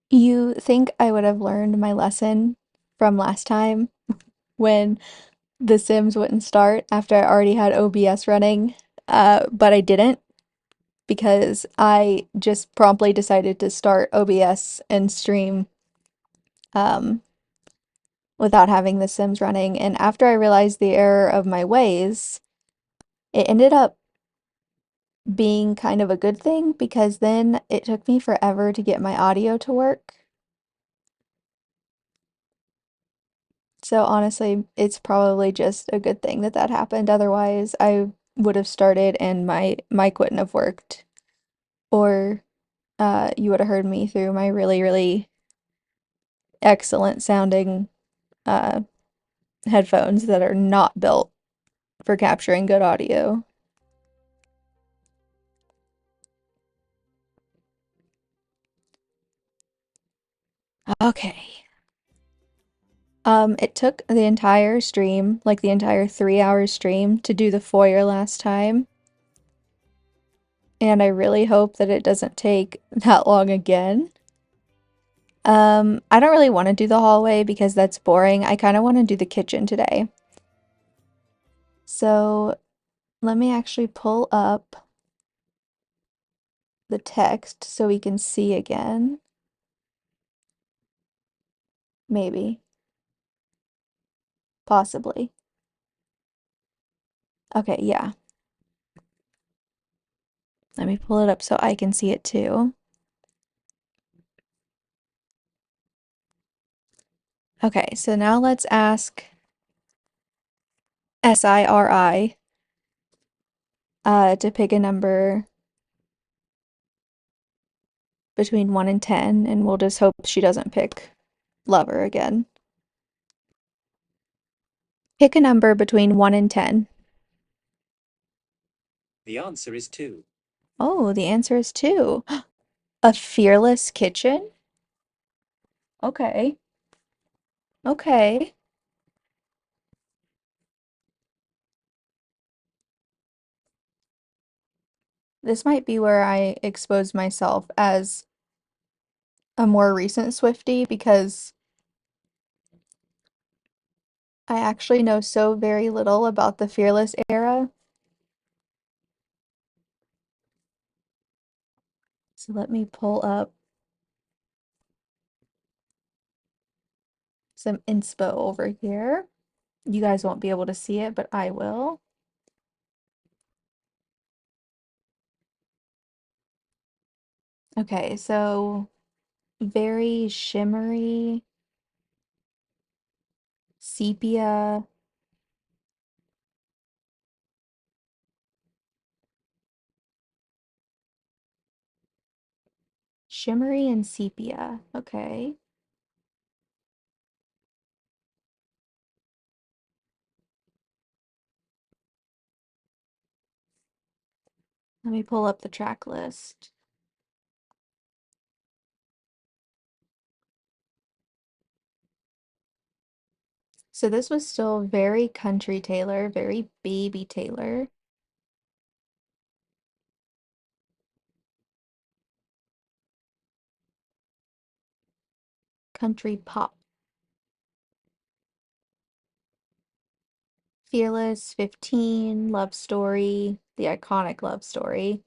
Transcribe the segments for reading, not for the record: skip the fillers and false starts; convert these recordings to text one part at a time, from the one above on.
You think I would have learned my lesson from last time when The Sims wouldn't start after I already had OBS running, but I didn't because I just promptly decided to start OBS and stream um, without having The Sims running. And after I realized the error of my ways, it ended up being kind of a good thing because then it took me forever to get my audio to work. So honestly, it's probably just a good thing that that happened. Otherwise, I would have started and my mic wouldn't have worked, or you would have heard me through my really, really excellent sounding uh, headphones that are not built for capturing good audio. Okay. It took the entire stream, like the entire 3 hour stream, to do the foyer last time, and I really hope that it doesn't take that long again. I don't really want to do the hallway because that's boring. I kind of want to do the kitchen today. So let me actually pull up the text so we can see again. Maybe. Possibly. Okay, yeah. Let me pull it up so I can see it too. Okay, so now let's ask Siri to pick a number between 1 and 10, and we'll just hope she doesn't pick lover again. Pick a number between 1 and 10. The answer is 2. Oh, the answer is 2. A fearless kitchen? Okay. Okay. This might be where I expose myself as a more recent swiftie because I actually know so very little about the fearless era. So let me pull up some inspo over here. You guys won't be able to see it, but I will. Okay, so very shimmery, sepia, shimmery and sepia. Okay. Let me pull up the track list. So this was still very country Taylor, very baby Taylor. Country pop. Fearless, 15, love story, the iconic love story.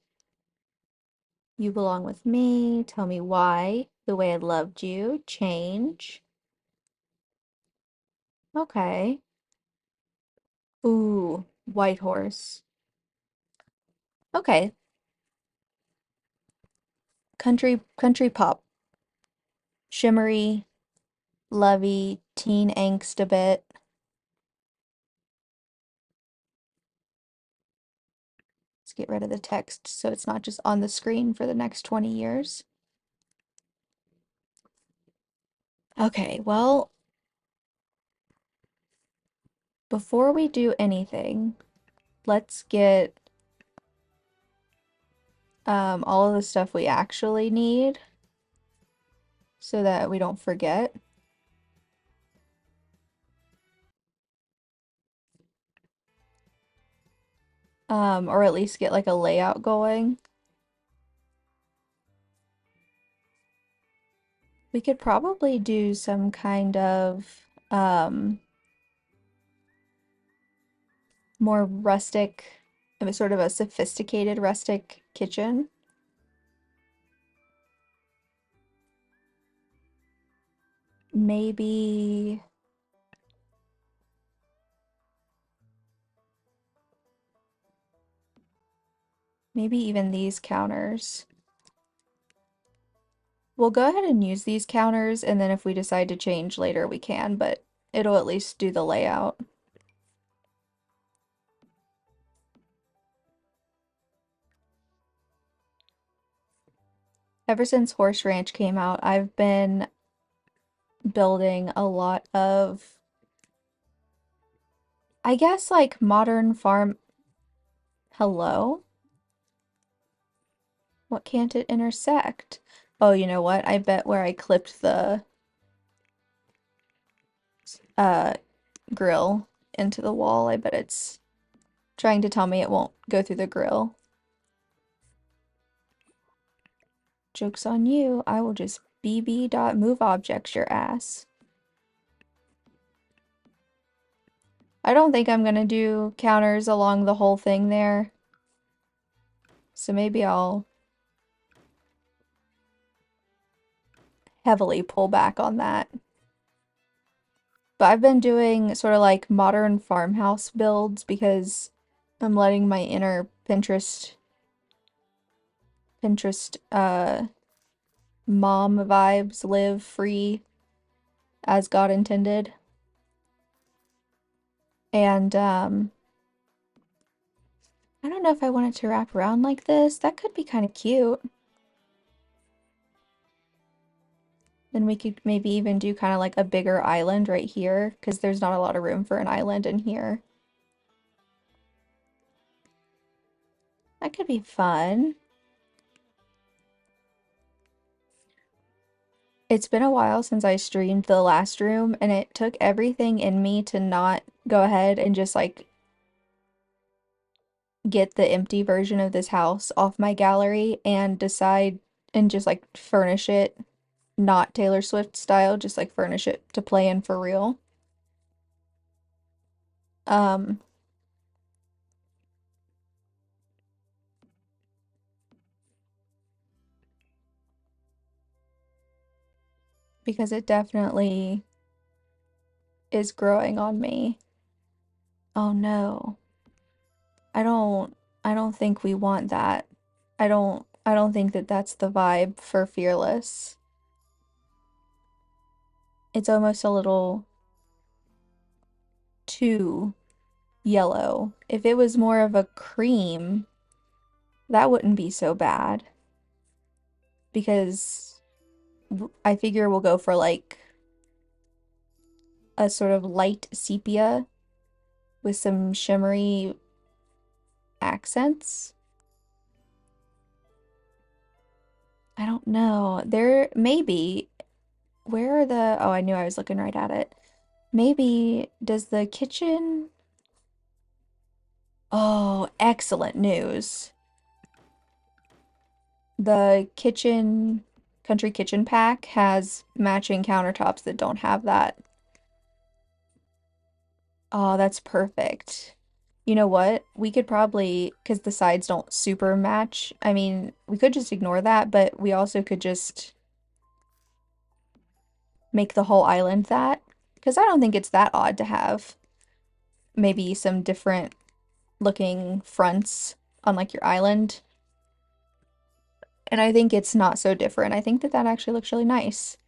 You belong with me, tell me why, the way I loved you, change. Okay. Ooh, white horse. Okay. Country pop. Shimmery, lovey, teen angst a bit. Let's get rid of the text so it's not just on the screen for the next 20 years. Okay, well, before we do anything, let's get all of the stuff we actually need so that we don't forget. Or at least get like a layout going. We could probably do some kind of more rustic, sort of a sophisticated rustic kitchen. Maybe maybe even these counters. We'll go ahead and use these counters, and then if we decide to change later, we can, but it'll at least do the layout. Ever since Horse Ranch came out, I've been building a lot of, I guess, like modern farm. Hello? What can't it intersect? Oh, you know what? I bet where I clipped the uh grill into the wall, I bet it's trying to tell me it won't go through the grill. Joke's on you. I will just bb.move objects your ass. I don't think I'm gonna do counters along the whole thing there. So maybe I'll heavily pull back on that. But I've been doing sort of like modern farmhouse builds because I'm letting my inner Pinterest mom vibes live free as God intended. And I don't know if I want it to wrap around like this. That could be kind of cute. Then we could maybe even do kind of like a bigger island right here because there's not a lot of room for an island in here. That could be fun. It's been a while since I streamed the last room, and it took everything in me to not go ahead and just like get the empty version of this house off my gallery and decide and just like furnish it, not Taylor Swift style, just like furnish it to play in for real. Um, because it definitely is growing on me. Oh no. I don't I don't think we want that. I don't think that that's the vibe for Fearless. It's almost a little too yellow. If it was more of a cream, that wouldn't be so bad because I figure we'll go for like a sort of light sepia with some shimmery accents. I don't know. There maybe where are the oh, I knew I was looking right at it. Maybe does the kitchen Oh, excellent news. The country kitchen pack has matching countertops that don't have that. Oh, that's perfect. You know what? We could probably, because the sides don't super match. I mean, we could just ignore that, but we also could just make the whole island that. Because I don't think it's that odd to have maybe some different looking fronts on like your island. And I think it's not so different. I think that that actually looks really nice.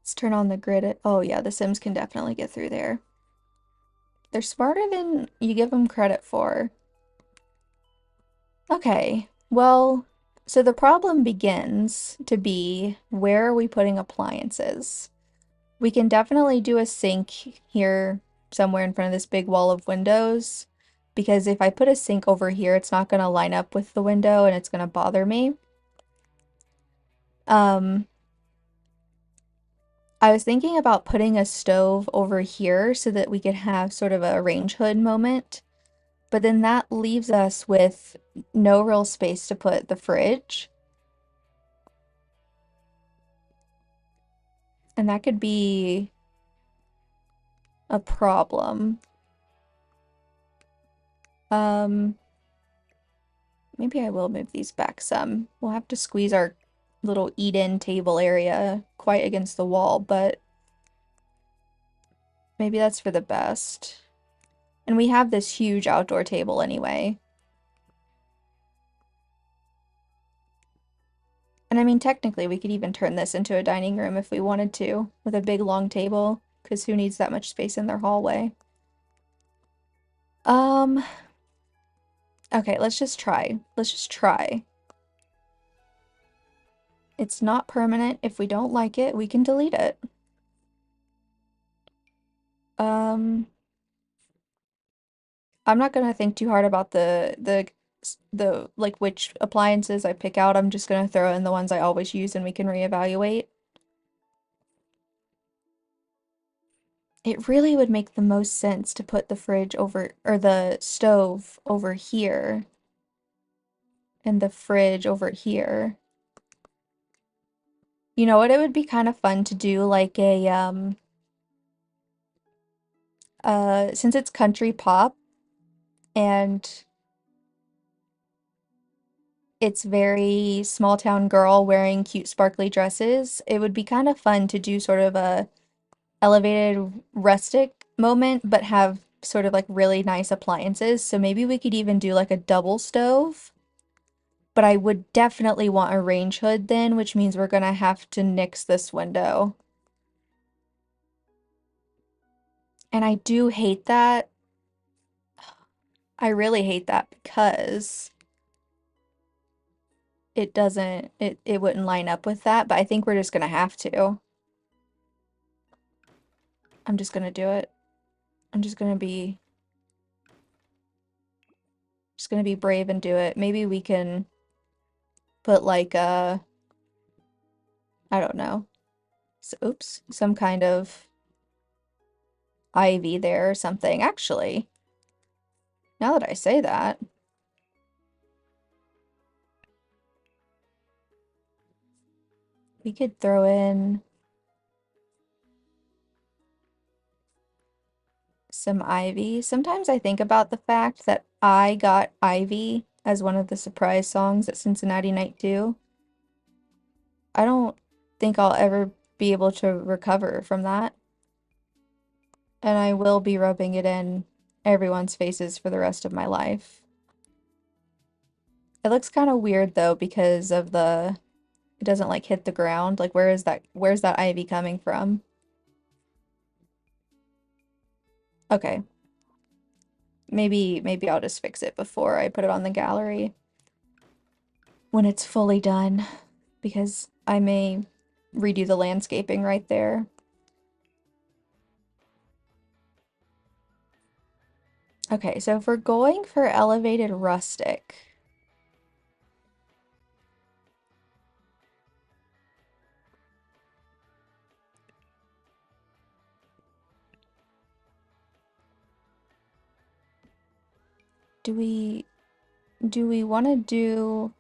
Let's turn on the grid. Oh yeah, the Sims can definitely get through there. They're smarter than you give them credit for. Okay, well, so the problem begins to be where are we putting appliances? We can definitely do a sink here somewhere in front of this big wall of windows because if I put a sink over here, it's not going to line up with the window and it's going to bother me. Um, I was thinking about putting a stove over here so that we could have sort of a range hood moment. But then that leaves us with no real space to put the fridge. And that could be a problem. Um, Maybe I will move these back some. We'll have to squeeze our little eat-in table area quite against the wall, but maybe that's for the best. And we have this huge outdoor table anyway. And I mean, technically, we could even turn this into a dining room if we wanted to, with a big long table, because who needs that much space in their hallway? Um, okay, let's just try. Let's just try. It's not permanent. If we don't like it, we can delete it. Um, I'm not gonna think too hard about the like which appliances I pick out. I'm just gonna throw in the ones I always use and we can reevaluate. It really would make the most sense to put the fridge over or the stove over here and the fridge over here. You know what? It would be kind of fun to do like a since it's country pop and it's very small town girl wearing cute sparkly dresses, it would be kind of fun to do sort of a elevated rustic moment, but have sort of like really nice appliances. So maybe we could even do like a double stove. But I would definitely want a range hood then, which means we're gonna have to nix this window. And I do hate that. I really hate that because it wouldn't line up with that, but I think we're just gonna have to. I'm just gonna do it. I'm just gonna be brave and do it. Maybe we can put like a, I don't know. Oops, some kind of ivy there or something. Actually, now that I say that, we could throw in some ivy. Sometimes I think about the fact that I got Ivy as one of the surprise songs at Cincinnati Night 2. I don't think I'll ever be able to recover from that, and I will be rubbing it in everyone's faces for the rest of my life. It looks kind of weird though because of it doesn't like hit the ground. Like where's that ivy coming from? Okay. Maybe I'll just fix it before I put it on the gallery when it's fully done because I may redo the landscaping right there. Okay, so if we're going for elevated rustic, do we want to do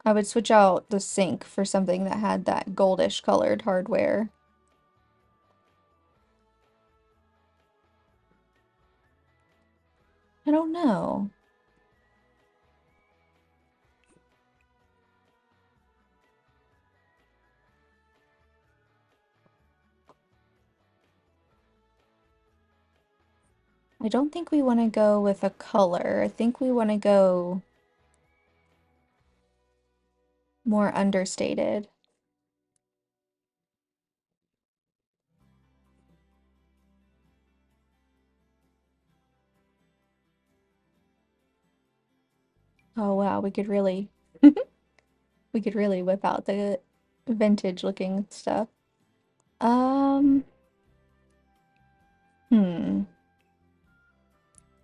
I would switch out the sink for something that had that goldish colored hardware. I don't know. I don't think we want to go with a color. I think we want to go more understated. Oh wow, we could really whip out the vintage looking stuff. Um, hmm.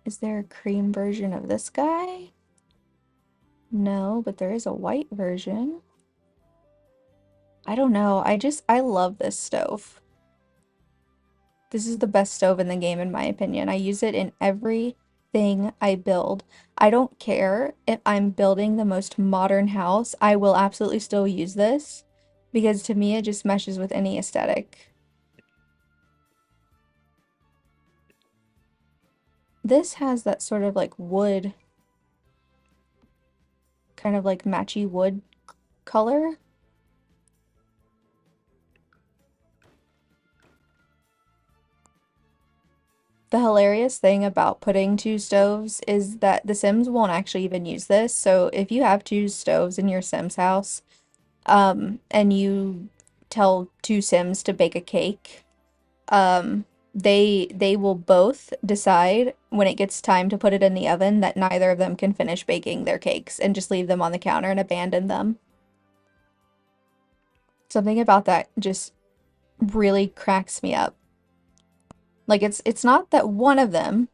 Is there a cream version of this guy? No, but there is a white version. I don't know. I love this stove. This is the best stove in the game, in my opinion. I use it in everything anything I build, I don't care if I'm building the most modern house, I will absolutely still use this because to me it just meshes with any aesthetic. This has that sort of like wood, kind of like matchy wood color. The hilarious thing about putting two stoves is that the Sims won't actually even use this. So if you have two stoves in your Sims house, and you tell two Sims to bake a cake, they will both decide when it gets time to put it in the oven that neither of them can finish baking their cakes and just leave them on the counter and abandon them. Something about that just really cracks me up. Like it's not that one of them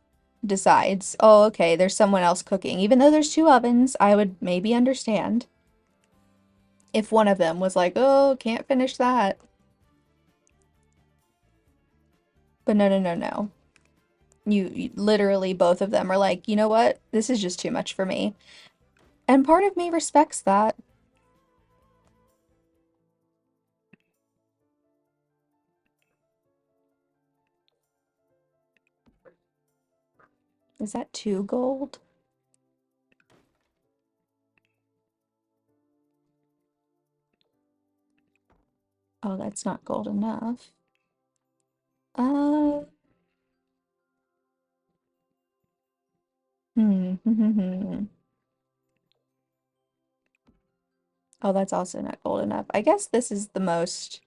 decides, "Oh, okay, there's someone else cooking." Even though there's two ovens, I would maybe understand if one of them was like, "Oh, can't finish that." But no, no, no, no. You literally both of them are like, "You know what? This is just too much for me." And part of me respects that. Is that two gold? Oh, that's not gold enough. Uh, hmm. Oh, that's also not gold enough. I guess this is the most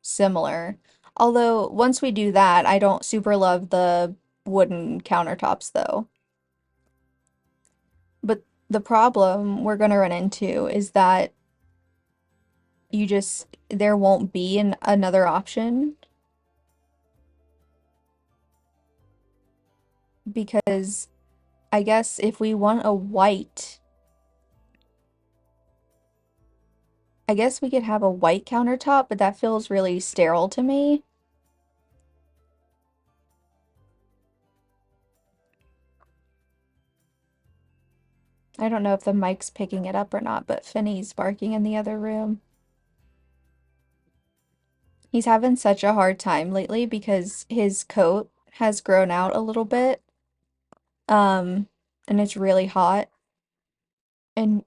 similar. Although, once we do that, I don't super love the wooden countertops, though. But the problem we're gonna run into is that there won't be another option because I guess if we want a white, I guess we could have a white countertop, but that feels really sterile to me. I don't know if the mic's picking it up or not, but Finney's barking in the other room. He's having such a hard time lately because his coat has grown out a little bit, um, and it's really hot, and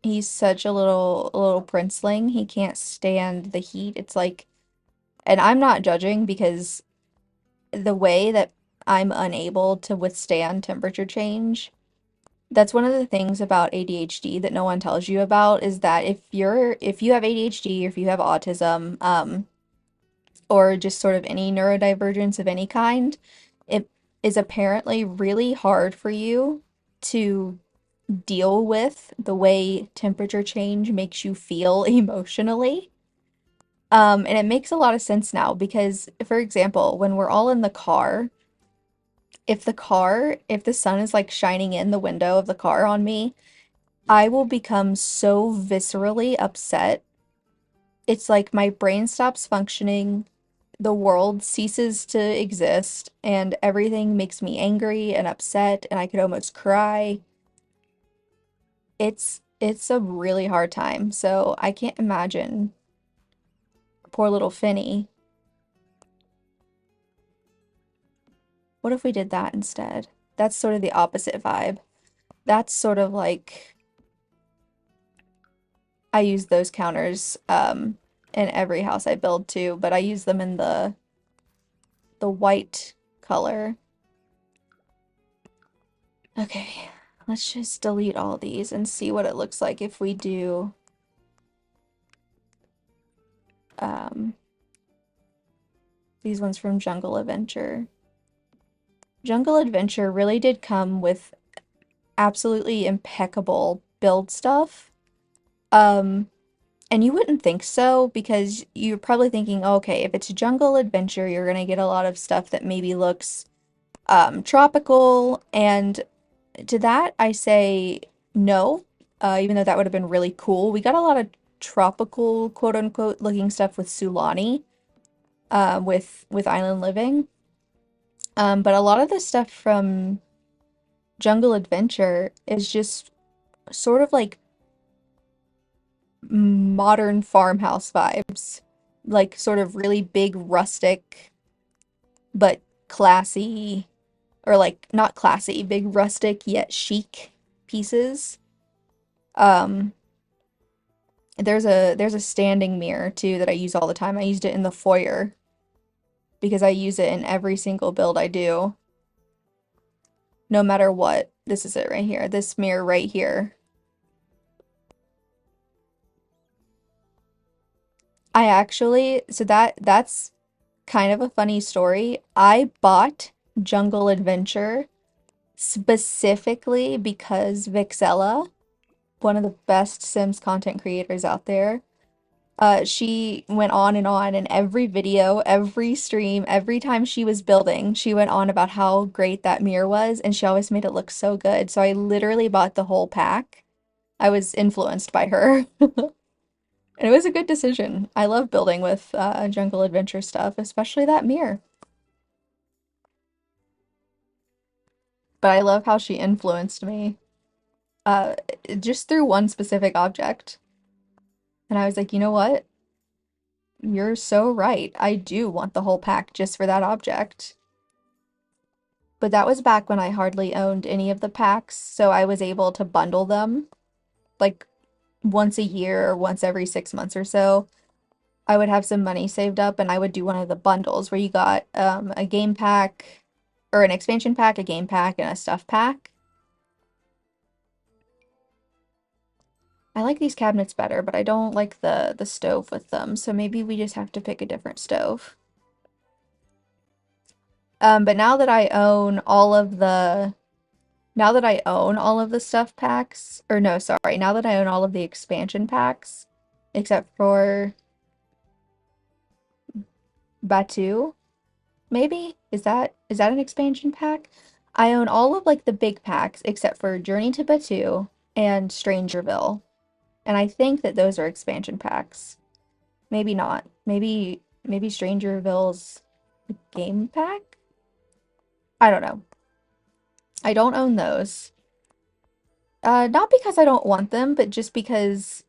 he's such a little princeling. He can't stand the heat. It's like, and I'm not judging because the way that I'm unable to withstand temperature change, that's one of the things about ADHD that no one tells you about is that if you have ADHD or if you have autism, or just sort of any neurodivergence of any kind, it is apparently really hard for you to deal with the way temperature change makes you feel emotionally. And it makes a lot of sense now because, for example, when we're all in the car, if the sun is like shining in the window of the car on me, I will become so viscerally upset. It's like my brain stops functioning, the world ceases to exist, and everything makes me angry and upset, and I could almost cry. It's a really hard time, so I can't imagine poor little Finny. What if we did that instead? That's sort of the opposite vibe. That's sort of like I use those counters in every house I build too, but I use them in the white color. Okay, let's just delete all these and see what it looks like if we do um, these ones from Jungle Adventure. Jungle Adventure really did come with absolutely impeccable build stuff. Um, and you wouldn't think so because you're probably thinking, oh, okay, if it's Jungle Adventure, you're gonna get a lot of stuff that maybe looks tropical. And to that, I say no, even though that would have been really cool. We got a lot of tropical, quote unquote, looking stuff with Sulani, with Island Living. But a lot of the stuff from Jungle Adventure is just sort of like modern farmhouse vibes. Like sort of really big rustic but classy, or like not classy, big rustic yet chic pieces. Um there's a standing mirror too that I use all the time. I used it in the foyer because I use it in every single build I do, no matter what. This is it right here. This mirror right here. I actually, so that's kind of a funny story. I bought Jungle Adventure specifically because Vixella, one of the best Sims content creators out there, she went on, and every video, every stream, every time she was building, she went on about how great that mirror was, and she always made it look so good. So I literally bought the whole pack. I was influenced by her. And it was a good decision. I love building with Jungle Adventure stuff, especially that mirror. But I love how she influenced me uh, just through one specific object. And I was like, you know what? You're so right. I do want the whole pack just for that object. But that was back when I hardly owned any of the packs, so I was able to bundle them like once a year or once every 6 months or so. I would have some money saved up and I would do one of the bundles where you got a game pack or an expansion pack, a game pack, and a stuff pack. I like these cabinets better, but I don't like the stove with them, so maybe we just have to pick a different stove. But now that I own all of the stuff packs, or no, sorry, now that I own all of the expansion packs, except for Batu, maybe? Is that an expansion pack? I own all of like the big packs except for Journey to Batu and Strangerville. And I think that those are expansion packs. Maybe not. Maybe Strangerville's a game pack? I don't know. I don't own those. Not because I don't want them, but just because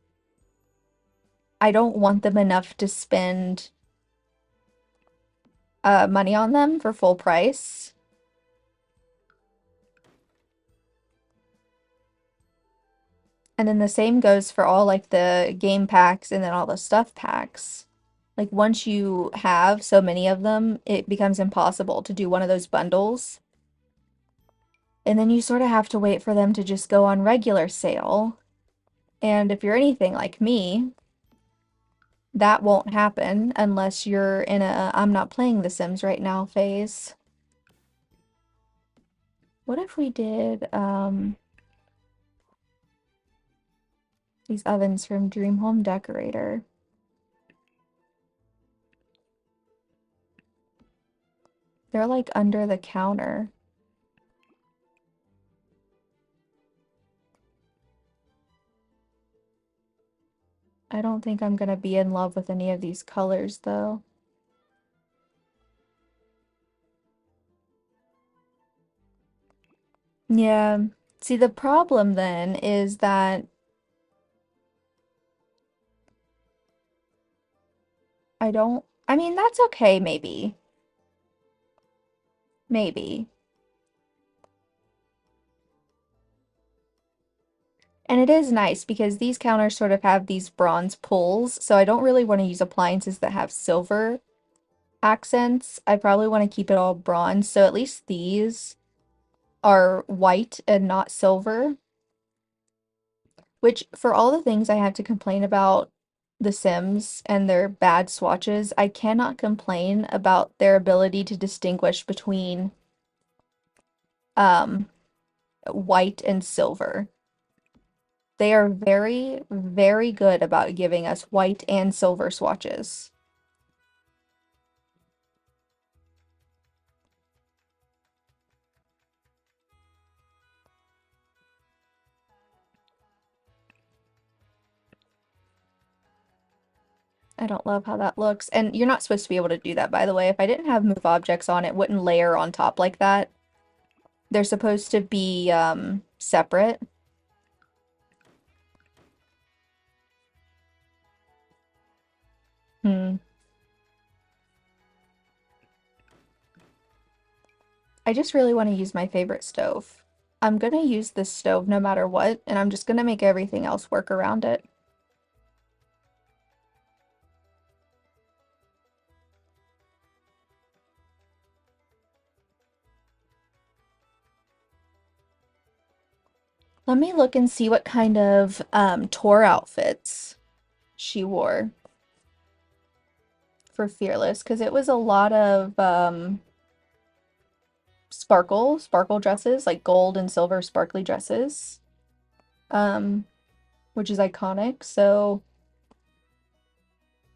I don't want them enough to spend money on them for full price. And then the same goes for all like the game packs and then all the stuff packs. Like once you have so many of them, it becomes impossible to do one of those bundles. And then you sort of have to wait for them to just go on regular sale. And if you're anything like me, that won't happen unless you're in a I'm not playing The Sims right now phase. What if we did these ovens from Dream Home Decorator? They're like under the counter. I don't think I'm gonna be in love with any of these colors though. Yeah. See, the problem then is that I mean, that's okay, maybe. Maybe. And it is nice because these counters sort of have these bronze pulls, so I don't really want to use appliances that have silver accents. I probably want to keep it all bronze, so at least these are white and not silver. Which, for all the things I have to complain about The Sims and their bad swatches, I cannot complain about their ability to distinguish between um, white and silver. They are very, very good about giving us white and silver swatches. I don't love how that looks. And you're not supposed to be able to do that, by the way. If I didn't have move objects on, it wouldn't layer on top like that. They're supposed to be separate. Hmm. I just really want to use my favorite stove. I'm gonna use this stove no matter what, and I'm just gonna make everything else work around it. Let me look and see what kind of tour outfits she wore for Fearless, because it was a lot of sparkle dresses, like gold and silver sparkly dresses, um, which is iconic. So,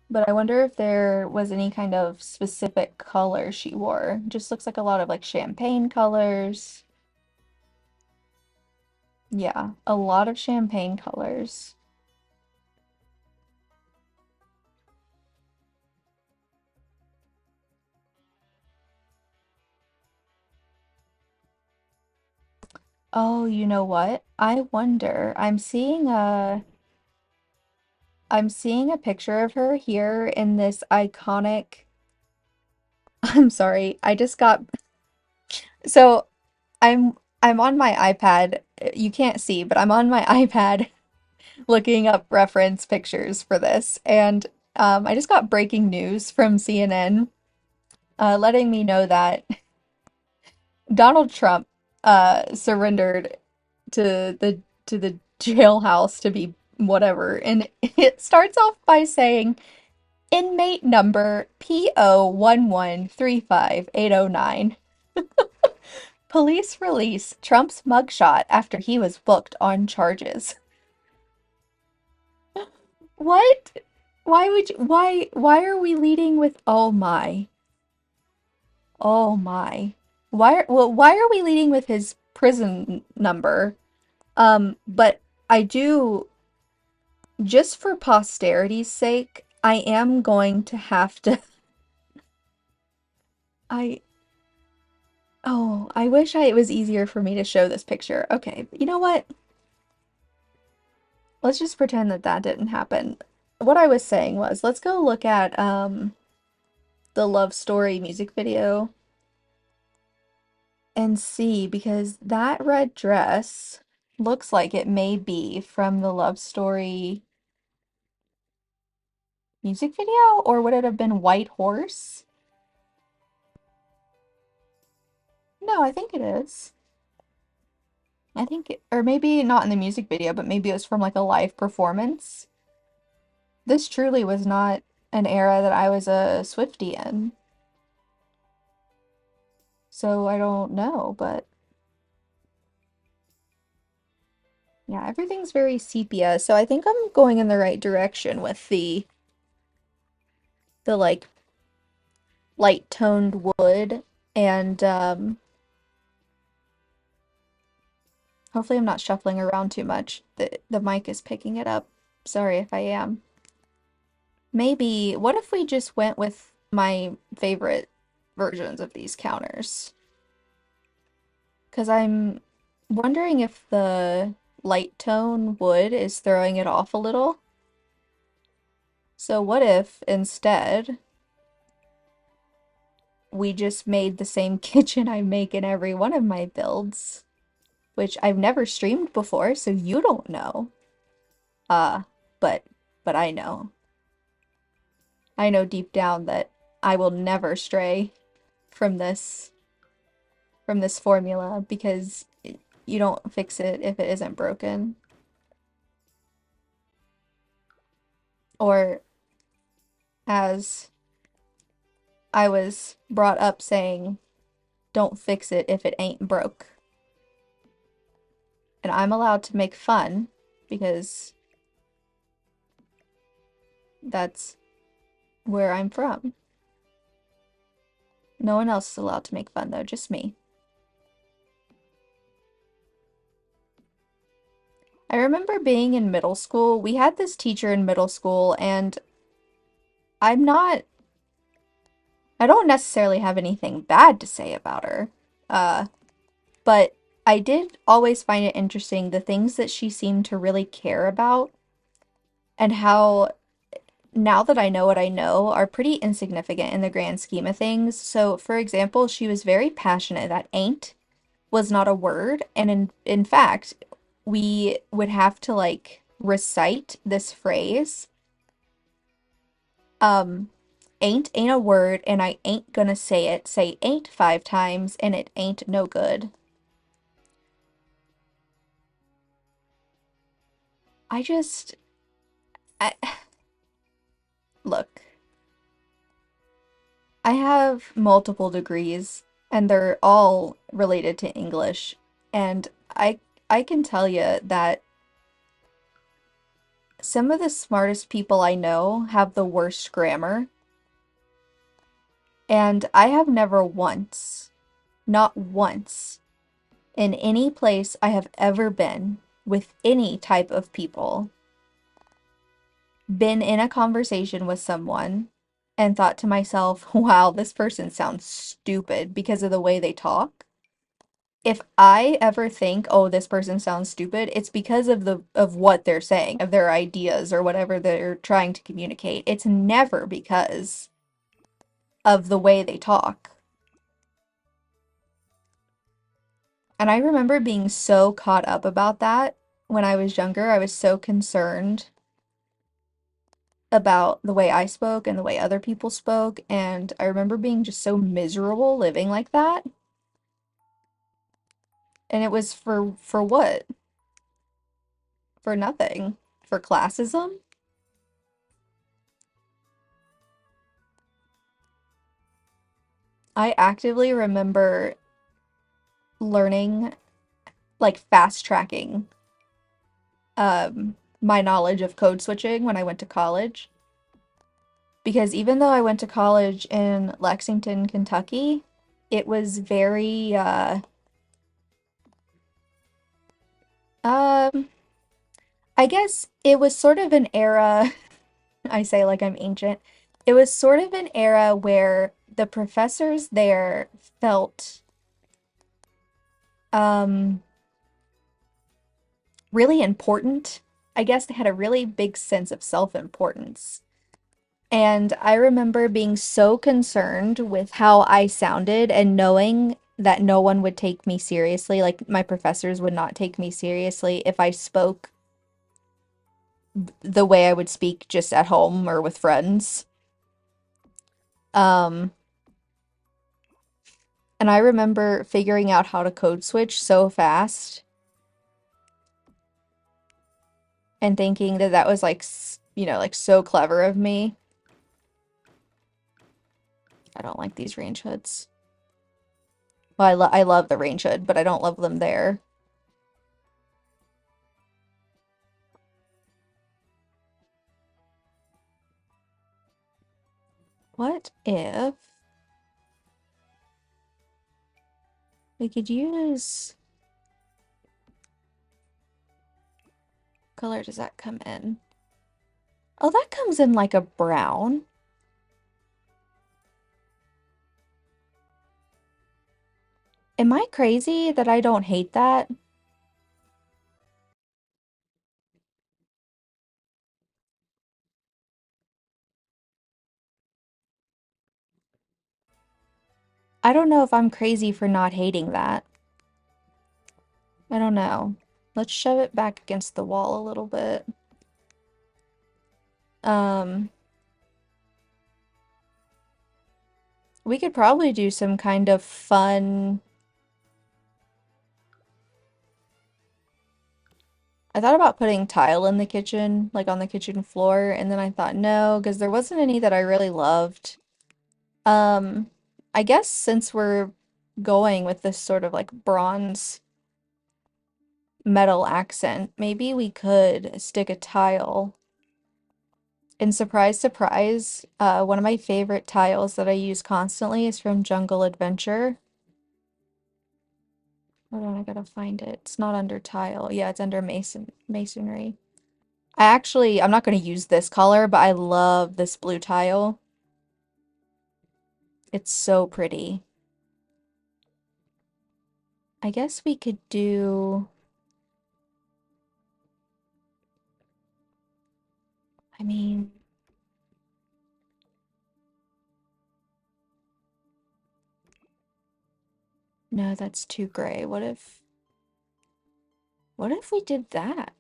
but I wonder if there was any kind of specific color she wore. Just looks like a lot of like champagne colors. Yeah, a lot of champagne colors. Oh, you know what? I wonder. I'm seeing a picture of her here in this iconic. I'm sorry. I just got so I'm on my iPad. You can't see, but I'm on my iPad looking up reference pictures for this, and I just got breaking news from CNN, letting me know that Donald Trump surrendered to the jailhouse to be whatever, and it starts off by saying inmate number PO1135809. Police release Trump's mugshot after he was booked on charges. What? Why are we leading with oh my? Oh my. Why are we leading with his prison number? But I do, just for posterity's sake, I am going to have to I oh, I wish it was easier for me to show this picture. Okay, you know what? Let's just pretend that that didn't happen. What I was saying was, let's go look at the Love Story music video and see, because that red dress looks like it may be from the Love Story music video, or would it have been White Horse? No, I think it is. Or maybe not in the music video, but maybe it was from like a live performance. This truly was not an era that I was a swiftie in, so I don't know, but yeah, everything's very sepia, so I think I'm going in the right direction with the like light toned wood, and hopefully I'm not shuffling around too much. The mic is picking it up. Sorry if I am. Maybe, what if we just went with my favorite versions of these counters? Because I'm wondering if the light tone wood is throwing it off a little. So what if instead we just made the same kitchen I make in every one of my builds, which I've never streamed before, so you don't know. Uh, but I know. I know deep down that I will never stray from this formula, because you don't fix it if it isn't broken. Or as I was brought up saying, don't fix it if it ain't broke. And I'm allowed to make fun because that's where I'm from. No one else is allowed to make fun though, just me. I remember being in middle school. We had this teacher in middle school, and I'm not, I don't necessarily have anything bad to say about her. Uh, But I did always find it interesting the things that she seemed to really care about and how, now that I know what I know, are pretty insignificant in the grand scheme of things. So, for example, she was very passionate that ain't was not a word, and in fact, we would have to like recite this phrase. Um, ain't a word, and I ain't gonna say it. Say ain't 5 times, and it ain't no good. I just, I look, I have multiple degrees, and they're all related to English, and I can tell you that some of the smartest people I know have the worst grammar, and I have never once, not once, in any place I have ever been with any type of people, been in a conversation with someone and thought to myself, wow, this person sounds stupid because of the way they talk. If I ever think, oh, this person sounds stupid, it's because of what they're saying, of their ideas or whatever they're trying to communicate. It's never because of the way they talk. And I remember being so caught up about that when I was younger. I was so concerned about the way I spoke and the way other people spoke, and I remember being just so miserable living like that. And it was for what? For nothing. For classism? I actively remember learning, like fast tracking my knowledge of code switching when I went to college. Because even though I went to college in Lexington, Kentucky, it was very um I guess it was sort of an era, I say like I'm ancient. It was sort of an era where the professors there felt um really important. I guess they had a really big sense of self-importance. And I remember being so concerned with how I sounded and knowing that no one would take me seriously, like my professors would not take me seriously if I spoke the way I would speak just at home or with friends. Um, and I remember figuring out how to code switch so fast and thinking that that was like, like so clever of me. I don't like these range hoods. Well, I love the range hood, but I don't love them there. What if we could use, color does that come in? Oh, that comes in like a brown. Am I crazy that I don't hate that? I don't know if I'm crazy for not hating that. I don't know. Let's shove it back against the wall a little bit. Um, we could probably do some kind of fun. I thought about putting tile in the kitchen, like on the kitchen floor, and then I thought no, because there wasn't any that I really loved. Um, I guess since we're going with this sort of like bronze metal accent, maybe we could stick a tile. And surprise, surprise, one of my favorite tiles that I use constantly is from Jungle Adventure. Hold on, I gotta find it. It's not under tile. Yeah, it's under masonry. I'm not gonna use this color, but I love this blue tile. It's so pretty. I guess we could do, I mean, no, that's too gray. What if we did that?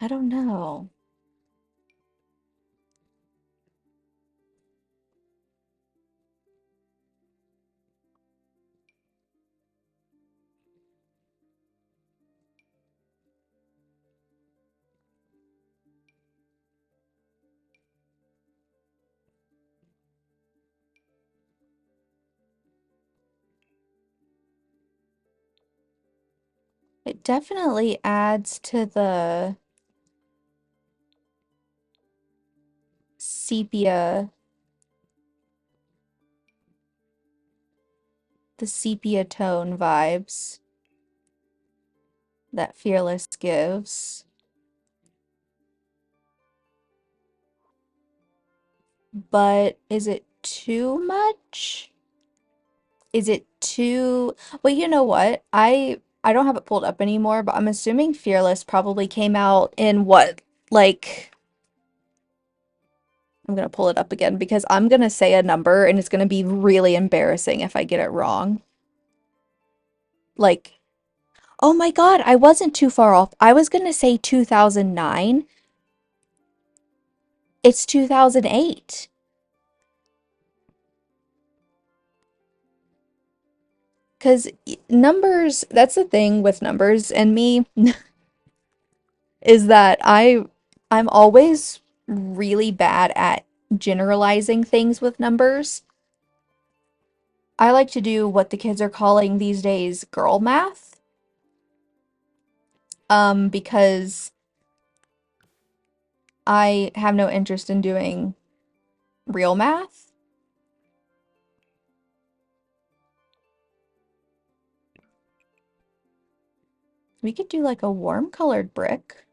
I don't know. It definitely adds to sepia, the sepia tone vibes that Fearless gives. But is it too much? Is it too, well, you know what? I don't have it pulled up anymore, but I'm assuming Fearless probably came out in what, like, I'm gonna pull it up again because I'm gonna say a number and it's gonna be really embarrassing if I get it wrong. Like, oh my God, I wasn't too far off. I was gonna say 2009. It's 2008. Because numbers, that's the thing with numbers and me, is that I'm always really bad at generalizing things with numbers. I like to do what the kids are calling these days girl math, because I have no interest in doing real math. We could do like a warm colored brick.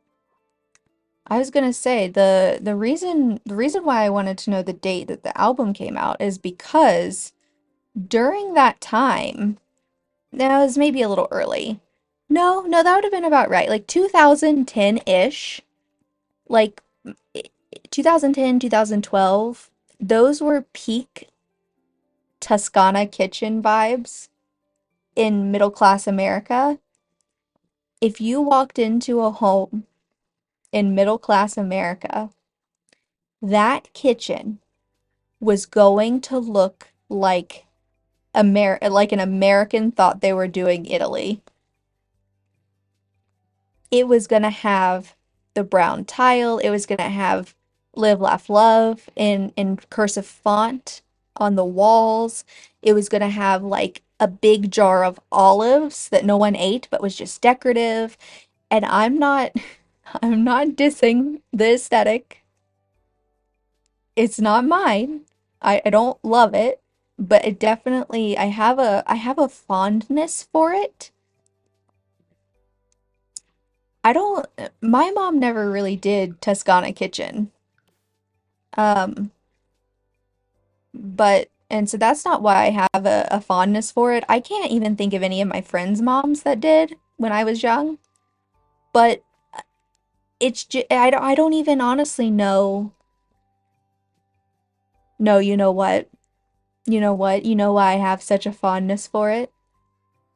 I was gonna say the reason why I wanted to know the date that the album came out is because during that time, that was maybe a little early. No, that would have been about right. Like 2010-ish, like 2010, 2012. Those were peak Toscana kitchen vibes in middle class America. If you walked into a home in middle class America, that kitchen was going to look like an American thought they were doing Italy. It was going to have the brown tile. It was going to have live, laugh, love in cursive font on the walls. It was going to have like a big jar of olives that no one ate but was just decorative. And I'm not dissing the aesthetic. It's not mine. I don't love it, but it definitely I have a fondness for it. I don't My mom never really did Toscana kitchen. Um, but and so that's not why I have a fondness for it. I can't even think of any of my friends' moms that did when I was young, but it's just I don't even honestly know. No, you know what? You know what? You know why I have such a fondness for it?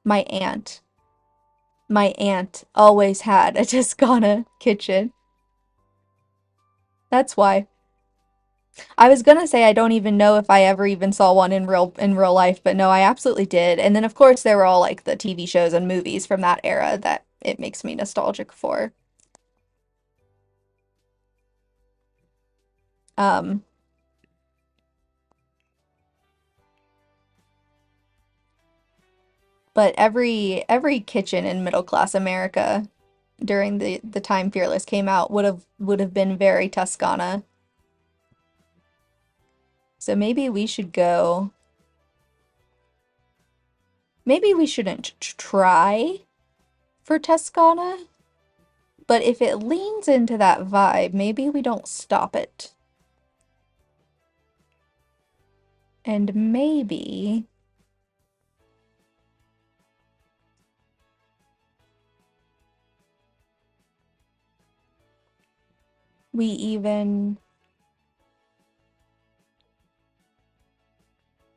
My aunt. My aunt always had a Toscana kitchen. That's why. I was gonna say I don't even know if I ever even saw one in real life, but no, I absolutely did. And then of course there were all like the TV shows and movies from that era that it makes me nostalgic for. Um, but every kitchen in middle class America during the time Fearless came out would have been very Toscana. So maybe we should go. Maybe we shouldn't try for Toscana, but if it leans into that vibe, maybe we don't stop it. And maybe we even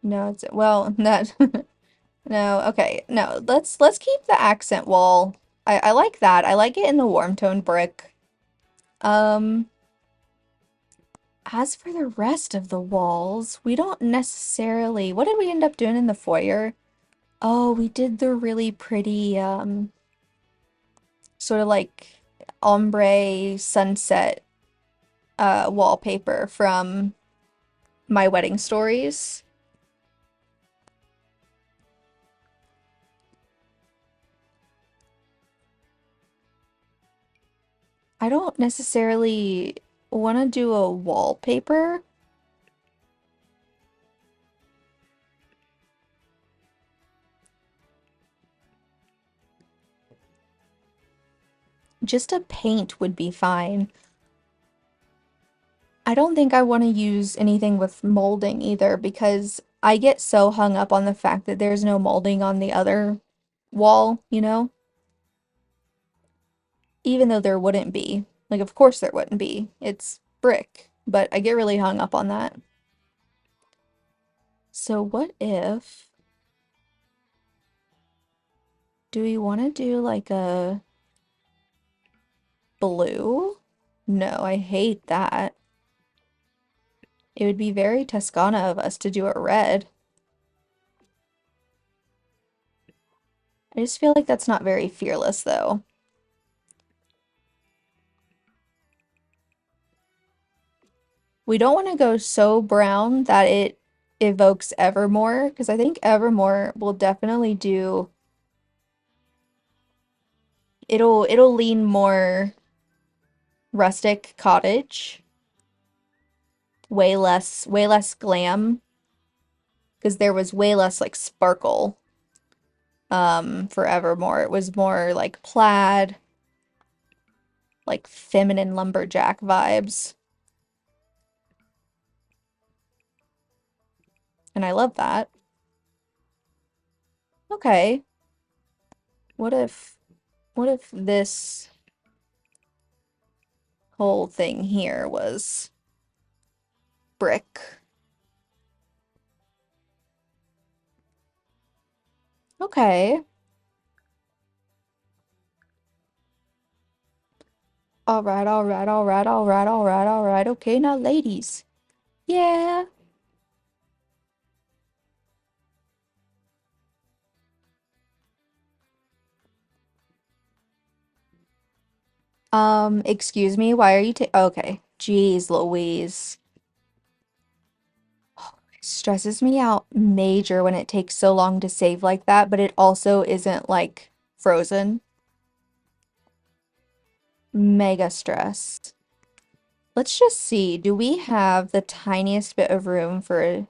no, it's well, that no, okay. No, let's keep the accent wall. I like that. I like it in the warm tone brick. Um, as for the rest of the walls, we don't necessarily. What did we end up doing in the foyer? Oh, we did the really pretty sort of like ombre sunset wallpaper from My Wedding Stories. I don't necessarily want to do a wallpaper, just a paint would be fine. I don't think I want to use anything with molding either because I get so hung up on the fact that there's no molding on the other wall, you know? Even though there wouldn't be. Like, of course there wouldn't be. It's brick, but I get really hung up on that. So what if, do we want to do like a blue? No, I hate that. It would be very Toscana of us to do a red. I just feel like that's not very fearless though. We don't want to go so brown that it evokes Evermore, because I think Evermore will definitely do it'll lean more rustic cottage, way less glam, because there was way less like sparkle for Evermore. It was more like plaid, like feminine lumberjack vibes. And I love that. Okay. What if this whole thing here was brick? Okay. All right, all right, all right, all right, all right, all right. Okay, now ladies. Yeah. Excuse me, why are you ta okay. Jeez Louise. It stresses me out major when it takes so long to save like that, but it also isn't like frozen. Mega stressed. Let's just see. Do we have the tiniest bit of room for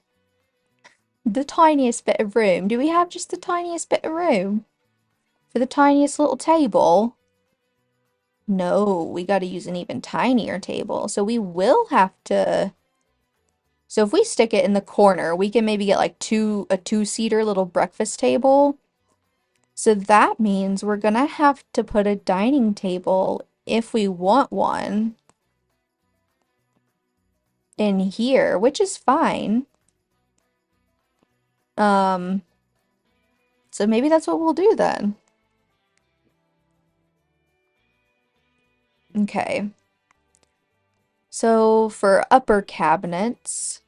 the tiniest bit of room? Do we have just the tiniest bit of room for the tiniest little table? No, we got to use an even tinier table. So we will have to. So if we stick it in the corner, we can maybe get like a two-seater little breakfast table. So that means we're gonna have to put a dining table if we want one in here, which is fine. Um, so maybe that's what we'll do then. Okay. So for upper cabinets,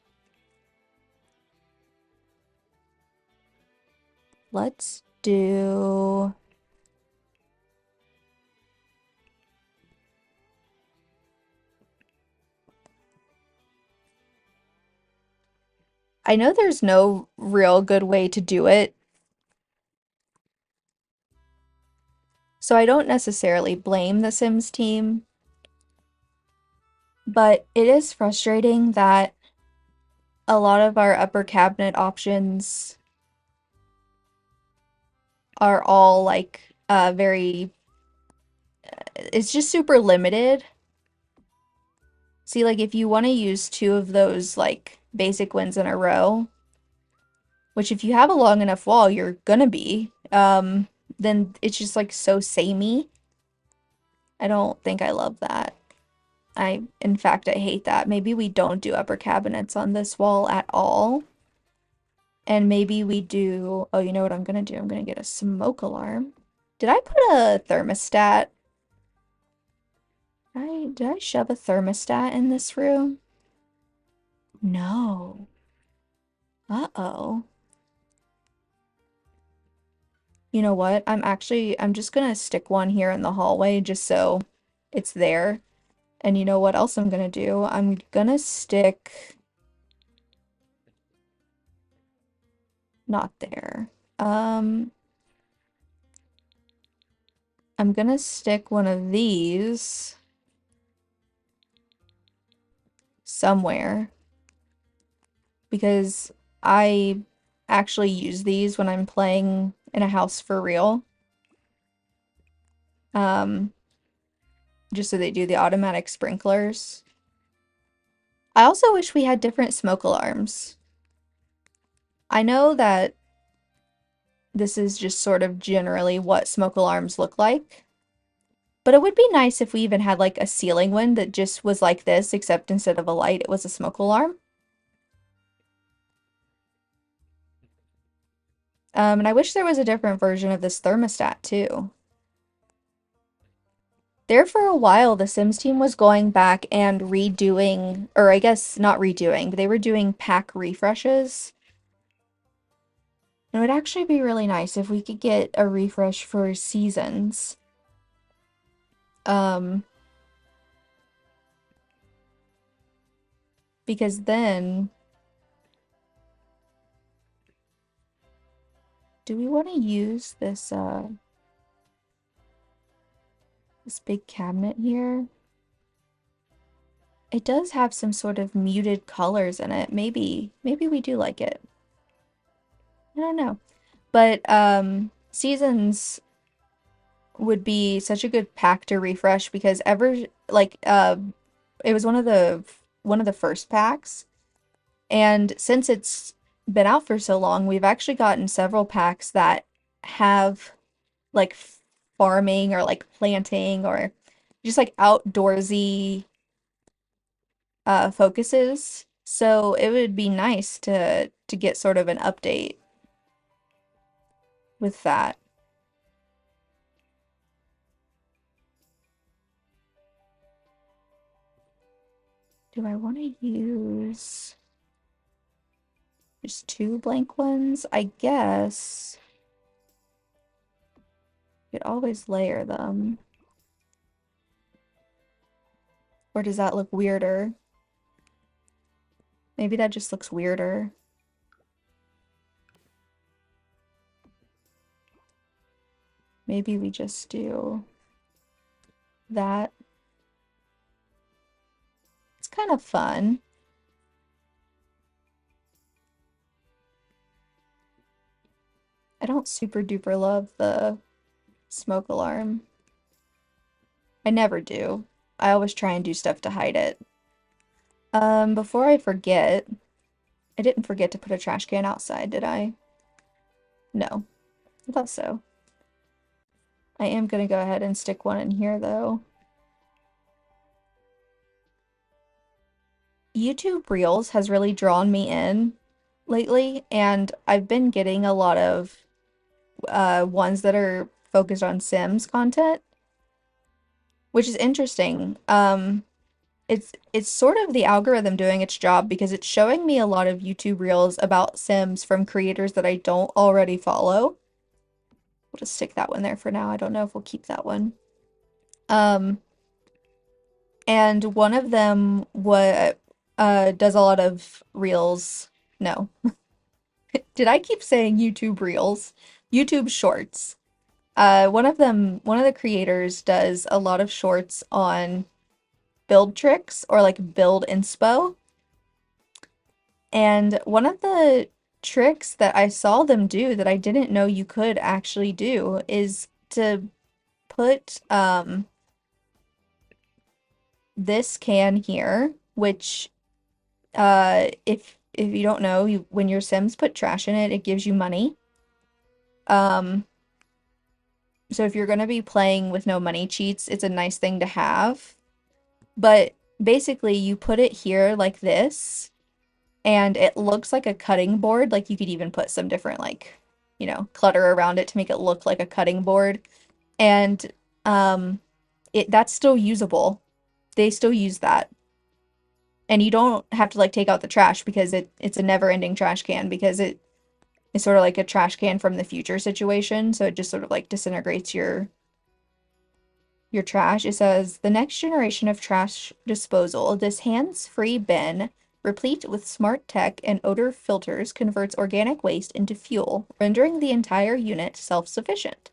let's do I know there's no real good way to do it, so I don't necessarily blame the Sims team, but it is frustrating that a lot of our upper cabinet options are all like very it's just super limited. See, like if you want to use two of those like basic ones in a row, which if you have a long enough wall, you're gonna be. Then it's just like so samey. I don't think I love that. In fact, I hate that. Maybe we don't do upper cabinets on this wall at all. And maybe we do, oh, you know what I'm gonna do? I'm gonna get a smoke alarm. Did I put a thermostat? Did I shove a thermostat in this room? No. Uh-oh. You know what? I'm just gonna stick one here in the hallway just so it's there. And you know what else I'm gonna do? I'm gonna stick, not there. Um, I'm gonna stick one of these somewhere because I actually use these when I'm playing in a house for real. Um, just so they do the automatic sprinklers. I also wish we had different smoke alarms. I know that this is just sort of generally what smoke alarms look like, but it would be nice if we even had like a ceiling one that just was like this, except instead of a light, it was a smoke alarm. And I wish there was a different version of this thermostat too. There for a while, the Sims team was going back and redoing, or I guess not redoing, but they were doing pack refreshes. It would actually be really nice if we could get a refresh for seasons. Um, because then, do we want to use this big cabinet here? It does have some sort of muted colors in it. Maybe we do like it. I don't know. But seasons would be such a good pack to refresh because it was one of the first packs, and since it's been out for so long, we've actually gotten several packs that have like farming or like planting or just like outdoorsy focuses. So it would be nice to get sort of an update with that. Do I want to use just two blank ones? I guess you could always layer them. Or does that look weirder? Maybe that just looks weirder. Maybe we just do that. It's kind of fun. I don't super duper love the smoke alarm. I never do. I always try and do stuff to hide it. Before I forget, I didn't forget to put a trash can outside, did I? No, I thought so. I am gonna go ahead and stick one in here though. YouTube Reels has really drawn me in lately, and I've been getting a lot of ones that are focused on Sims content, which is interesting. It's sort of the algorithm doing its job because it's showing me a lot of YouTube Reels about Sims from creators that I don't already follow. We'll just stick that one there for now. I don't know if we'll keep that one. Um, and one of them does a lot of reels. No. Did I keep saying YouTube Reels? YouTube Shorts. One of the creators does a lot of shorts on build tricks or like build inspo. And one of the tricks that I saw them do that I didn't know you could actually do is to put this can here, which if if you don't know, when your Sims put trash in it, it gives you money. Um, so if you're gonna be playing with no money cheats, it's a nice thing to have. But basically, you put it here like this, and it looks like a cutting board. Like you could even put some different like, clutter around it to make it look like a cutting board. And um, that's still usable. They still use that. And you don't have to like take out the trash because it's a never-ending trash can because it is sort of like a trash can from the future situation. So it just sort of like disintegrates your trash. It says the next generation of trash disposal, this hands-free bin, replete with smart tech and odor filters, converts organic waste into fuel, rendering the entire unit self-sufficient.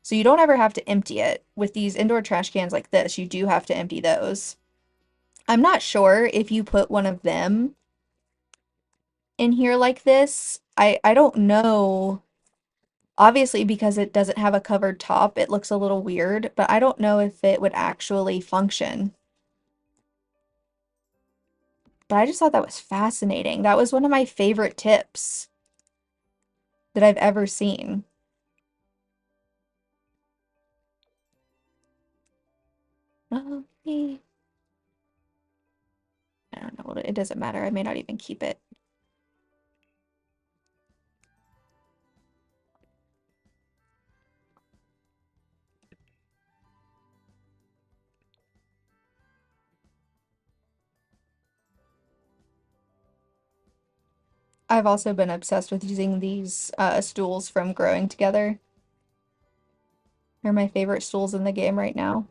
So you don't ever have to empty it. With these indoor trash cans like this, you do have to empty those. I'm not sure if you put one of them in here like this. I don't know. Obviously, because it doesn't have a covered top, it looks a little weird, but I don't know if it would actually function. But I just thought that was fascinating. That was one of my favorite tips that I've ever seen. Okay. I don't know. It doesn't matter. I may not even keep it. I've also been obsessed with using these stools from Growing Together. They're my favorite stools in the game right now.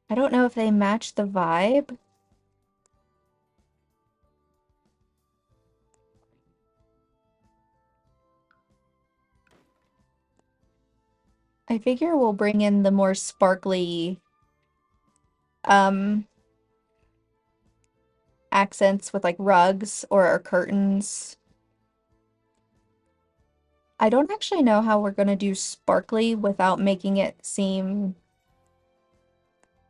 I don't know if they match the vibe. I figure we'll bring in the more sparkly um accents with like rugs or curtains. I don't actually know how we're gonna do sparkly without making it seem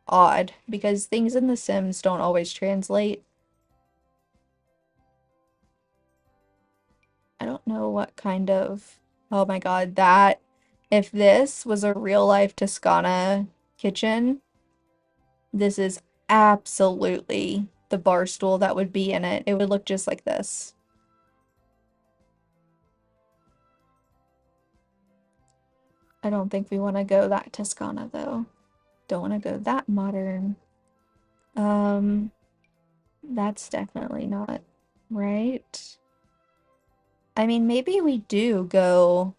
odd because things in The Sims don't always translate. I don't know what kind of, oh my God, that, if this was a real life Toscana kitchen, this is absolutely the bar stool that would be in it. It would look just like this. I don't think we want to go that Toscana though. Don't want to go that modern. Um, that's definitely not right. I mean, maybe we do go.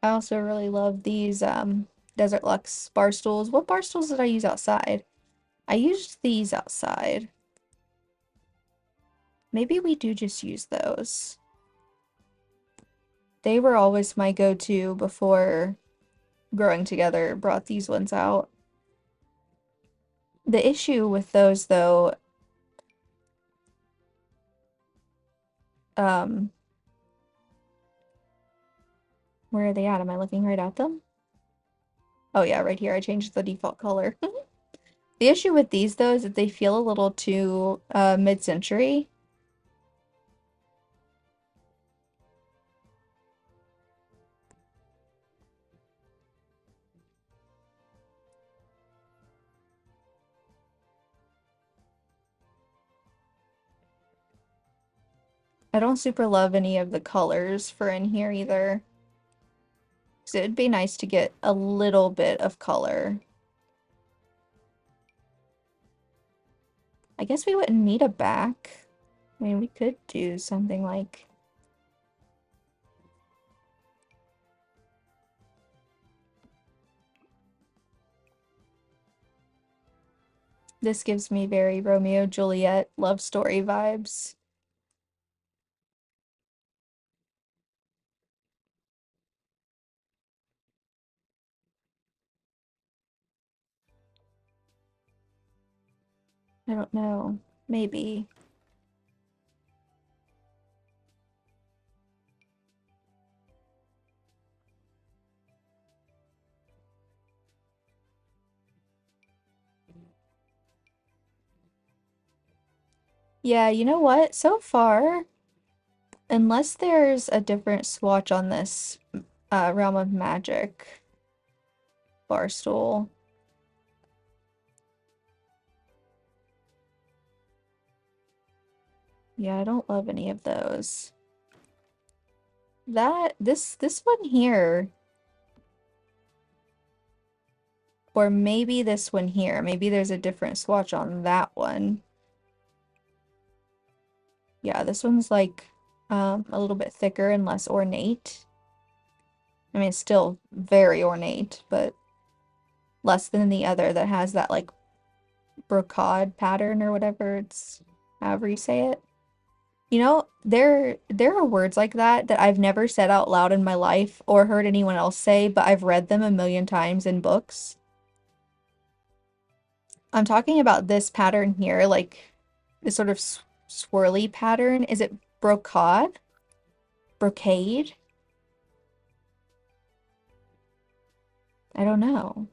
I also really love these Desert Luxe bar stools. What bar stools did I use outside? I used these outside. Maybe we do just use those. They were always my go-to before Growing Together brought these ones out. The issue with those though, um, where are they at? Am I looking right at them? Oh yeah, right here. I changed the default color. The issue with these though is that they feel a little too mid-century. I don't super love any of the colors for in here either. So it'd be nice to get a little bit of color. I guess we wouldn't need a back. I mean, we could do something like... This gives me very Romeo Juliet love story vibes. I don't know. Maybe. Yeah, you know what? So far, unless there's a different swatch on this Realm of Magic bar stool. Yeah, I don't love any of those. This one here, or maybe this one here. Maybe there's a different swatch on that one. Yeah, this one's like a little bit thicker and less ornate. I mean, it's still very ornate, but less than the other that has that like brocade pattern or whatever it's however you say it. You know, there are words like that I've never said out loud in my life or heard anyone else say, but I've read them a million times in books. I'm talking about this pattern here, like this sort of swirly pattern. Is it brocade? Brocade? I don't know.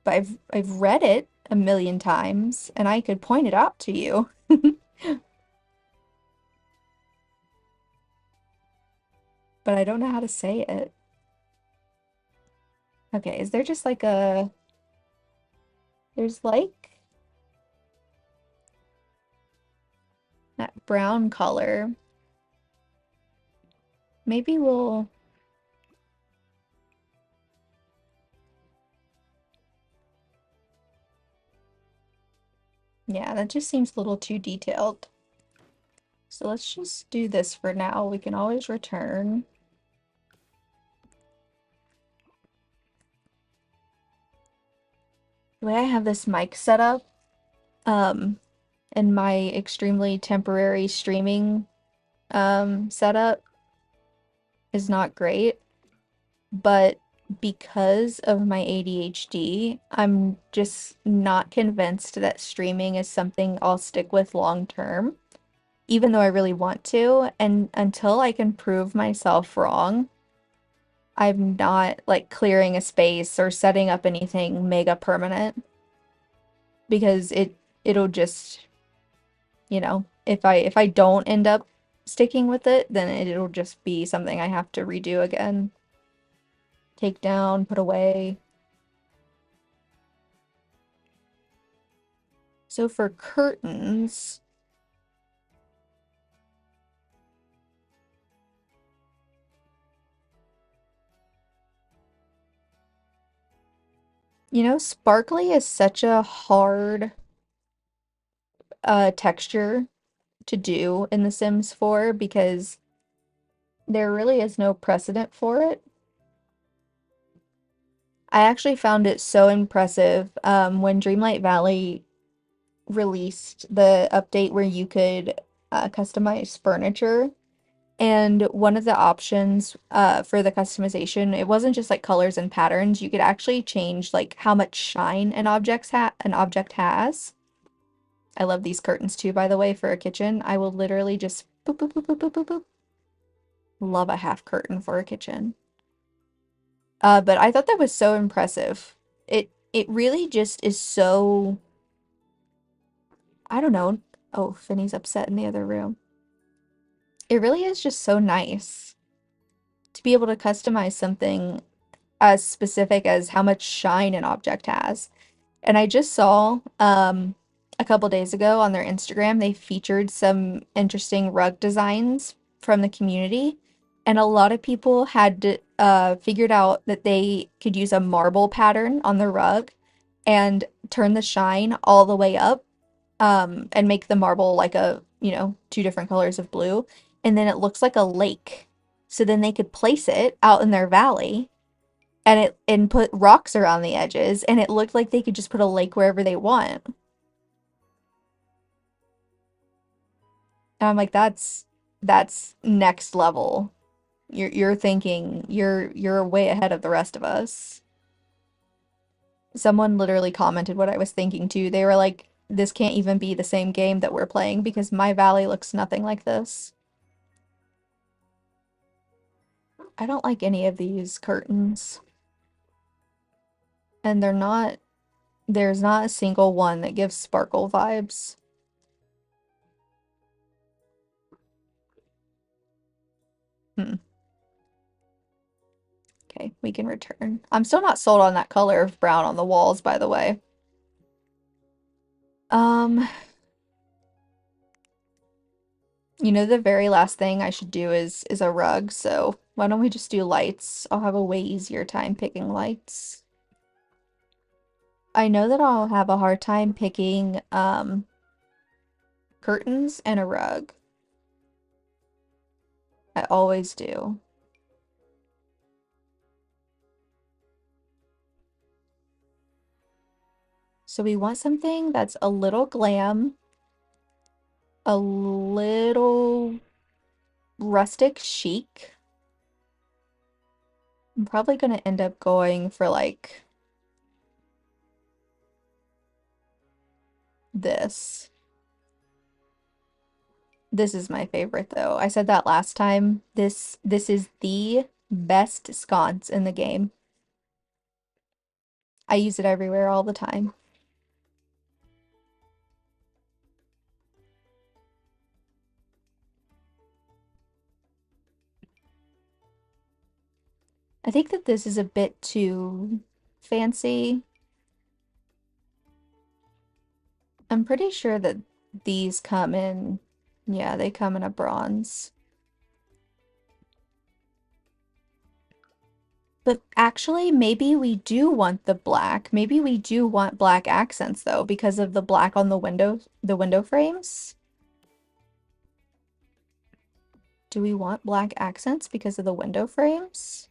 But I've read it a million times and I could point it out to you. But I don't know how to say it. Okay, is there just like a there's like that brown color. Maybe we'll yeah, that just seems a little too detailed. So let's just do this for now. We can always return. The way I have this mic set up, um, and my extremely temporary streaming setup is not great, but because of my ADHD, I'm just not convinced that streaming is something I'll stick with long term, even though I really want to. And until I can prove myself wrong, I'm not like clearing a space or setting up anything mega permanent because it'll just, if I don't end up sticking with it, then it'll just be something I have to redo again. Take down, put away. So for curtains, sparkly is such a hard texture to do in The Sims 4 because there really is no precedent for it. I actually found it so impressive when Dreamlight Valley released the update where you could customize furniture. And one of the options for the customization, it wasn't just like colors and patterns. You could actually change like how much shine an object has. I love these curtains too, by the way, for a kitchen. I will literally just boop, boop, boop, boop, boop, boop, boop. Love a half curtain for a kitchen. But I thought that was so impressive. It really just is so, I don't know. Oh, Finny's upset in the other room. It really is just so nice to be able to customize something as specific as how much shine an object has. And I just saw a couple days ago on their Instagram, they featured some interesting rug designs from the community. And a lot of people had figured out that they could use a marble pattern on the rug and turn the shine all the way up, and make the marble like two different colors of blue. And then it looks like a lake. So then they could place it out in their valley and put rocks around the edges, and it looked like they could just put a lake wherever they want. And I'm like, that's next level. You're thinking you're way ahead of the rest of us. Someone literally commented what I was thinking too. They were like, this can't even be the same game that we're playing because my valley looks nothing like this. I don't like any of these curtains. And there's not a single one that gives sparkle vibes. Hmm. Okay, we can return. I'm still not sold on that color of brown on the walls, by the way. Um, the very last thing I should do is a rug, so why don't we just do lights? I'll have a way easier time picking lights. I know that I'll have a hard time picking curtains and a rug. I always do. So we want something that's a little glam, a little rustic chic. I'm probably gonna end up going for like this. This is my favorite though. I said that last time. This is the best sconce in the game. I use it everywhere all the time. I think that this is a bit too fancy. I'm pretty sure that these come in, yeah, they come in a bronze. But actually, maybe we do want the black. Maybe we do want black accents though, because of the black on the window frames. Do we want black accents because of the window frames?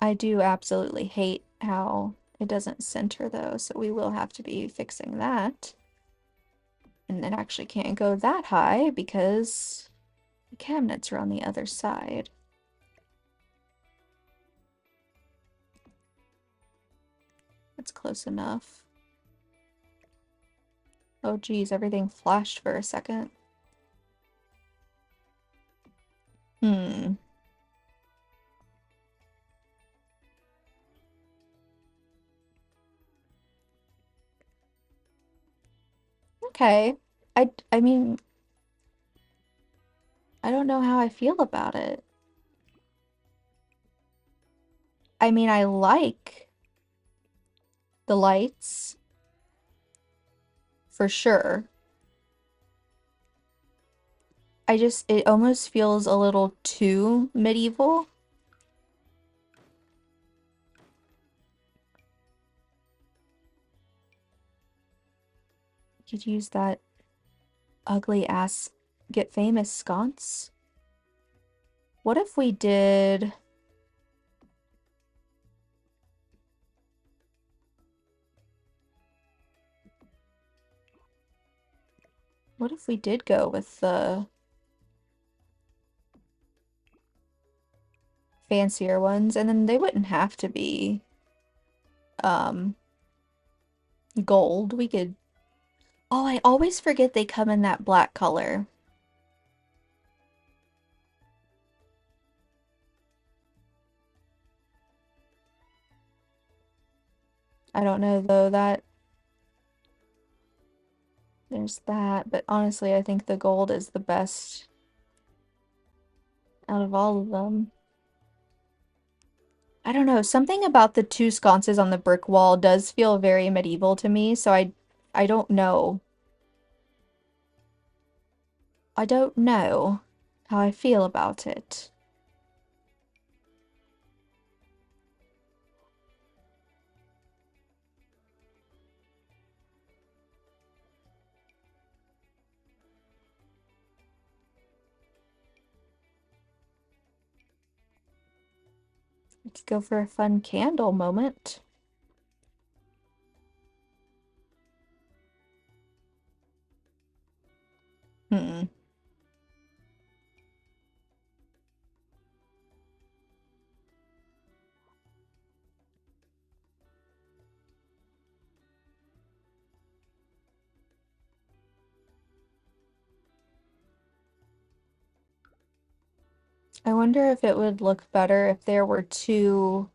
I do absolutely hate how it doesn't center though, so we will have to be fixing that. And it actually can't go that high because the cabinets are on the other side. That's close enough. Oh geez, everything flashed for a second. Hmm. Okay. I mean, I don't know how I feel about it. I mean, I like the lights for sure. It almost feels a little too medieval. You could use that ugly ass get famous sconce. What if we did... What if we did go with the fancier ones, and then they wouldn't have to be um gold. We could... Oh, I always forget they come in that black color. I don't know though that there's that, but honestly, I think the gold is the best out of all of them. I don't know, something about the two sconces on the brick wall does feel very medieval to me, so I don't know. I don't know how I feel about it. Let's go for a fun candle moment. Hmm. I wonder if it would look better if there were two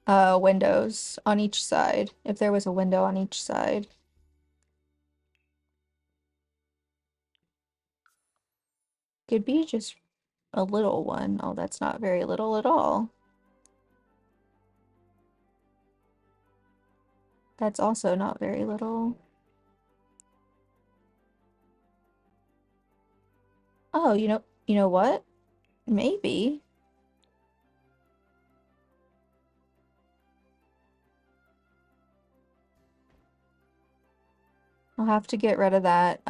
windows on each side. If there was a window on each side. Could be just a little one. Oh, that's not very little at all. That's also not very little. Oh, you know what? Maybe. I'll have to get rid of that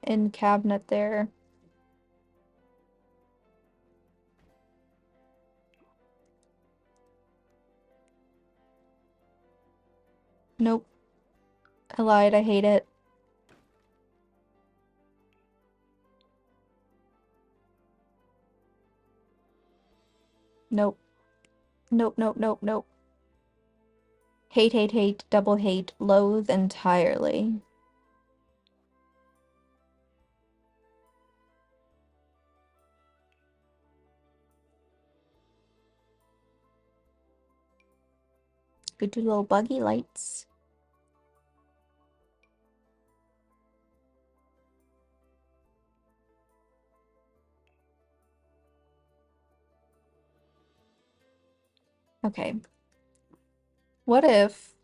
in cabinet there. Nope. I lied. I hate it. Nope. Nope, nope, nope, nope. Hate, hate, hate, double hate, loathe entirely. Could do little buggy lights. Okay. What if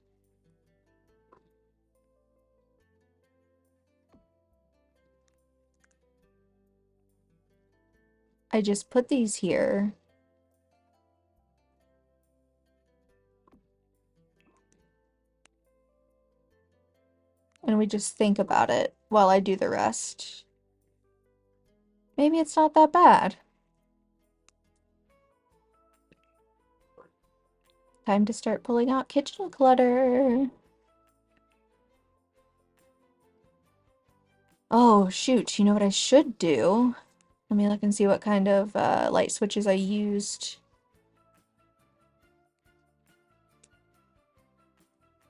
I just put these here and we just think about it while I do the rest? Maybe it's not that bad. Time to start pulling out kitchen clutter. Oh, shoot. You know what I should do? Let me look and see what kind of light switches I used.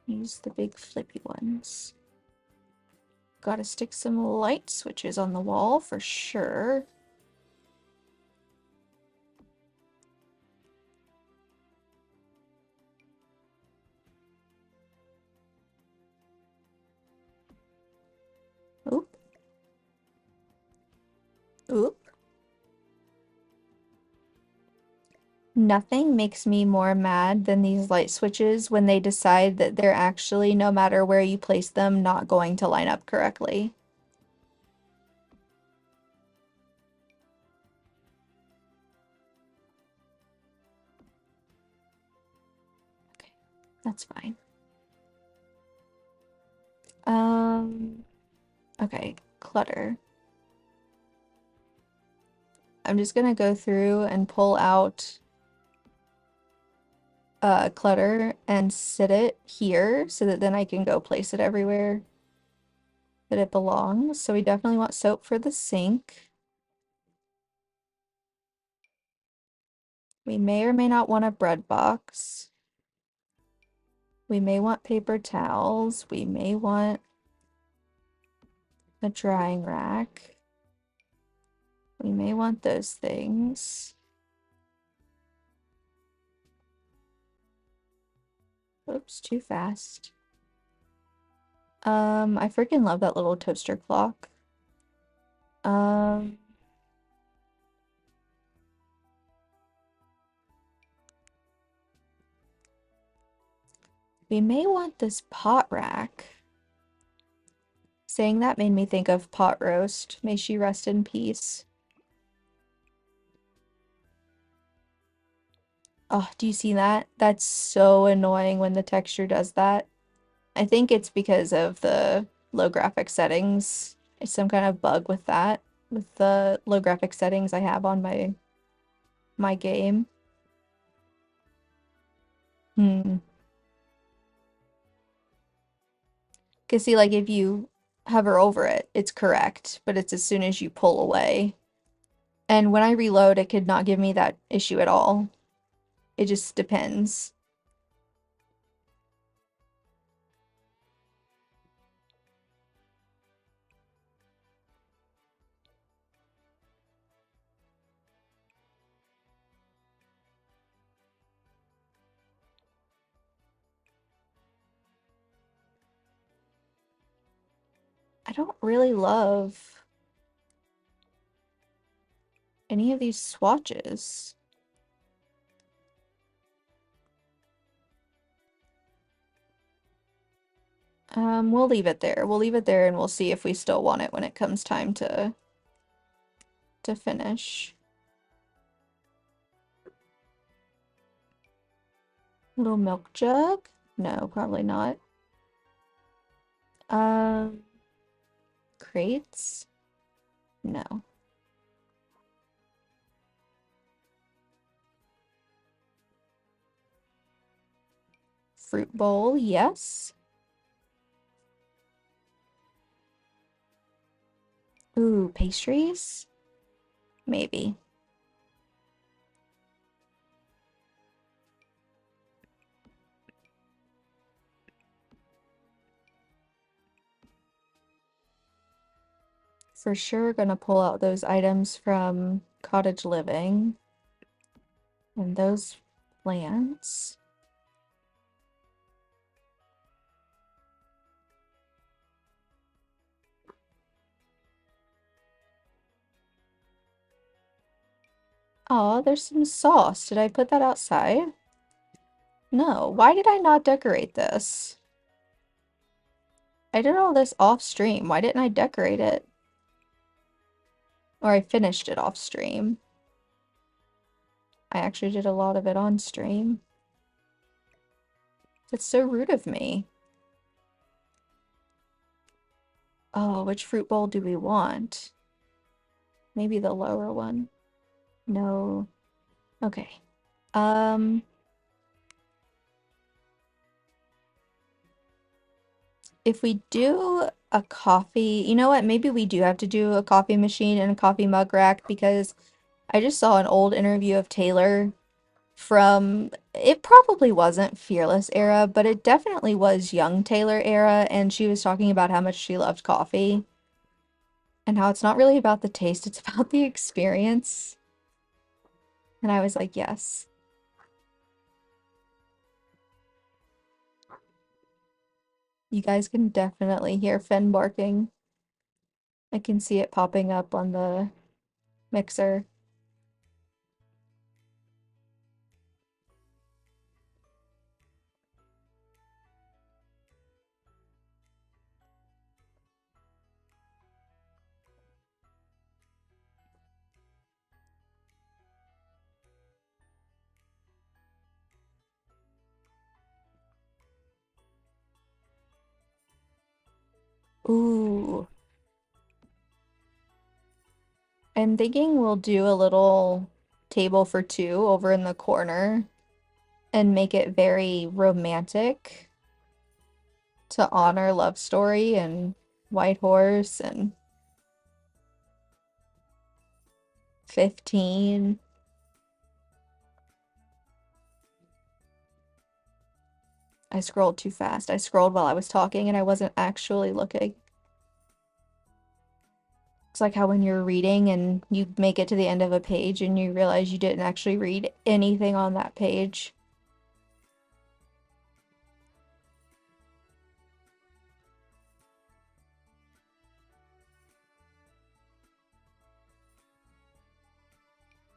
Use the big flippy ones. Gotta stick some light switches on the wall for sure. Oop. Oop. Nothing makes me more mad than these light switches when they decide that they're actually, no matter where you place them, not going to line up correctly. Okay, that's fine. Okay, clutter. I'm just gonna go through and pull out clutter and sit it here so that then I can go place it everywhere that it belongs. So we definitely want soap for the sink. We may or may not want a bread box. We may want paper towels. We may want a drying rack. We may want those things. Oops, too fast. I freaking love that little toaster clock. Um, we may want this pot rack. Saying that made me think of pot roast. May she rest in peace. Oh, do you see that? That's so annoying when the texture does that. I think it's because of the low graphic settings. It's some kind of bug with that, with the low graphic settings I have on my game. Hmm. Because see, like if you hover over it, it's correct, but it's as soon as you pull away. And when I reload, it could not give me that issue at all. It just depends. I don't really love any of these swatches. We'll leave it there. We'll leave it there and we'll see if we still want it when it comes time to finish. Little milk jug? No, probably not. Um, Crates? No. Fruit bowl, yes. Ooh, pastries? Maybe. For sure gonna pull out those items from cottage living. And those plants. Oh, there's some sauce. Did I put that outside? No. Why did I not decorate this? I did all this off stream. Why didn't I decorate it? Or I finished it off stream. I actually did a lot of it on stream. That's so rude of me. Oh, which fruit bowl do we want? Maybe the lower one. No. Okay. If we do a coffee, you know what? Maybe we do have to do a coffee machine and a coffee mug rack because I just saw an old interview of Taylor from, it probably wasn't Fearless era, but it definitely was young Taylor era, and she was talking about how much she loved coffee and how it's not really about the taste, it's about the experience. And I was like, yes. You guys can definitely hear Finn barking. I can see it popping up on the mixer. Ooh. I'm thinking we'll do a little table for two over in the corner and make it very romantic to honor Love Story and White Horse and 15. I scrolled too fast. I scrolled while I was talking and I wasn't actually looking. It's like how when you're reading and you make it to the end of a page and you realize you didn't actually read anything on that page.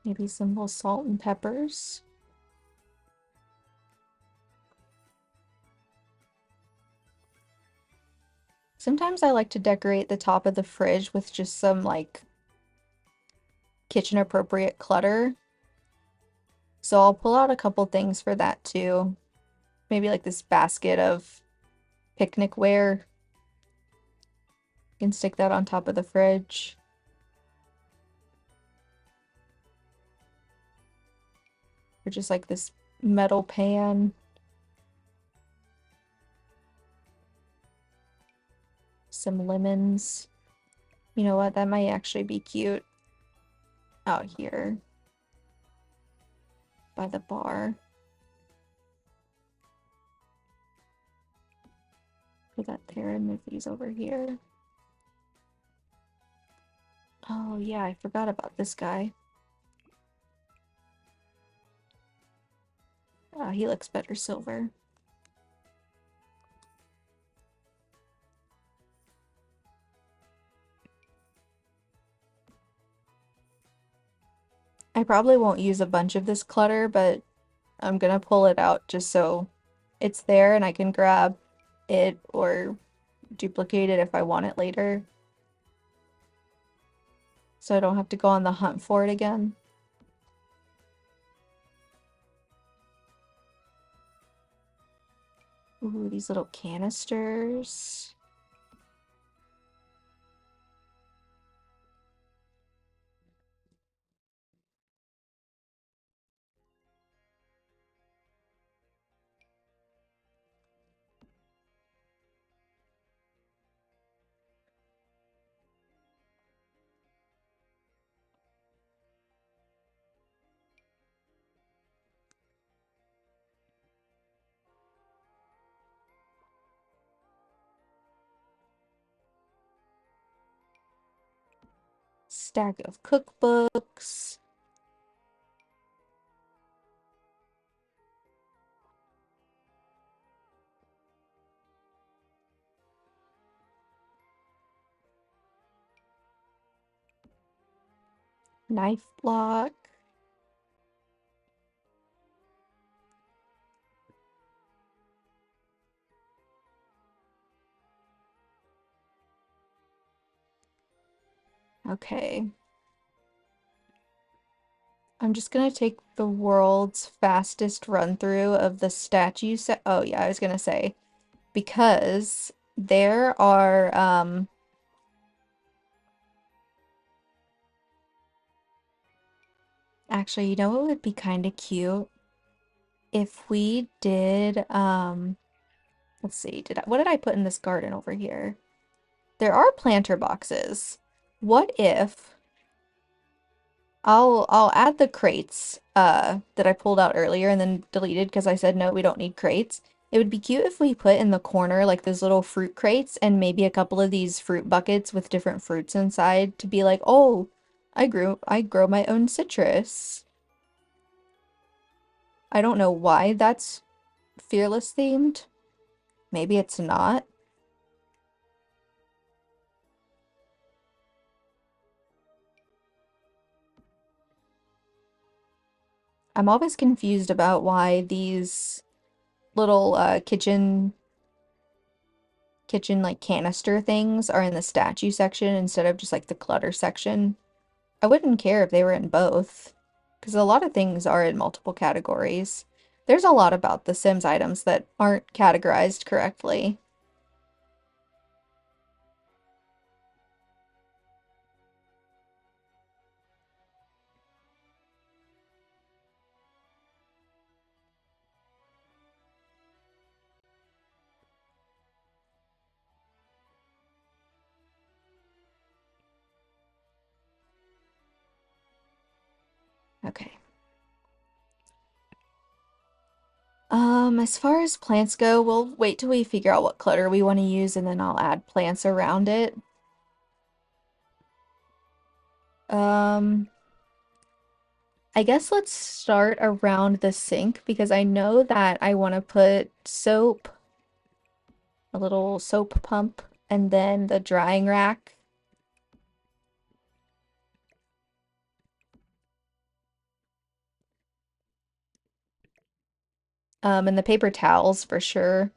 Maybe some little salt and peppers. Sometimes I like to decorate the top of the fridge with just some like kitchen appropriate clutter. So I'll pull out a couple things for that too. Maybe like this basket of picnic wear. You can stick that on top of the fridge. Or just like this metal pan. Some lemons. You know what? That might actually be cute out here by the bar. Put that there and move these over here. Oh yeah, I forgot about this guy. He looks better silver. I probably won't use a bunch of this clutter, but I'm gonna pull it out just so it's there and I can grab it or duplicate it if I want it later. So I don't have to go on the hunt for it again. Ooh, these little canisters. Stack of cookbooks. Knife block. Okay. I'm just gonna take the world's fastest run through of the statue set. Oh yeah, I was gonna say because there are actually, you know what would be kind of cute if we did let's see, what did I put in this garden over here? There are planter boxes. What if I'll add the crates that I pulled out earlier and then deleted because I said no, we don't need crates. It would be cute if we put in the corner like those little fruit crates and maybe a couple of these fruit buckets with different fruits inside to be like, "Oh, I grow my own citrus." I don't know why that's fearless themed. Maybe it's not. I'm always confused about why these little kitchen like canister things are in the statue section instead of just like the clutter section. I wouldn't care if they were in both, because a lot of things are in multiple categories. There's a lot about the Sims items that aren't categorized correctly. Okay. As far as plants go, we'll wait till we figure out what clutter we want to use and then I'll add plants around it. Um, I guess let's start around the sink because I know that I want to put soap, a little soap pump, and then the drying rack. And the paper towels for sure.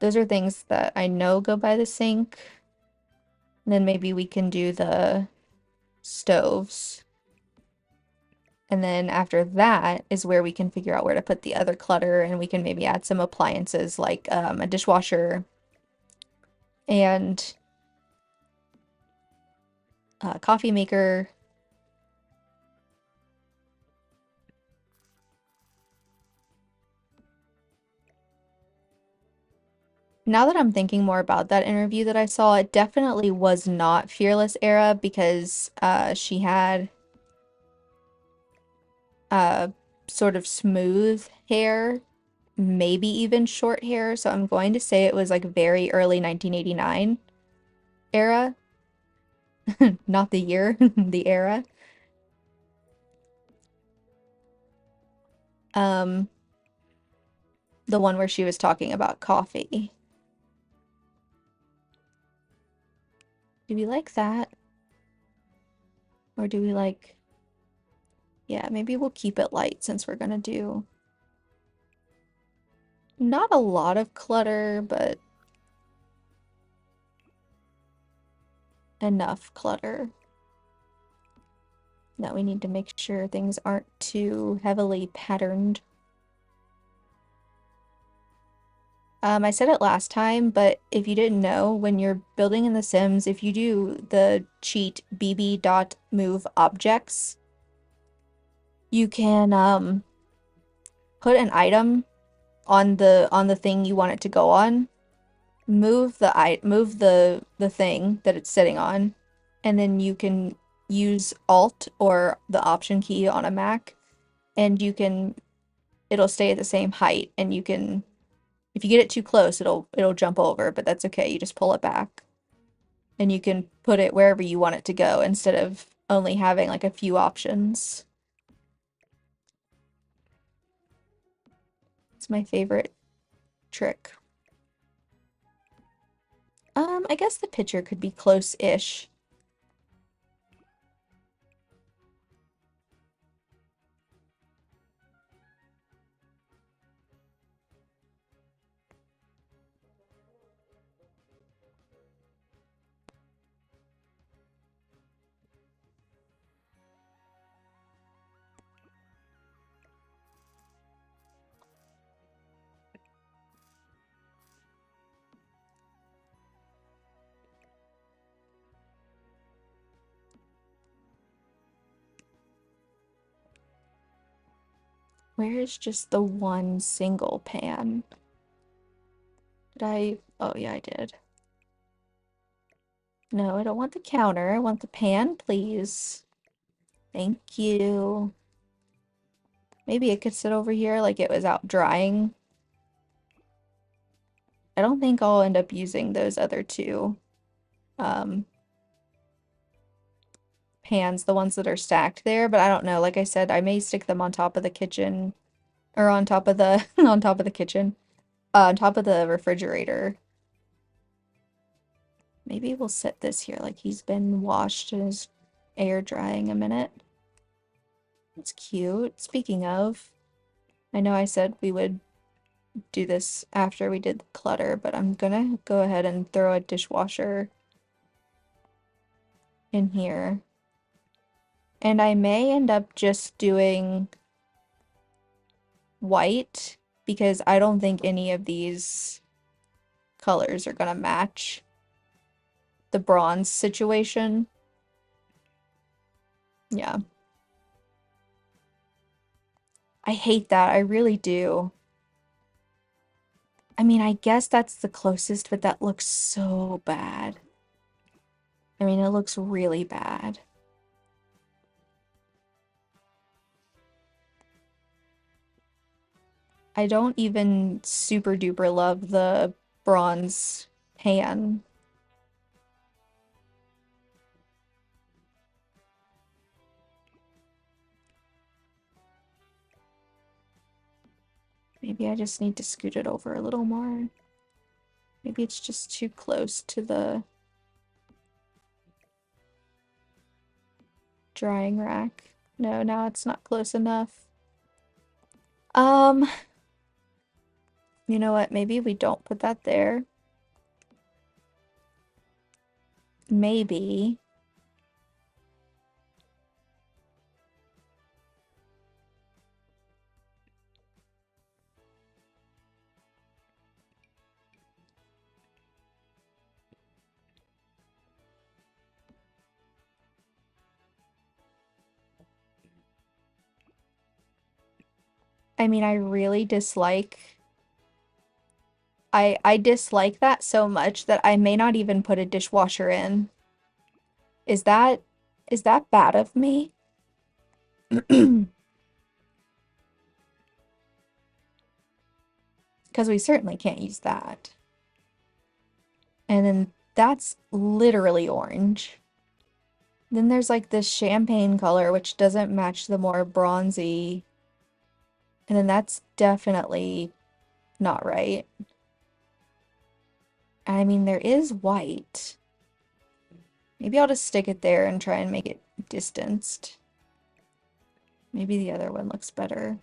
Those are things that I know go by the sink. And then maybe we can do the stoves. And then after that is where we can figure out where to put the other clutter and we can maybe add some appliances like a dishwasher and a coffee maker. Now that I'm thinking more about that interview that I saw, it definitely was not Fearless era because she had uh, sort of smooth hair, maybe even short hair. So I'm going to say it was like very early 1989 era, not the year, the era. Um, the one where she was talking about coffee. Do we like that? Or do we like Yeah, maybe we'll keep it light since we're gonna do not a lot of clutter, but enough clutter that we need to make sure things aren't too heavily patterned. I said it last time, but if you didn't know, when you're building in The Sims, if you do the cheat bb.move objects, you can put an item on the thing you want it to go on, move the thing that it's sitting on, and then you can use Alt or the Option key on a Mac, and it'll stay at the same height, and you can, if you get it too close, it'll jump over, but that's okay. You just pull it back, and you can put it wherever you want it to go instead of only having like a few options. It's my favorite trick. I guess the picture could be close-ish. Where is just the one single pan? Did I? Oh, yeah, I did. No, I don't want the counter. I want the pan, please. Thank you. Maybe it could sit over here like it was out drying. I don't think I'll end up using those other two um, pans, the ones that are stacked there, but I don't know. Like I said, I may stick them on top of the kitchen or on top of the on top of the kitchen, on top of the refrigerator. Maybe we'll set this here like he's been washed and is air drying a minute. It's cute. Speaking of, I know I said we would do this after we did the clutter, but I'm gonna go ahead and throw a dishwasher in here. And I may end up just doing white because I don't think any of these colors are gonna match the bronze situation. Yeah. I hate that. I really do. I mean, I guess that's the closest, but that looks so bad. I mean, it looks really bad. I don't even super duper love the bronze pan. Maybe I just need to scoot it over a little more. Maybe it's just too close to the drying rack. No, now it's not close enough. Um, you know what? Maybe we don't put that there. Maybe. I mean, I really dislike I dislike that so much that I may not even put a dishwasher in. Is that bad of me? Because we certainly can't use that. And then that's literally orange. Then there's like this champagne color, which doesn't match the more bronzy. And then that's definitely not right. I mean, there is white. Maybe I'll just stick it there and try and make it distanced. Maybe the other one looks better.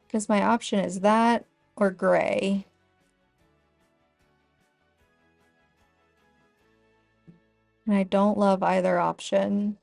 Because my option is that or gray. And I don't love either option.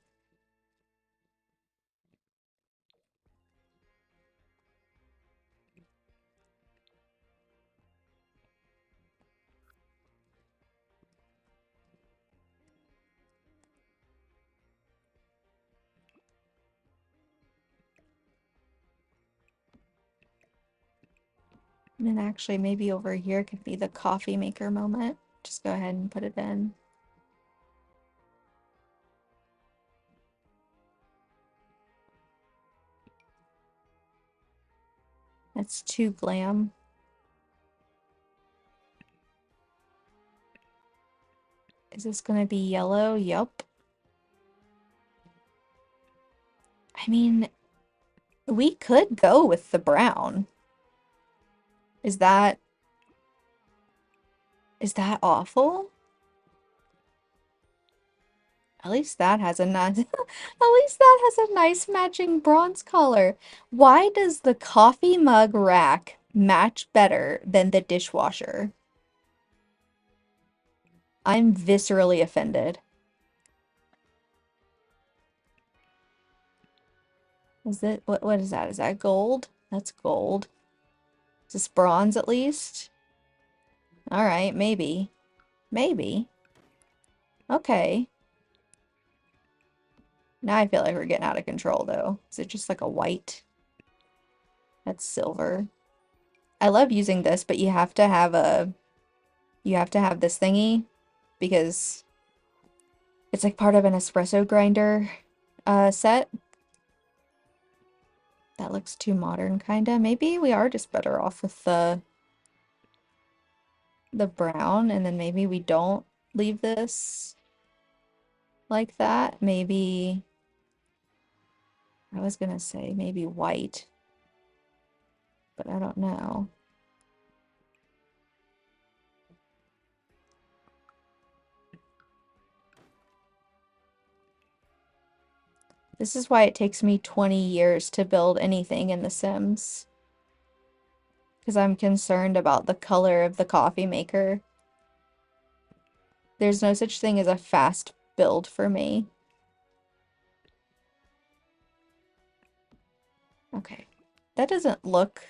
And then actually maybe over here could be the coffee maker moment. Just go ahead and put it in. That's too glam. Is this gonna be yellow? Yup. I mean, we could go with the brown. Is that awful? At least that has a nice at least that has a nice matching bronze color. Why does the coffee mug rack match better than the dishwasher? I'm viscerally offended. Is it what is that? Is that gold? That's gold. Is this bronze at least? All right, maybe. Maybe. Okay. Now I feel like we're getting out of control though. Is it just like a white? That's silver. I love using this, but you have to have this thingy because it's like part of an espresso grinder set. That looks too modern kinda. Maybe we are just better off with the brown and then maybe we don't leave this like that. Maybe I was gonna say maybe white, but I don't know. This is why it takes me 20 years to build anything in The Sims. Because I'm concerned about the color of the coffee maker. There's no such thing as a fast build for me. Okay. That doesn't look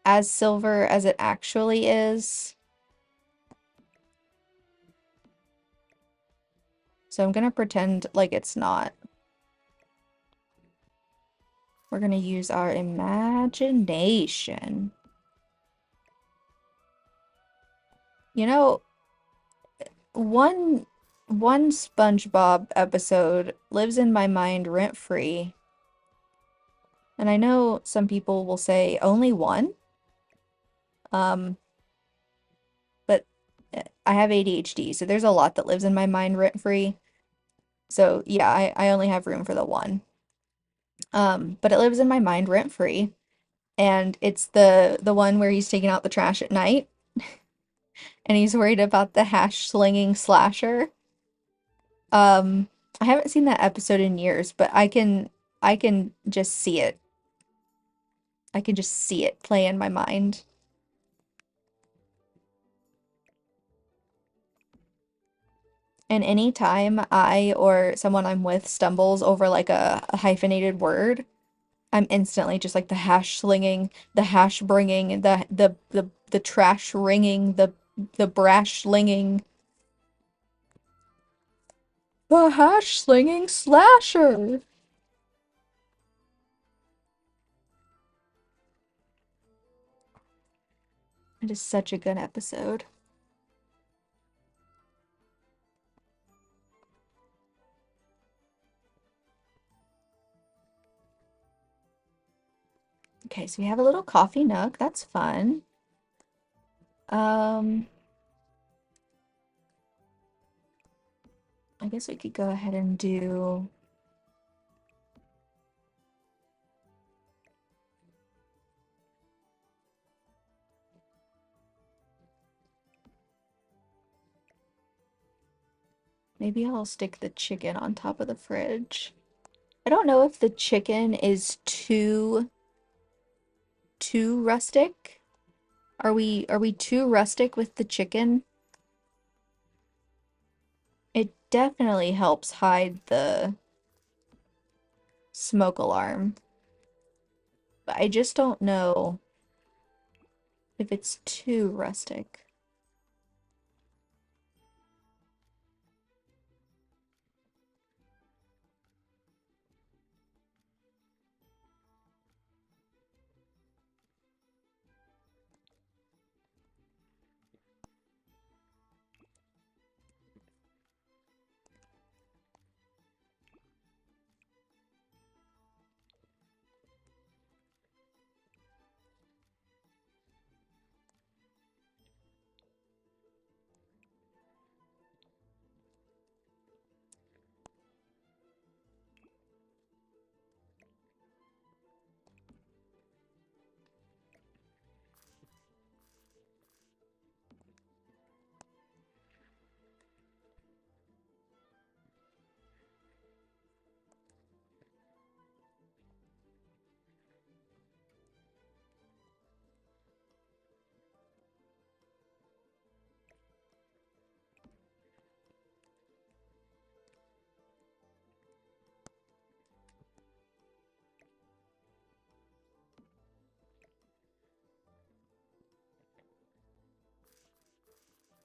as silver as it actually is. So I'm gonna pretend like it's not. We're gonna use our imagination. You know, one SpongeBob episode lives in my mind rent-free. And I know some people will say only one. But I have ADHD, so there's a lot that lives in my mind rent-free. So yeah, I only have room for the one. But it lives in my mind rent-free. And it's the one where he's taking out the trash at night and he's worried about the hash slinging slasher. Um, I haven't seen that episode in years, but I can just see it. I can just see it play in my mind. And anytime I or someone I'm with stumbles over like a hyphenated word, I'm instantly just like the hash slinging, the hash bringing, the trash ringing, the brash slinging, the hash slinging slasher. It is such a good episode. Okay, so we have a little coffee nook. That's fun. Um, I guess we could go ahead and do Maybe I'll stick the chicken on top of the fridge. I don't know if the chicken is too rustic. Are we too rustic with the chicken? It definitely helps hide the smoke alarm, but I just don't know if it's too rustic.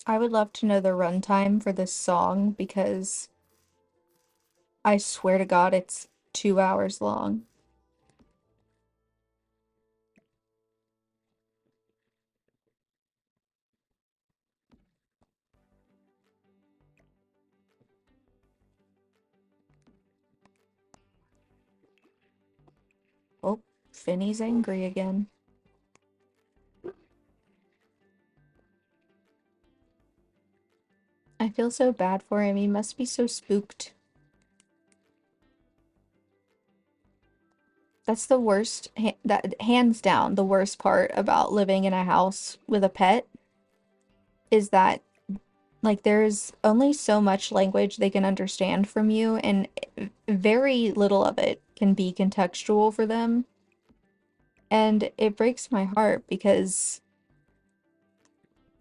I would love to know the runtime for this song because I swear to God it's 2 hours long. Oh, Finny's angry again. I feel so bad for him. He must be so spooked. That's the worst, that hands down, the worst part about living in a house with a pet is that like there's only so much language they can understand from you and very little of it can be contextual for them. And it breaks my heart because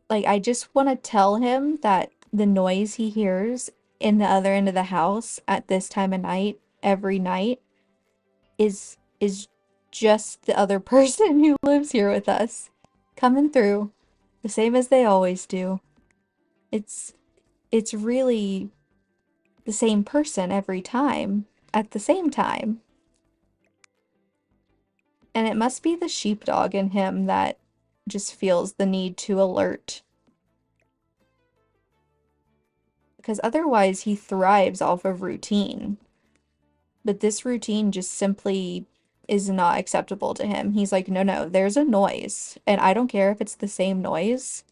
like I just want to tell him that the noise he hears in the other end of the house at this time of night every night is just the other person who lives here with us coming through the same as they always do. It's it's really the same person every time at the same time. And it must be the sheepdog in him that just feels the need to alert because otherwise he thrives off of routine. But this routine just simply is not acceptable to him. He's like, no, no, there's a noise, and I don't care if it's the same noise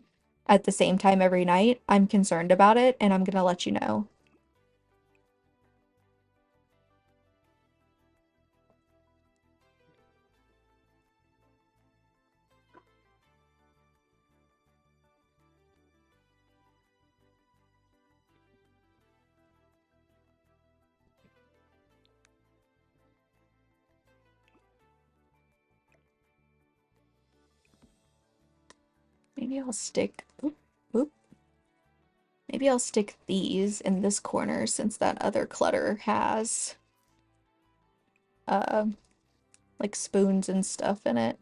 at the same time every night. I'm concerned about it, and I'm gonna let you know. Maybe I'll stick, oop, oop. Maybe I'll stick these in this corner since that other clutter has, uh, like spoons and stuff in it.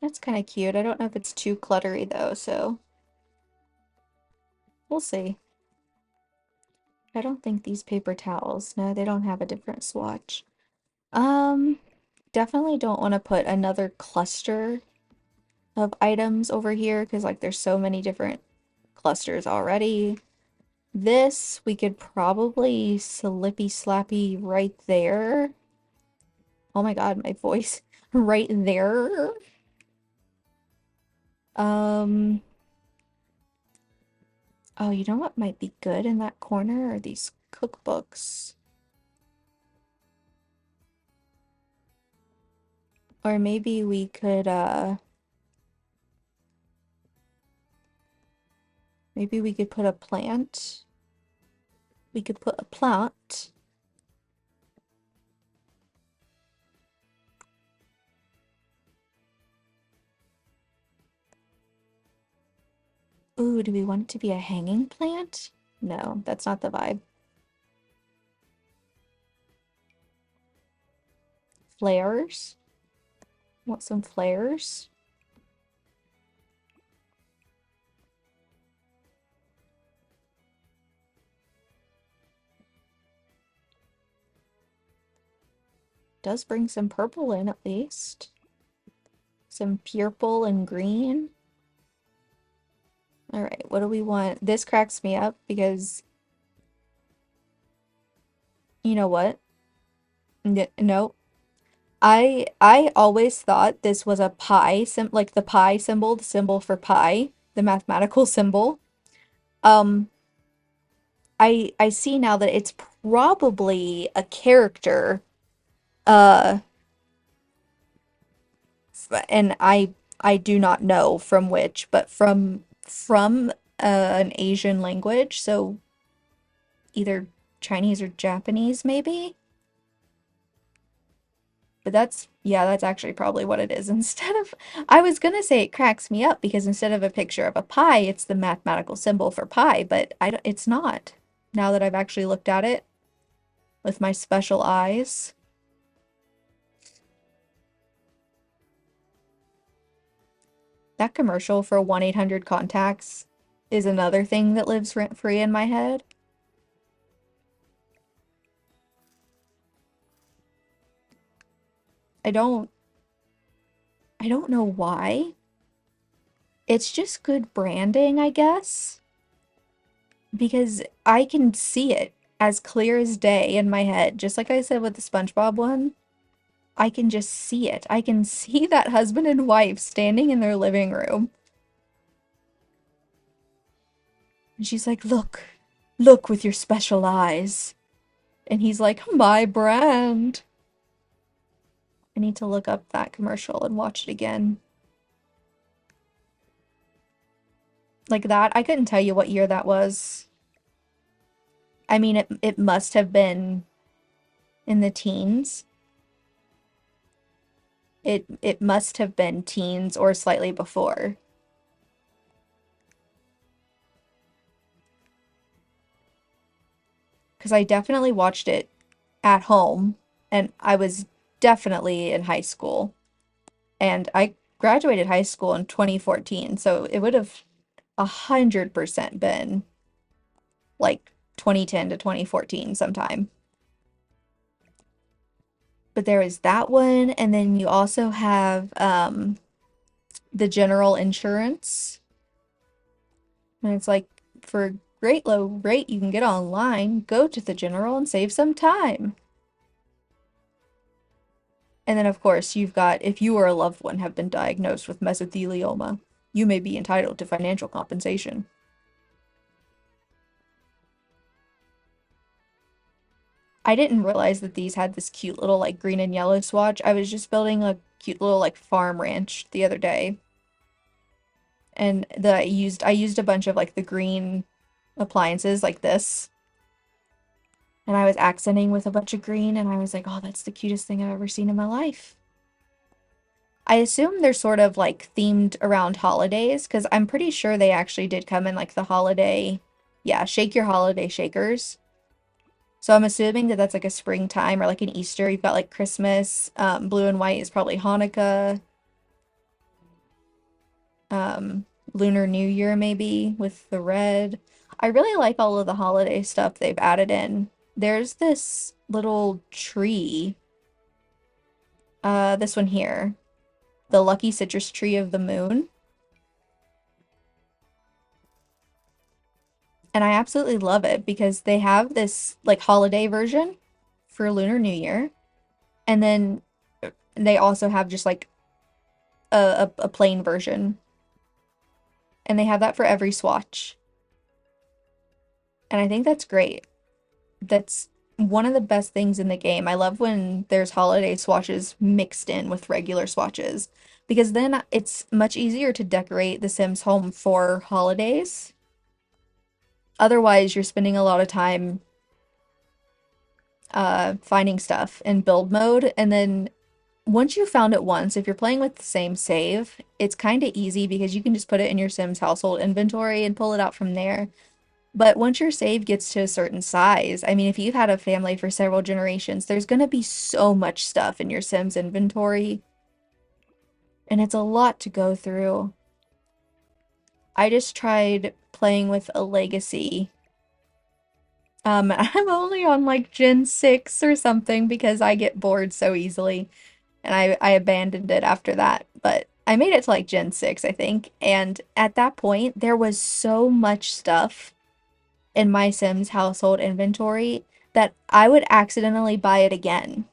That's kind of cute. I don't know if it's too cluttery though, so we'll see. I don't think these paper towels, no, they don't have a different swatch. Um, Definitely don't want to put another cluster of items over here because like there's so many different clusters already. This we could probably slippy slappy right there. Oh my God, my voice. Right there. Um, oh, you know what might be good in that corner are these cookbooks. Or maybe we could maybe we could put a plant. We could put a plant. Ooh, do we want it to be a hanging plant? No, that's not the vibe. Flares? Want some flares? Does bring some purple in at least. Some purple and green. All right, what do we want? This cracks me up because you know what? No, I always thought this was a pi like the pi symbol, the symbol for pi, the mathematical symbol. Um, I see now that it's probably a character. Uh, and I do not know from which, but from an Asian language, so either Chinese or Japanese maybe. But that's, yeah, that's actually probably what it is. Instead of, I was gonna say it cracks me up because instead of a picture of a pie, it's the mathematical symbol for pi, but it's not. Now that I've actually looked at it with my special eyes. That commercial for 1-800-CONTACTS is another thing that lives rent-free in my head. I don't I don't know why. It's just good branding, I guess, because I can see it as clear as day in my head, just like I said with the SpongeBob one. I can just see it. I can see that husband and wife standing in their living room. And she's like, "Look, look with your special eyes." And he's like, "My brand." I need to look up that commercial and watch it again. Like that, I couldn't tell you what year that was. I mean, it must have been in the teens. It must have been teens or slightly before. Because I definitely watched it at home, and I was definitely in high school. And I graduated high school in 2014, so it would have 100% been like 2010 to 2014 sometime. But there is that one, and then you also have the general insurance. And it's like for a great low rate you can get online, go to the general and save some time. And then of course you've got if you or a loved one have been diagnosed with mesothelioma, you may be entitled to financial compensation. I didn't realize that these had this cute little like green and yellow swatch. I was just building a cute little like farm ranch the other day. And I used a bunch of like the green appliances like this. And I was accenting with a bunch of green and I was like, "Oh, that's the cutest thing I've ever seen in my life." I assume they're sort of like themed around holidays because I'm pretty sure they actually did come in like the holiday, yeah, shake your holiday shakers. So I'm assuming that that's like a springtime or like an Easter. You've got like Christmas, blue and white is probably Hanukkah, um, Lunar New Year maybe with the red. I really like all of the holiday stuff they've added in. There's this little tree, this one here, the lucky citrus tree of the moon. And I absolutely love it because they have this like holiday version for Lunar New Year. And then they also have just like a plain version. And they have that for every swatch. And I think that's great. That's one of the best things in the game. I love when there's holiday swatches mixed in with regular swatches because then it's much easier to decorate the Sims home for holidays. Otherwise, you're spending a lot of time finding stuff in build mode, and then once you found it once, if you're playing with the same save, it's kind of easy because you can just put it in your Sims household inventory and pull it out from there. But once your save gets to a certain size, I mean, if you've had a family for several generations, there's going to be so much stuff in your Sims inventory, and it's a lot to go through. I just tried playing with a legacy. I'm only on like Gen 6 or something because I get bored so easily, and I abandoned it after that. But I made it to like Gen 6, I think, and at that point, there was so much stuff in my Sims household inventory that I would accidentally buy it again.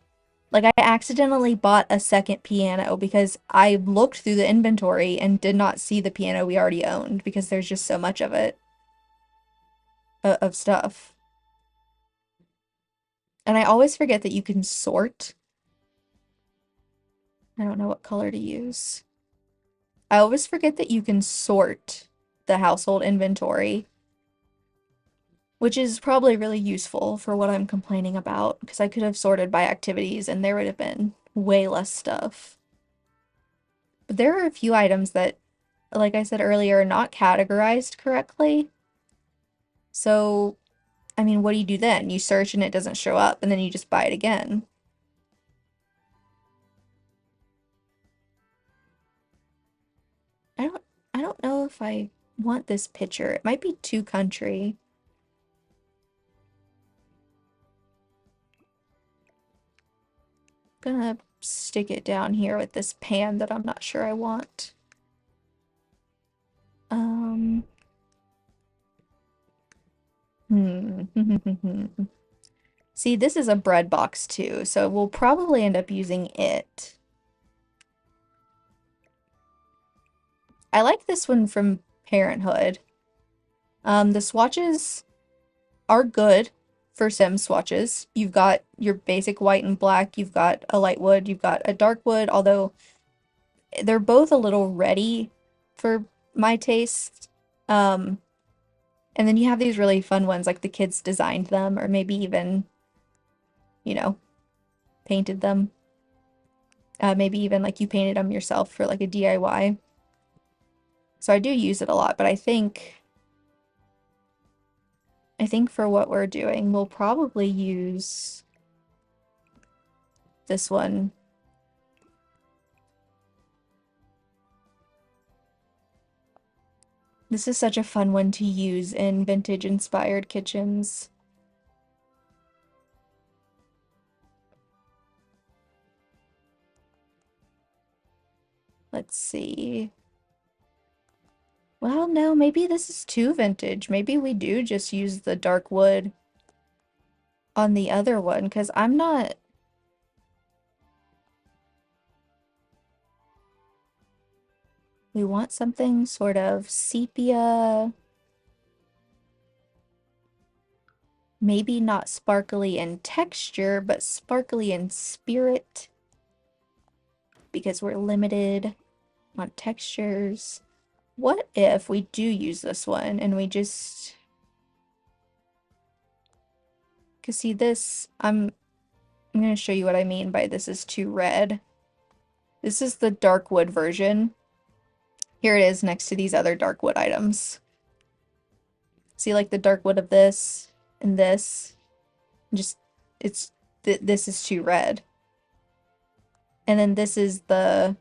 Like I accidentally bought a second piano because I looked through the inventory and did not see the piano we already owned because there's just so much of it, of stuff. And I always forget that you can sort. I don't know what color to use. I always forget that you can sort the household inventory, which is probably really useful for what I'm complaining about, because I could have sorted by activities and there would have been way less stuff. But there are a few items that, like I said earlier, are not categorized correctly. So, I mean, what do you do then? You search and it doesn't show up, and then you just buy it again. I don't I don't know if I want this picture. It might be too country. Gonna stick it down here with this pan that I'm not sure I want. Um, hmm. See, this is a bread box too, so we'll probably end up using it. I like this one from Parenthood. The swatches are good for Sim swatches. You've got your basic white and black, you've got a light wood, you've got a dark wood, although they're both a little reddy for my taste. Um, and then you have these really fun ones, like the kids designed them, or maybe even, you know, painted them. Maybe even like you painted them yourself for like a DIY. So I do use it a lot, but I think for what we're doing, we'll probably use this one. This is such a fun one to use in vintage inspired kitchens. Let's see. Well, no, maybe this is too vintage. Maybe we do just use the dark wood on the other one, because I'm not... We want something sort of sepia, maybe not sparkly in texture, but sparkly in spirit, because we're limited on textures. What if we do use this one and we just... Because see this, I'm going to show you what I mean by this is too red. This is the dark wood version. Here it is next to these other dark wood items. See like the dark wood of this and this? Just, it's, this is too red. And then this is the,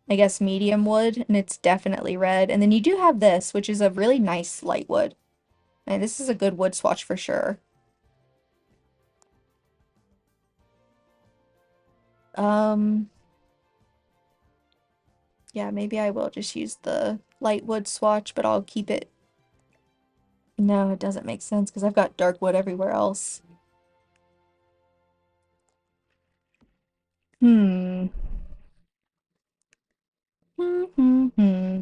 I guess, medium wood, and it's definitely red. And then you do have this, which is a really nice light wood. And this is a good wood swatch for sure. Um, yeah, maybe I will just use the light wood swatch, but I'll keep it No, it doesn't make sense because I've got dark wood everywhere else. Hmm. Hmm, hmm, hmm.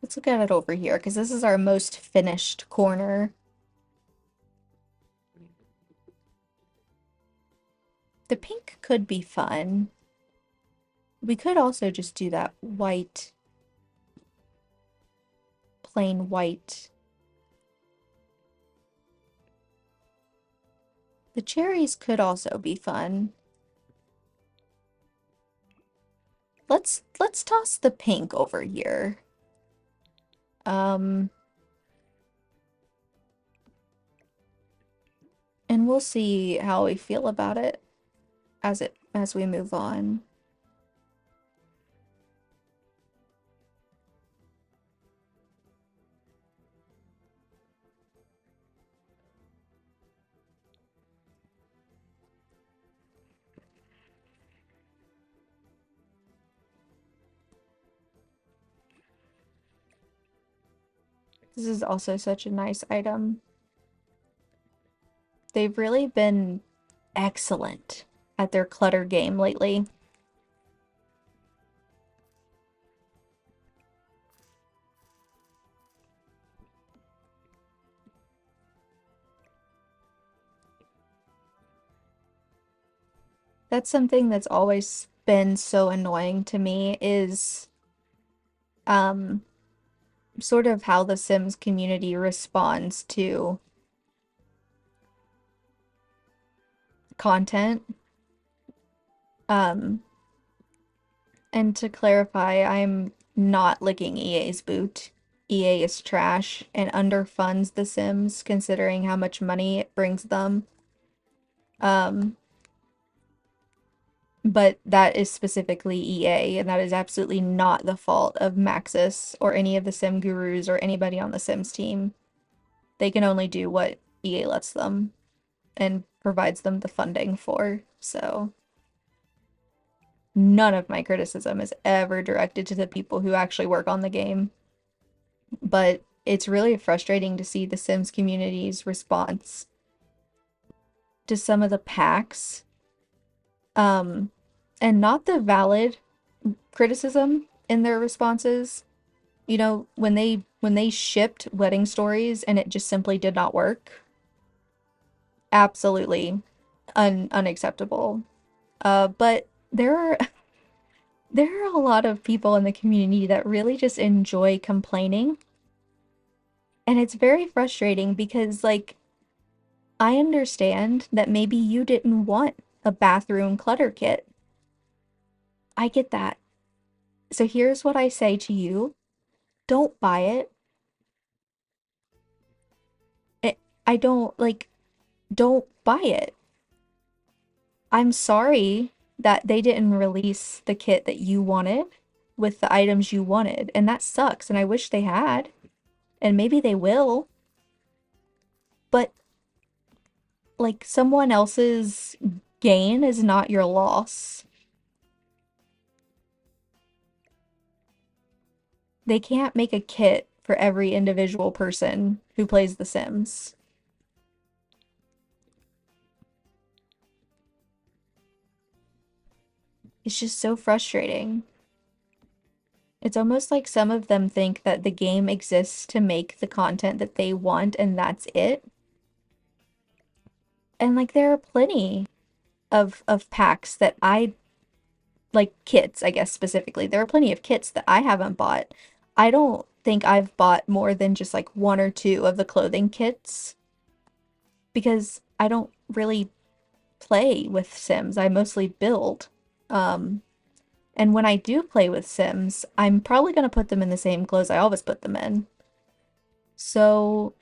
Let's look at it over here because this is our most finished corner. The pink could be fun. We could also just do that white, plain white. The cherries could also be fun. Let's toss the pink over here. Um, and we'll see how we feel about it as we move on. This is also such a nice item. They've really been excellent at their clutter game lately. That's something that's always been so annoying to me is um sort of how the Sims community responds to content. Um and to clarify, I'm not licking EA's boot. EA is trash and underfunds the Sims considering how much money it brings them. Um But that is specifically EA, and that is absolutely not the fault of Maxis or any of the sim gurus or anybody on the Sims team. They can only do what EA lets them and provides them the funding for. So none of my criticism is ever directed to the people who actually work on the game. But it's really frustrating to see the Sims community's response to some of the packs. Um, and not the valid criticism in their responses. You know, when they shipped wedding stories and it just simply did not work, absolutely unacceptable. But there are there are a lot of people in the community that really just enjoy complaining, and it's very frustrating because like I understand that maybe you didn't want a bathroom clutter kit. I get that. So here's what I say to you. Don't buy it. it I don't like don't buy it. I'm sorry that they didn't release the kit that you wanted with the items you wanted, and that sucks, and I wish they had, and maybe they will, but like someone else's gain is not your loss. They can't make a kit for every individual person who plays The Sims. It's just so frustrating. It's almost like some of them think that the game exists to make the content that they want and that's it. And like there are plenty of packs that I like kits, I guess specifically. There are plenty of kits that I haven't bought. I don't think I've bought more than just like one or two of the clothing kits because I don't really play with Sims. I mostly build. Um, and when I do play with Sims, I'm probably going to put them in the same clothes I always put them in. So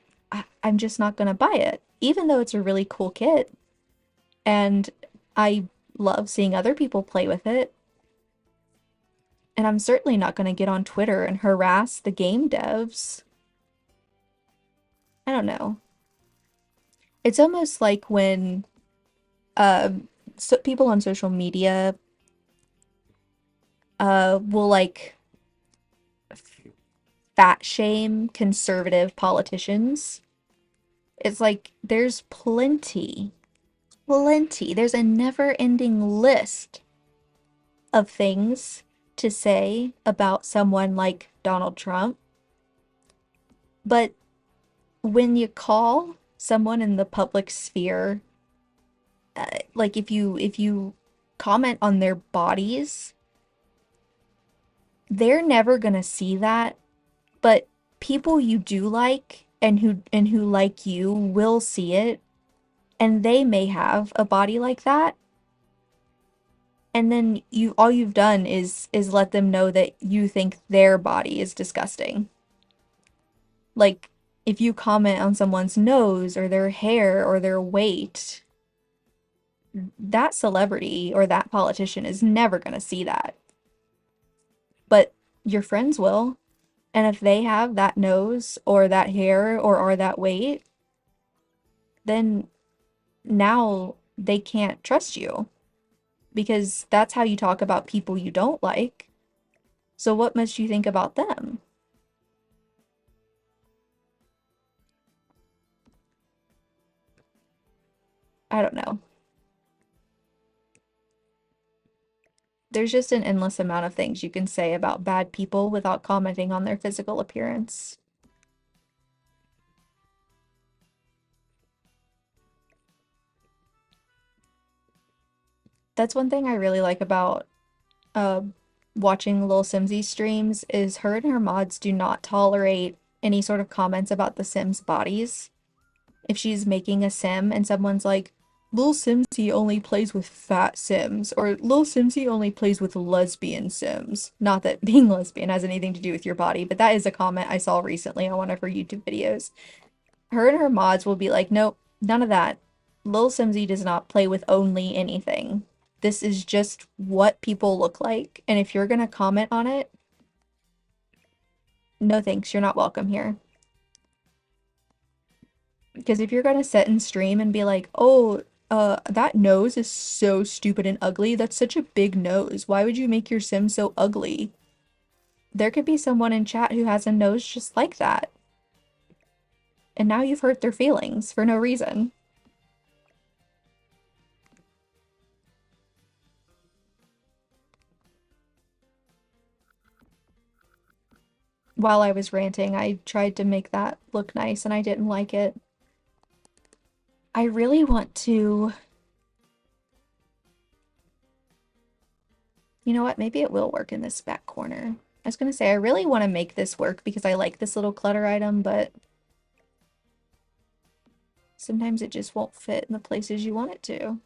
I'm just not going to buy it, even though it's a really cool kit. And I love seeing other people play with it. And I'm certainly not going to get on Twitter and harass the game devs. I don't know. It's almost like when people on social media will like fat shame conservative politicians. It's like there's plenty. There's a never-ending list of things to say about someone like Donald Trump. But when you call someone in the public sphere, like if you comment on their bodies, they're never gonna see that, but people you do like and who like you will see it, and they may have a body like that, and then you all you've done is let them know that you think their body is disgusting. Like if you comment on someone's nose or their hair or their weight, that celebrity or that politician is never going to see that. But your friends will. And if they have that nose or that hair or are that weight, then now they can't trust you because that's how you talk about people you don't like. So what must you think about them? I don't know. There's just an endless amount of things you can say about bad people without commenting on their physical appearance. That's one thing I really like about uh, watching Lil Simsy streams is her and her mods do not tolerate any sort of comments about the Sims' bodies. If she's making a sim and someone's like, Lil Simsy only plays with fat Sims, or Lil Simsy only plays with lesbian Sims. Not that being lesbian has anything to do with your body, but that is a comment I saw recently on one of her YouTube videos. Her and her mods will be like, nope, none of that. Lil Simsy does not play with only anything. This is just what people look like, and if you're gonna comment on it, no thanks, you're not welcome here. Because if you're gonna sit and stream and be like, oh, that nose is so stupid and ugly, that's such a big nose. Why would you make your sim so ugly? There could be someone in chat who has a nose just like that. And now you've hurt their feelings for no reason. While I was ranting, I tried to make that look nice and I didn't like it. I really want to. You know what? Maybe it will work in this back corner. I was gonna say, I really want to make this work because I like this little clutter item, but sometimes it just won't fit in the places you want it to.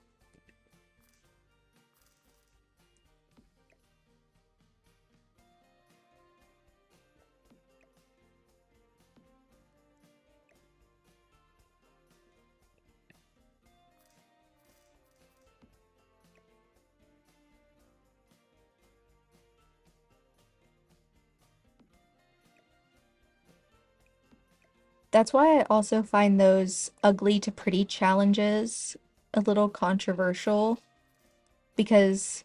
That's why I also find those ugly to pretty challenges a little controversial because,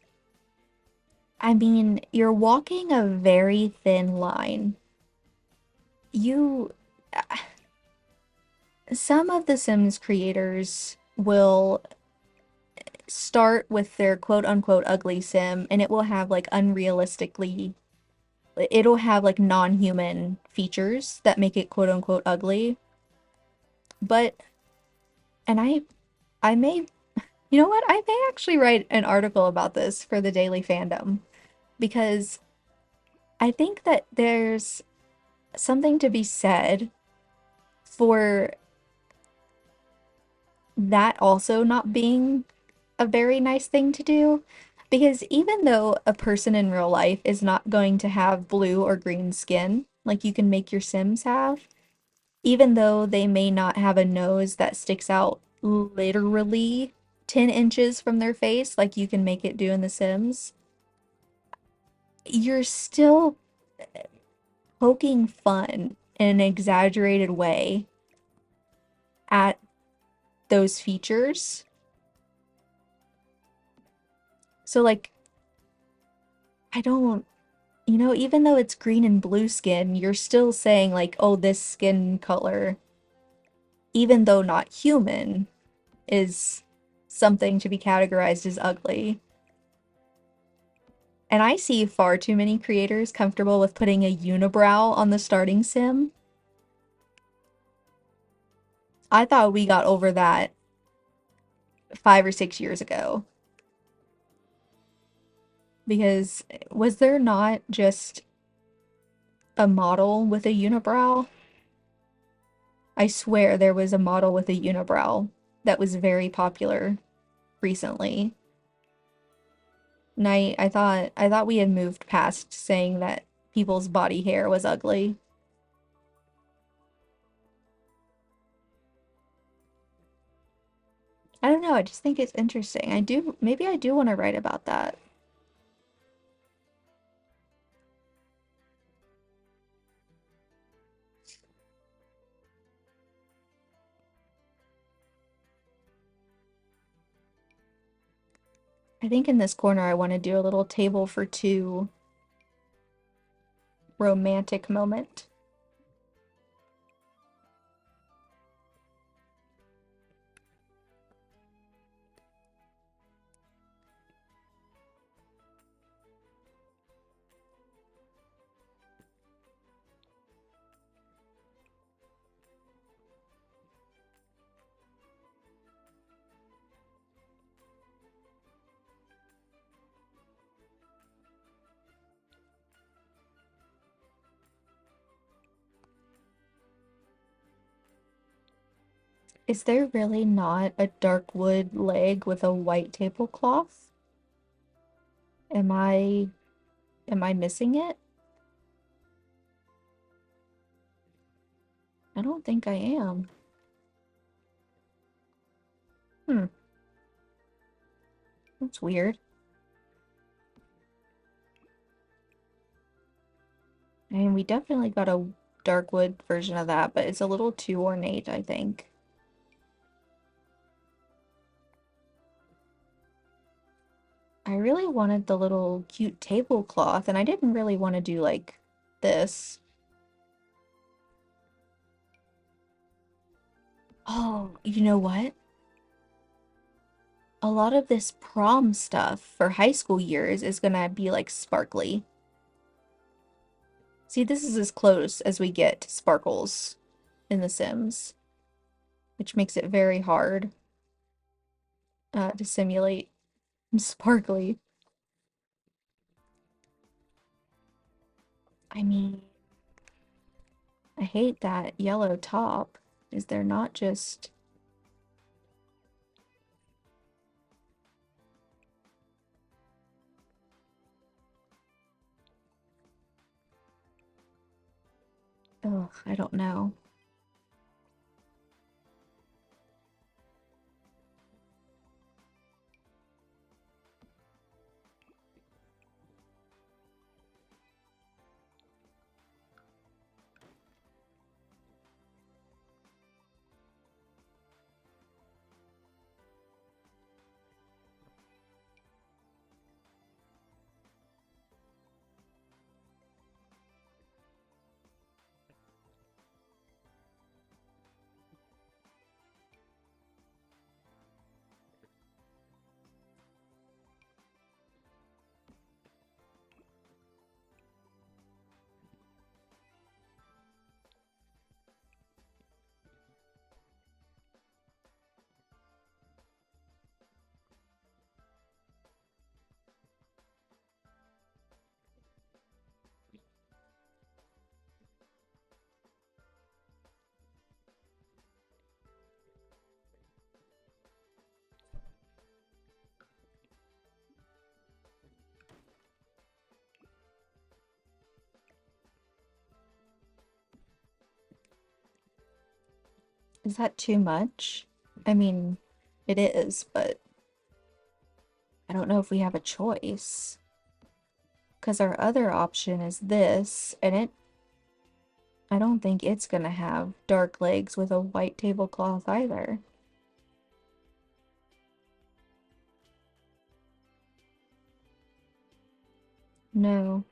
I mean, you're walking a very thin line. You, some of the Sims creators will start with their quote unquote ugly sim and it will have like unrealistically, it'll have like non-human features that make it quote unquote ugly. But, and I may You know what? I may actually write an article about this for the Daily Fandom because I think that there's something to be said for that also not being a very nice thing to do. Because even though a person in real life is not going to have blue or green skin, like you can make your Sims have, even though they may not have a nose that sticks out literally 10 inches from their face, like you can make it do in The Sims, you're still poking fun in an exaggerated way at those features. So, like, I don't, even though it's green and blue skin, you're still saying, like, oh, this skin color, even though not human, is something to be categorized as ugly. And I see far too many creators comfortable with putting a unibrow on the starting sim. I thought we got over that 5 or 6 years ago. Because was there not just a model with a unibrow? I swear there was a model with a unibrow that was very popular recently. And I thought we had moved past saying that people's body hair was ugly. I don't know, I just think it's interesting. Maybe I do want to write about that. I think in this corner I want to do a little table for two romantic moment. Is there really not a dark wood leg with a white tablecloth? Am I am I missing it? I don't think I am. Hmm, that's weird. I mean, we definitely got a dark wood version of that, but it's a little too ornate, I think. I really wanted the little cute tablecloth, and I didn't really want to do like this. Oh, you know what? A lot of this prom stuff for high school years is gonna be like sparkly. See, this is as close as we get to sparkles in The Sims, which makes it very hard to simulate sparkly. I mean, I hate that yellow top. Is there not just... Ugh, I don't know. Is that too much? I mean, it is, but I don't know if we have a choice. Because our other option is this, and I don't think it's gonna have dark legs with a white tablecloth either. No.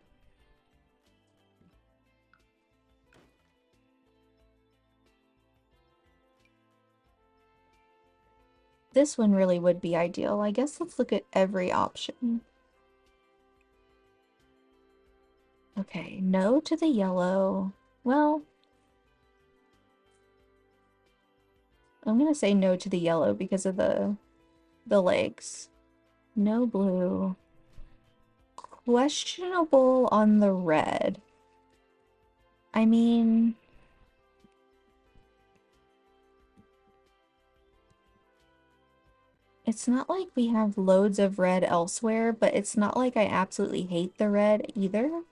This one really would be ideal. I guess let's look at every option. Okay, no to the yellow. Well, I'm gonna say no to the yellow because of the legs. No blue. Questionable on the red. I mean, it's not like we have loads of red elsewhere, but it's not like I absolutely hate the red either.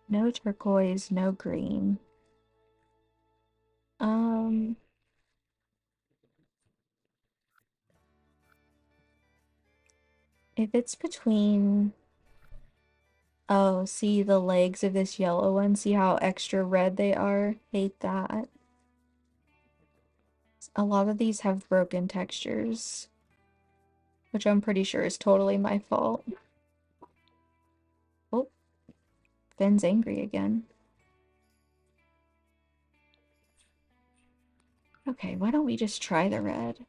No turquoise, no green. Um, if it's between, oh, see the legs of this yellow one, see how extra red they are? Hate that. A lot of these have broken textures, which I'm pretty sure is totally my fault. Oh, Ben's angry again. Okay, why don't we just try the red?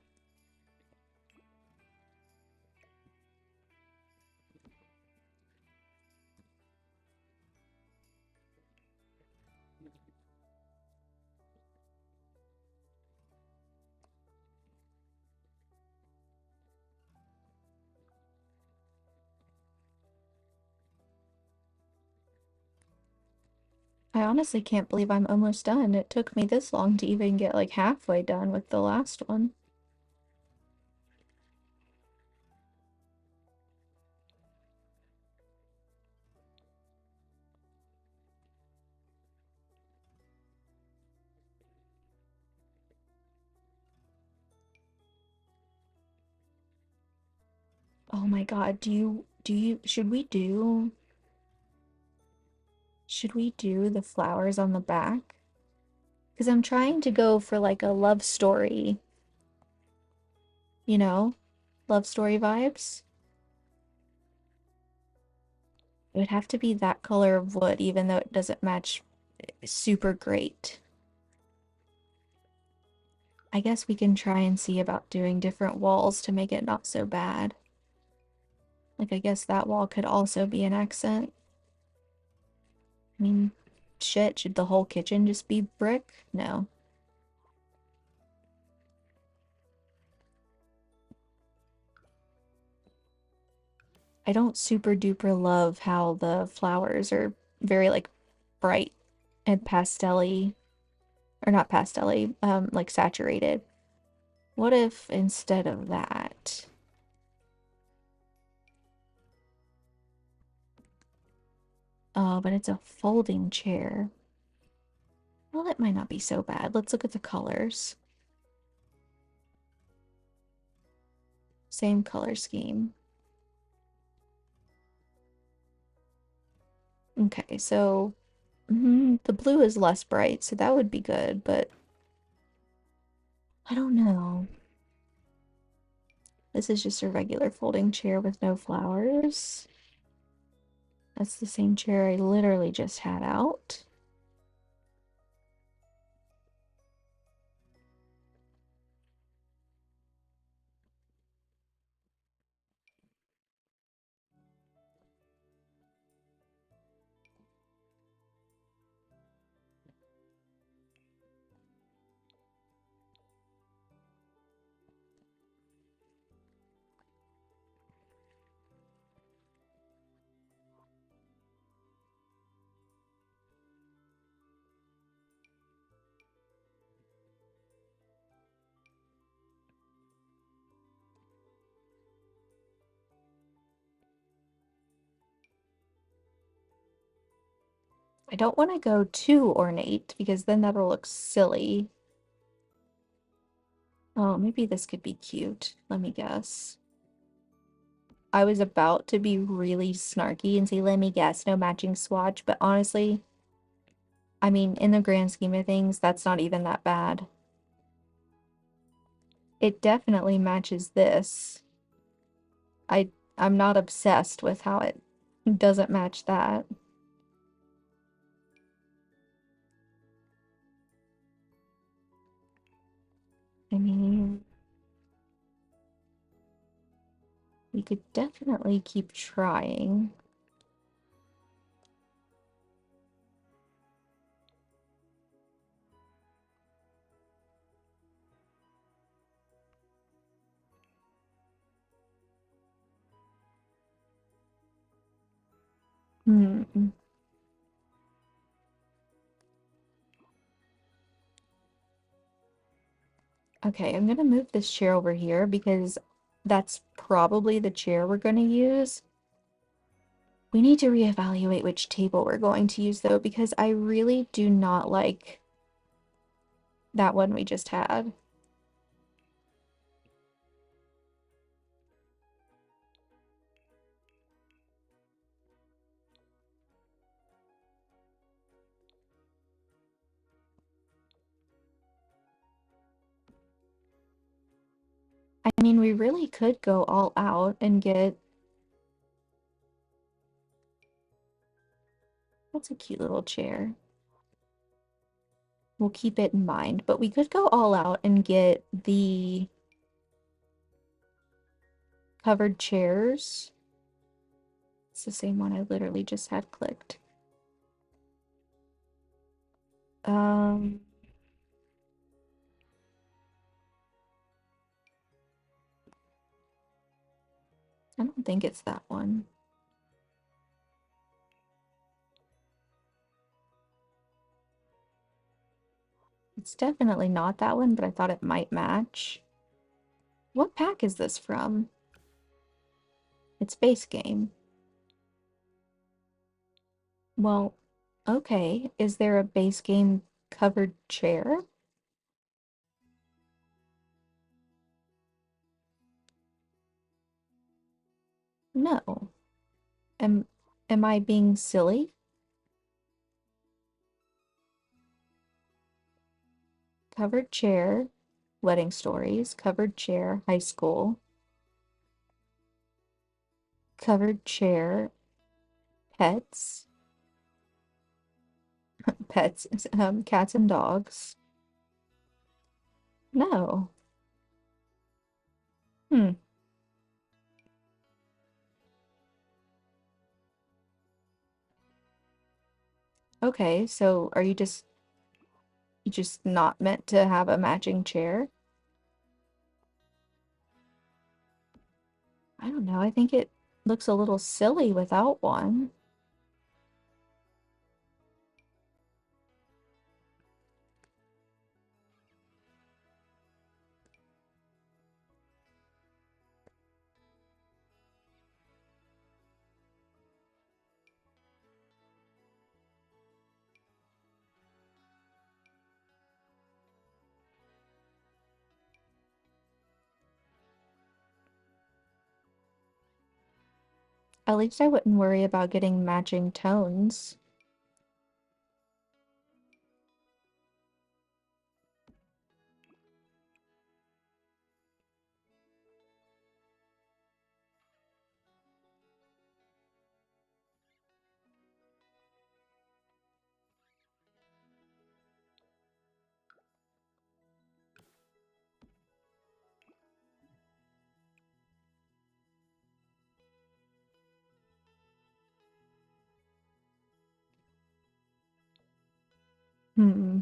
I honestly can't believe I'm almost done. It took me this long to even get like halfway done with the last one. Oh my God, should we do the flowers on the back? Because I'm trying to go for like a love story, you know, love story vibes. It would have to be that color of wood, even though it doesn't match super great. I guess we can try and see about doing different walls to make it not so bad. Like, I guess that wall could also be an accent. I mean, shit, should the whole kitchen just be brick? No. I don't super duper love how the flowers are very like bright and pastel-y, or not pastel-y, like saturated. What if instead of that? Oh, but it's a folding chair. Well, that might not be so bad. Let's look at the colors. Same color scheme. Okay, so the blue is less bright, so that would be good, but I don't know. This is just a regular folding chair with no flowers. That's the same chair I literally just had out. I don't want to go too ornate because then that'll look silly. Oh, maybe this could be cute. Let me guess. I was about to be really snarky and say, let me guess, no matching swatch, but honestly, I mean, in the grand scheme of things, that's not even that bad. It definitely matches this. I'm not obsessed with how it doesn't match that. I mean, we could definitely keep trying. Hmm. Okay, I'm gonna move this chair over here because that's probably the chair we're gonna use. We need to reevaluate which table we're going to use though, because I really do not like that one we just had. I mean, we really could go all out and get... That's a cute little chair. We'll keep it in mind, but we could go all out and get the covered chairs. It's the same one I literally just had clicked. Um, I don't think it's that one. It's definitely not that one, but I thought it might match. What pack is this from? It's base game. Well, okay. Is there a base game covered chair? No. Am am I being silly? Covered chair, wedding stories, covered chair, high school, covered chair, pets, pets, cats and dogs. No. Hmm. Okay, so are you just not meant to have a matching chair? I don't know. I think it looks a little silly without one. At least I wouldn't worry about getting matching tones. Hmm.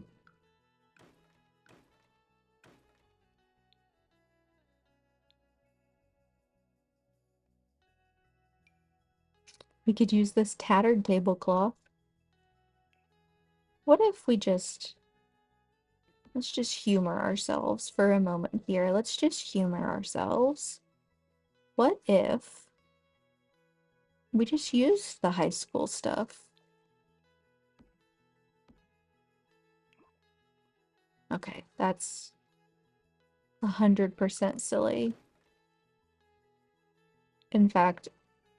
We could use this tattered tablecloth. What if we just... Let's just humor ourselves for a moment here. Let's just humor ourselves. What if we just used the high school stuff? Okay, that's 100% silly. In fact,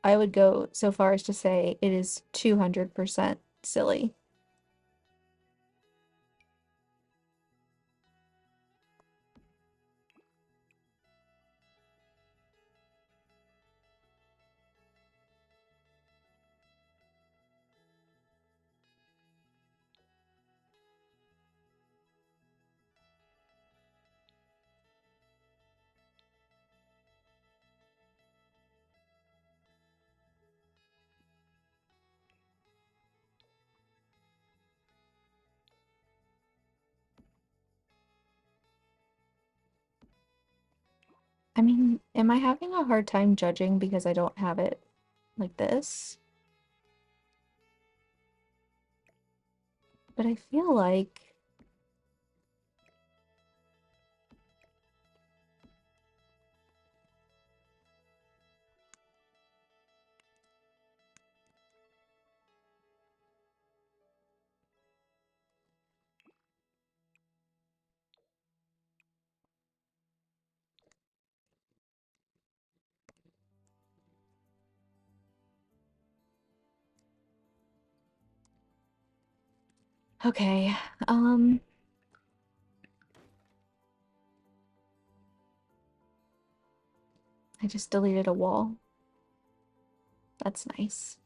I would go so far as to say it is 200% silly. I mean, am I having a hard time judging because I don't have it like this? But I feel like okay, um, I just deleted a wall. That's nice.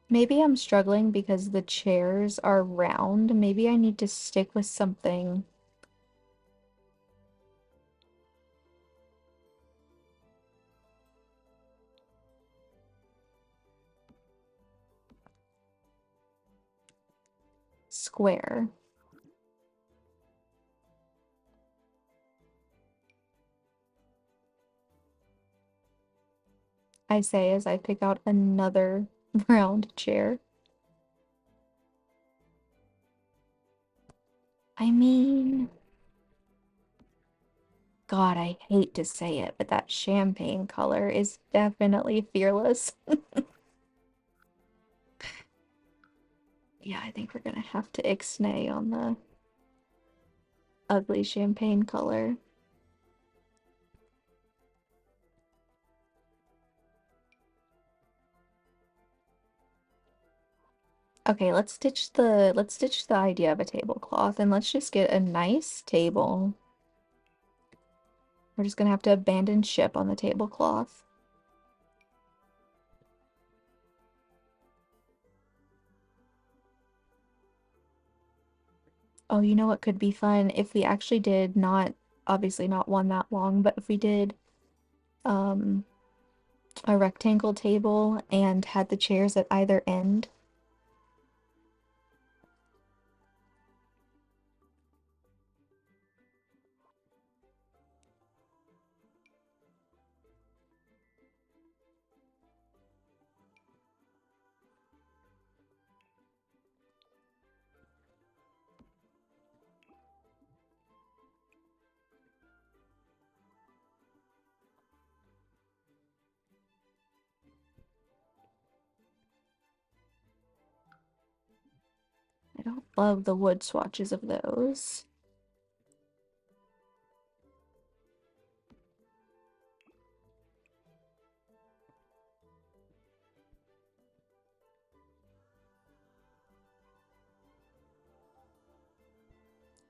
Maybe I'm struggling because the chairs are round. Maybe I need to stick with something. Square. I say as I pick out another round chair. I mean, God, I hate to say it, but that champagne color is definitely fearless. Yeah, I think we're gonna have to ixnay on the ugly champagne color. Okay, let's ditch the idea of a tablecloth and let's just get a nice table. We're just gonna have to abandon ship on the tablecloth. Oh, you know what could be fun if we actually did not, obviously not one that long, but if we did um a rectangle table and had the chairs at either end. I don't love the wood swatches of those.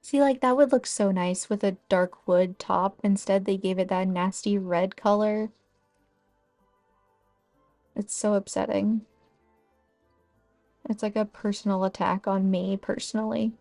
See, like that would look so nice with a dark wood top. Instead, they gave it that nasty red color. It's so upsetting. It's like a personal attack on me personally.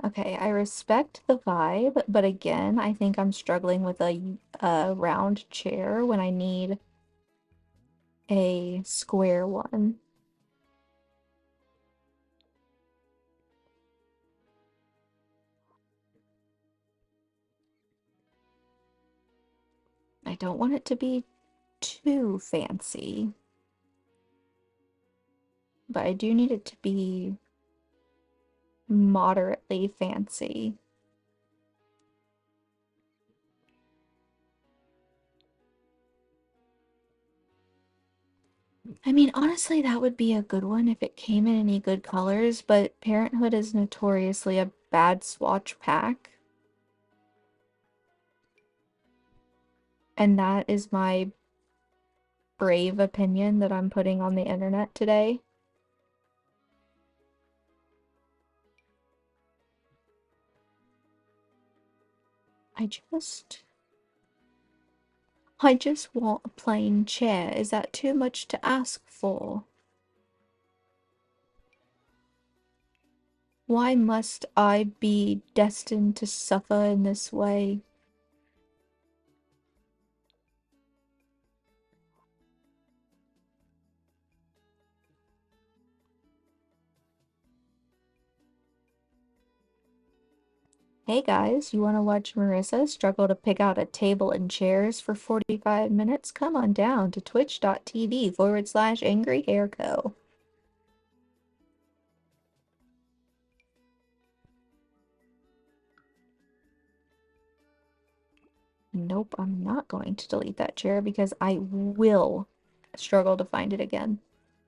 Okay, I respect the vibe, but again, I think I'm struggling with a round chair when I need a square one. I don't want it to be too fancy, but I do need it to be moderately fancy. I mean, honestly, that would be a good one if it came in any good colors, but Parenthood is notoriously a bad swatch pack. And that is my brave opinion that I'm putting on the internet today. I just want a plain chair. Is that too much to ask for? Why must I be destined to suffer in this way? Hey guys, you want to watch Marissa struggle to pick out a table and chairs for 45 minutes? Come on down to twitch.tv/Angry Hare Co. Nope, I'm not going to delete that chair because I will struggle to find it again.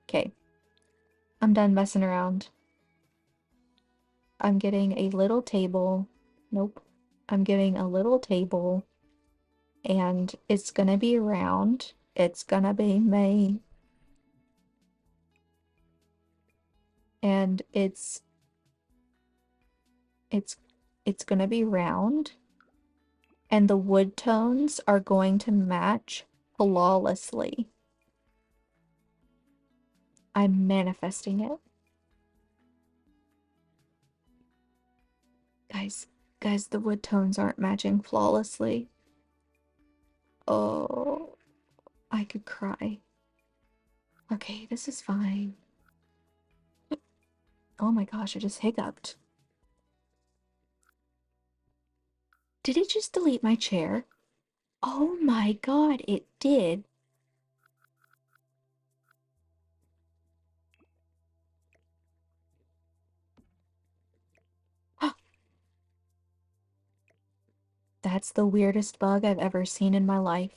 Okay, I'm done messing around. I'm getting a little table. Nope. I'm getting a little table and it's gonna be round. It's gonna be me. And it's it's gonna be round and the wood tones are going to match flawlessly. I'm manifesting it. Guys, the wood tones aren't matching flawlessly. Oh, I could cry. Okay, this is fine. Oh my gosh, I just hiccuped. Did it just delete my chair? Oh my god, it did. That's the weirdest bug I've ever seen in my life.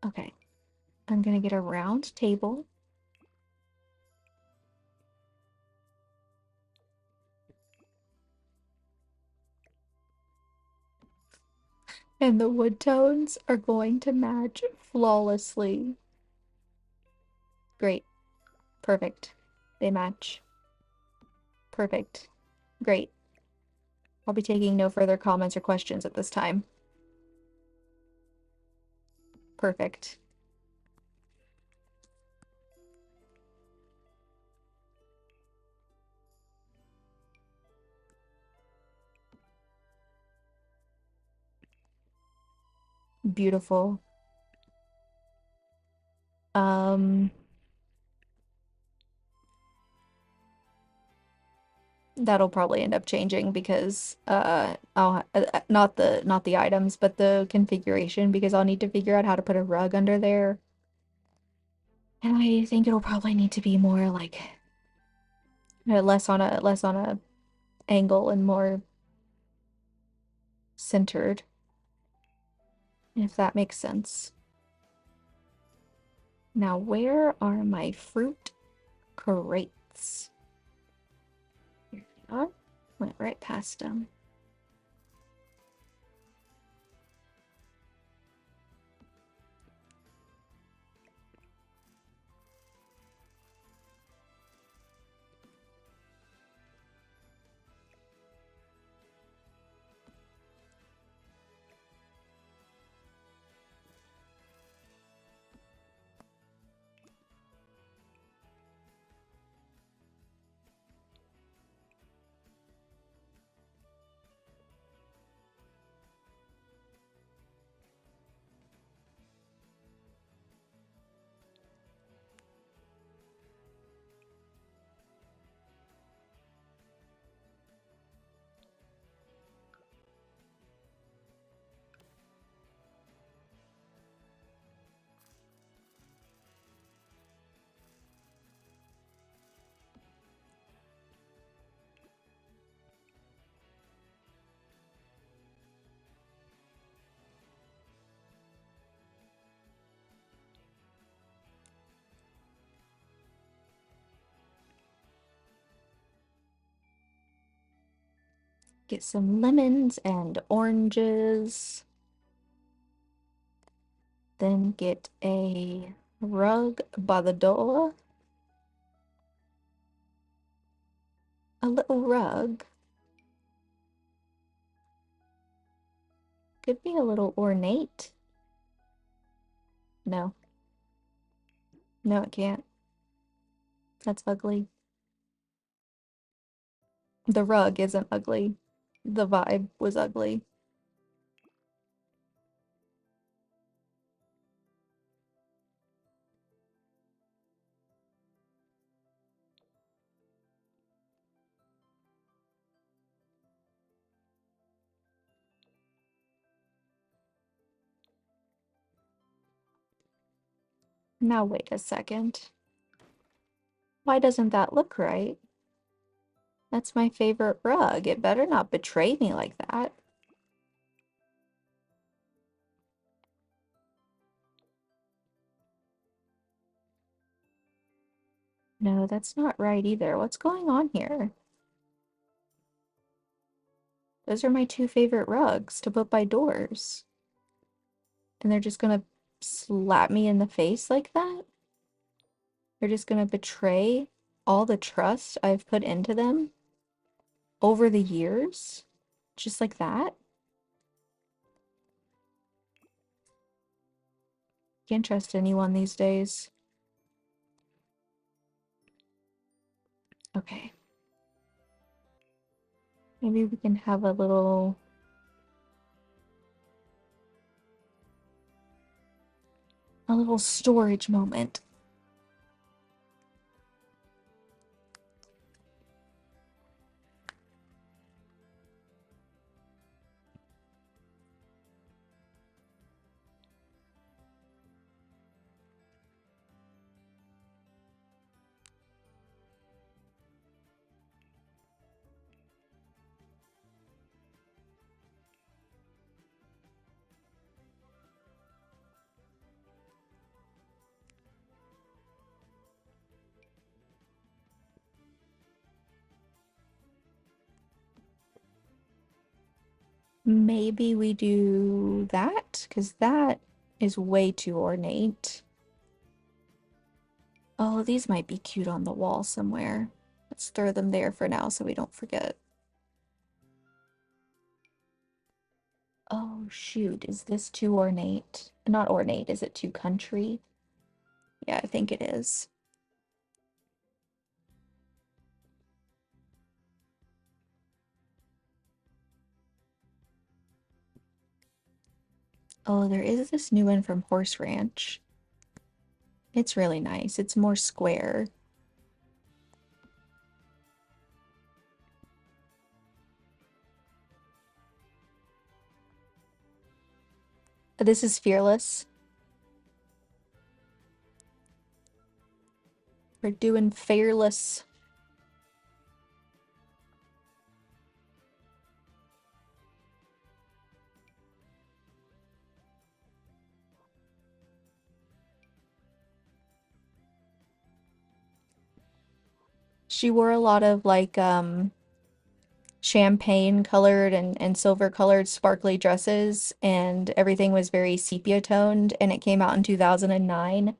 Okay, I'm gonna get a round table. And the wood tones are going to match flawlessly. Great. Perfect. They match. Perfect. Great. I'll be taking no further comments or questions at this time. Perfect. Beautiful. Um, that'll probably end up changing because I'll not the items, but the configuration because I'll need to figure out how to put a rug under there. And I think it'll probably need to be more like less on a angle and more centered, if that makes sense. Now, where are my fruit crates? Here they are. Went right past them. Get some lemons and oranges. Then get a rug by the door. A little rug. Could be a little ornate. No. No, it can't. That's ugly. The rug isn't ugly. The vibe was ugly. Now wait a second. Why doesn't that look right? That's my favorite rug. It better not betray me like that. No, that's not right either. What's going on here? Those are my two favorite rugs to put by doors. And they're just gonna slap me in the face like that? They're just gonna betray all the trust I've put into them over the years? Just like that? Can't trust anyone these days. Okay. Maybe we can have a little storage moment. Maybe we do that, because that is way too ornate. Oh, these might be cute on the wall somewhere. Let's throw them there for now so we don't forget. Oh, shoot. Is this too ornate? Not ornate, is it too country? Yeah, I think it is. Oh, there is this new one from Horse Ranch. It's really nice. It's more square. This is Fearless. We're doing Fearless. She wore a lot of like champagne colored and silver colored sparkly dresses, and everything was very sepia toned, and it came out in 2009.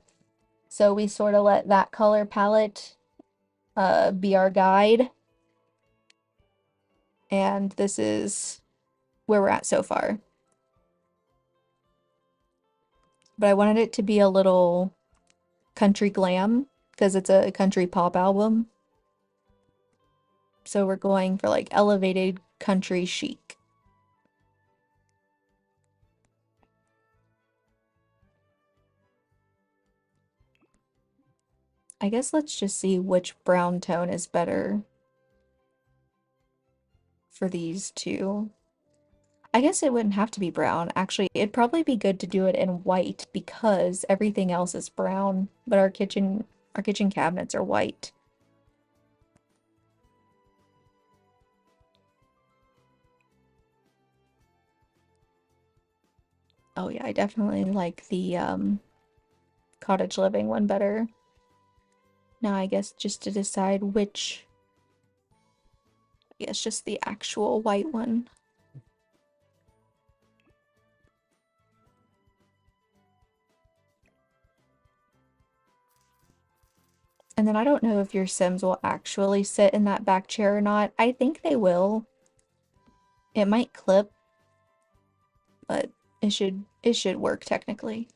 So we sort of let that color palette be our guide, and this is where we're at so far. But I wanted it to be a little country glam because it's a country pop album. So we're going for like elevated country chic. I guess let's just see which brown tone is better for these two. I guess it wouldn't have to be brown. Actually, it'd probably be good to do it in white because everything else is brown, but our kitchen cabinets are white. Oh yeah, I definitely like the cottage living one better. Now I guess just to decide which Yeah, it's just the actual white one. And then I don't know if your Sims will actually sit in that back chair or not. I think they will. It might clip, but it should work technically.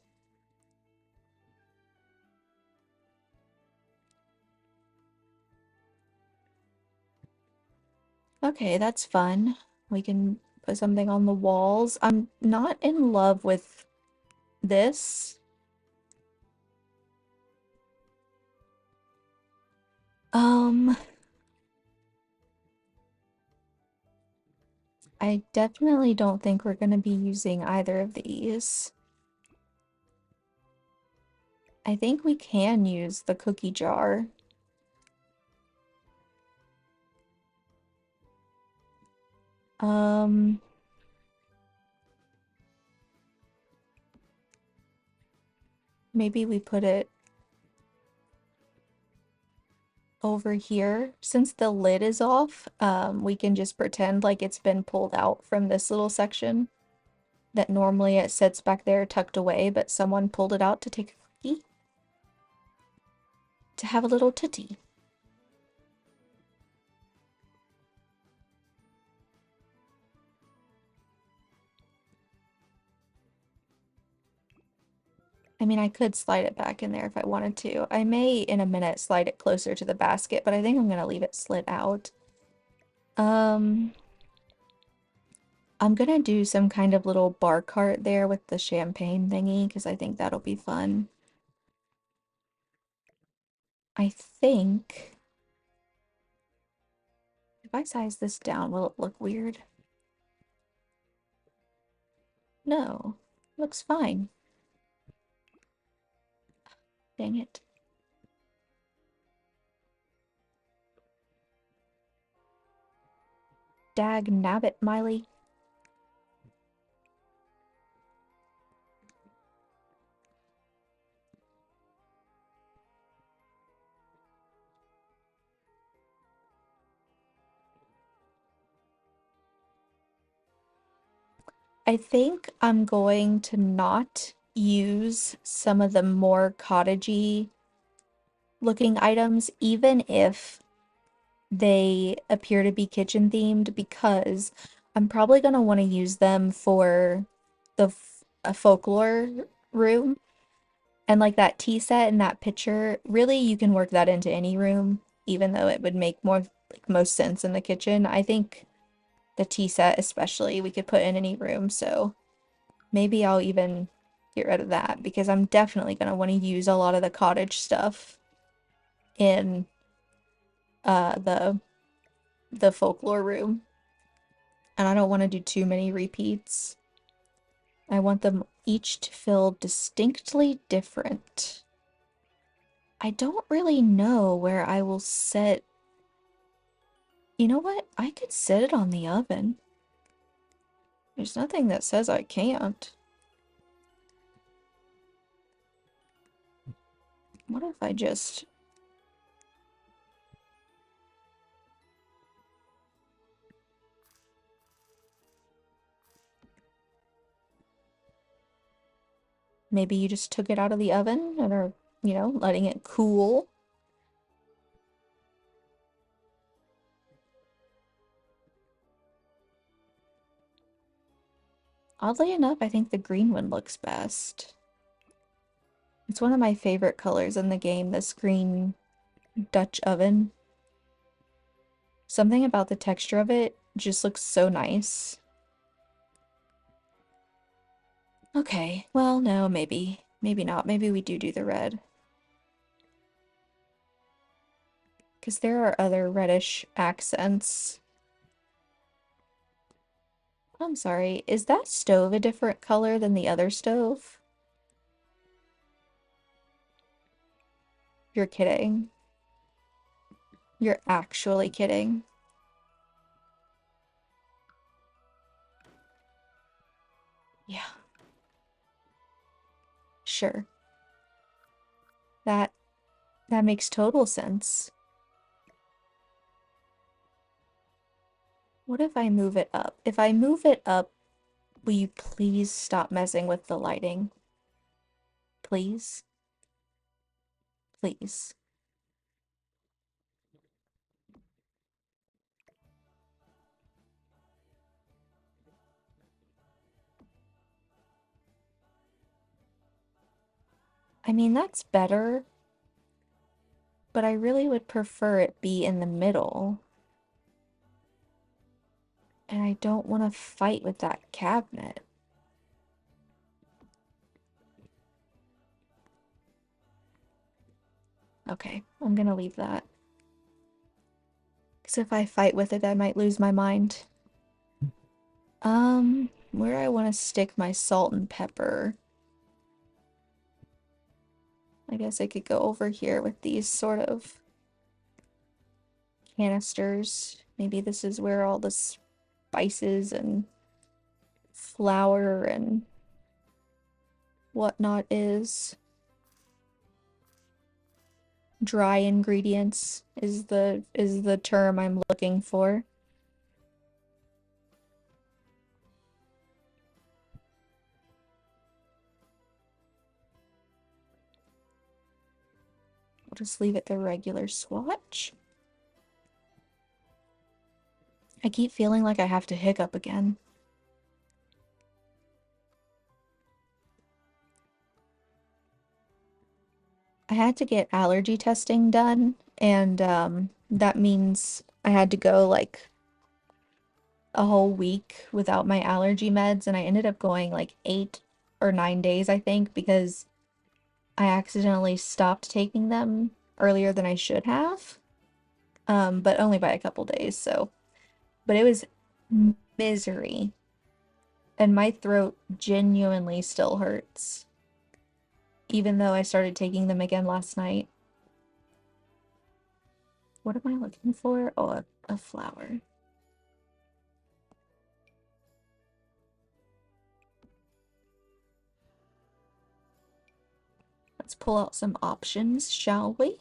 Okay, that's fun. We can put something on the walls. I'm not in love with this. Um, I definitely don't think we're gonna be using either of these. I think we can use the cookie jar. Um, maybe we put it over here. Since the lid is off, we can just pretend like it's been pulled out from this little section that normally it sits back there tucked away, but someone pulled it out to take a cookie to have a little tootie. I mean, I could slide it back in there if I wanted to. I may, in a minute, slide it closer to the basket, but I think I'm gonna leave it slid out. Um, I'm gonna do some kind of little bar cart there with the champagne thingy, because I think that'll be fun. I think if I size this down, will it look weird? No, looks fine. Dang it. Dag nabbit, Miley. I think I'm going to not use some of the more cottagey looking items, even if they appear to be kitchen themed, because I'm probably going to want to use them for a folklore room. And like that tea set and that picture, really you can work that into any room, even though it would make more like most sense in the kitchen. I think the tea set especially we could put in any room, so maybe I'll even get rid of that because I'm definitely going to want to use a lot of the cottage stuff in uh the the folklore room. And I don't want to do too many repeats. I want them each to feel distinctly different. I don't really know where I will set. You know what? I could set it on the oven. There's nothing that says I can't. What if I just... Maybe you just took it out of the oven and are, letting it cool. Oddly enough, I think the green one looks best. It's one of my favorite colors in the game, this green Dutch oven. Something about the texture of it just looks so nice. Okay, well, no, maybe. Maybe not. Maybe we do the red. Because there are other reddish accents. I'm sorry, is that stove a different color than the other stove? You're kidding. You're actually kidding. Yeah, sure. That that makes total sense. What if I move it up? If I move it up, will you please stop messing with the lighting? Please? Please. I mean, that's better, but I really would prefer it be in the middle. And I don't want to fight with that cabinet. Okay, I'm gonna leave that. Because if I fight with it, I might lose my mind. Where I want to stick my salt and pepper. I guess I could go over here with these sort of canisters. Maybe this is where all the spices and flour and whatnot is. Dry ingredients is the term I'm looking for. I'll just leave it the regular swatch. I keep feeling like I have to hiccup again. I had to get allergy testing done, and that means I had to go like a whole week without my allergy meds, and I ended up going like 8 or 9 days, I think, because I accidentally stopped taking them earlier than I should have. But only by a couple days, so. But it was misery, and my throat genuinely still hurts, even though I started taking them again last night. What am I looking for? Oh, a flower. Let's pull out some options, shall we?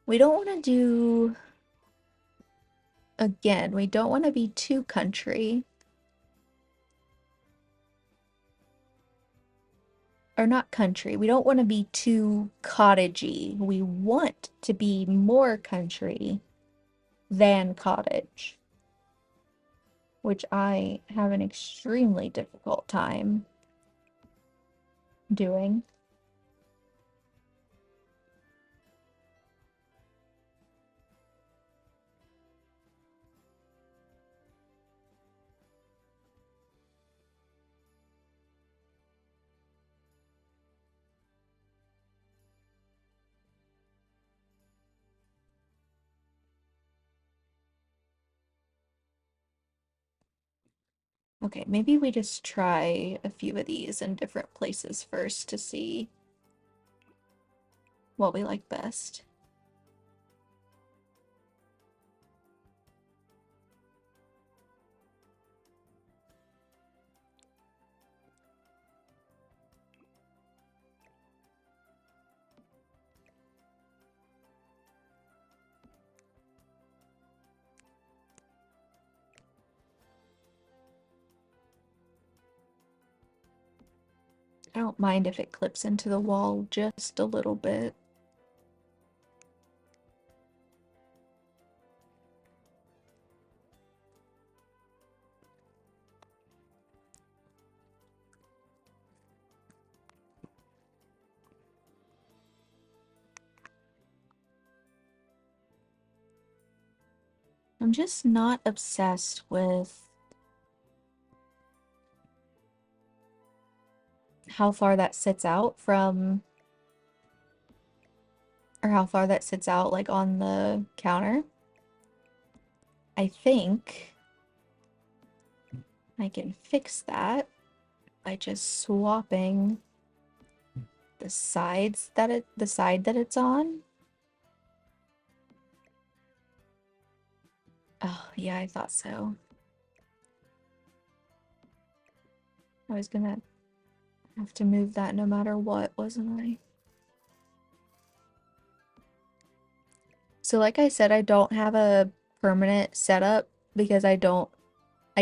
We don't want to do... Again, we don't want to be too country. Or not country. We don't want to be too cottagey. We want to be more country than cottage, which I have an extremely difficult time doing. Okay, maybe we just try a few of these in different places first to see what we like best. I don't mind if it clips into the wall just a little bit. I'm just not obsessed with how far that sits out from, or how far that sits out like on the counter. I think I can fix that by just swapping the side that it's on. Oh, yeah, I thought so. I was gonna have to move that no matter what, wasn't I? So like I said, I don't have a permanent setup because I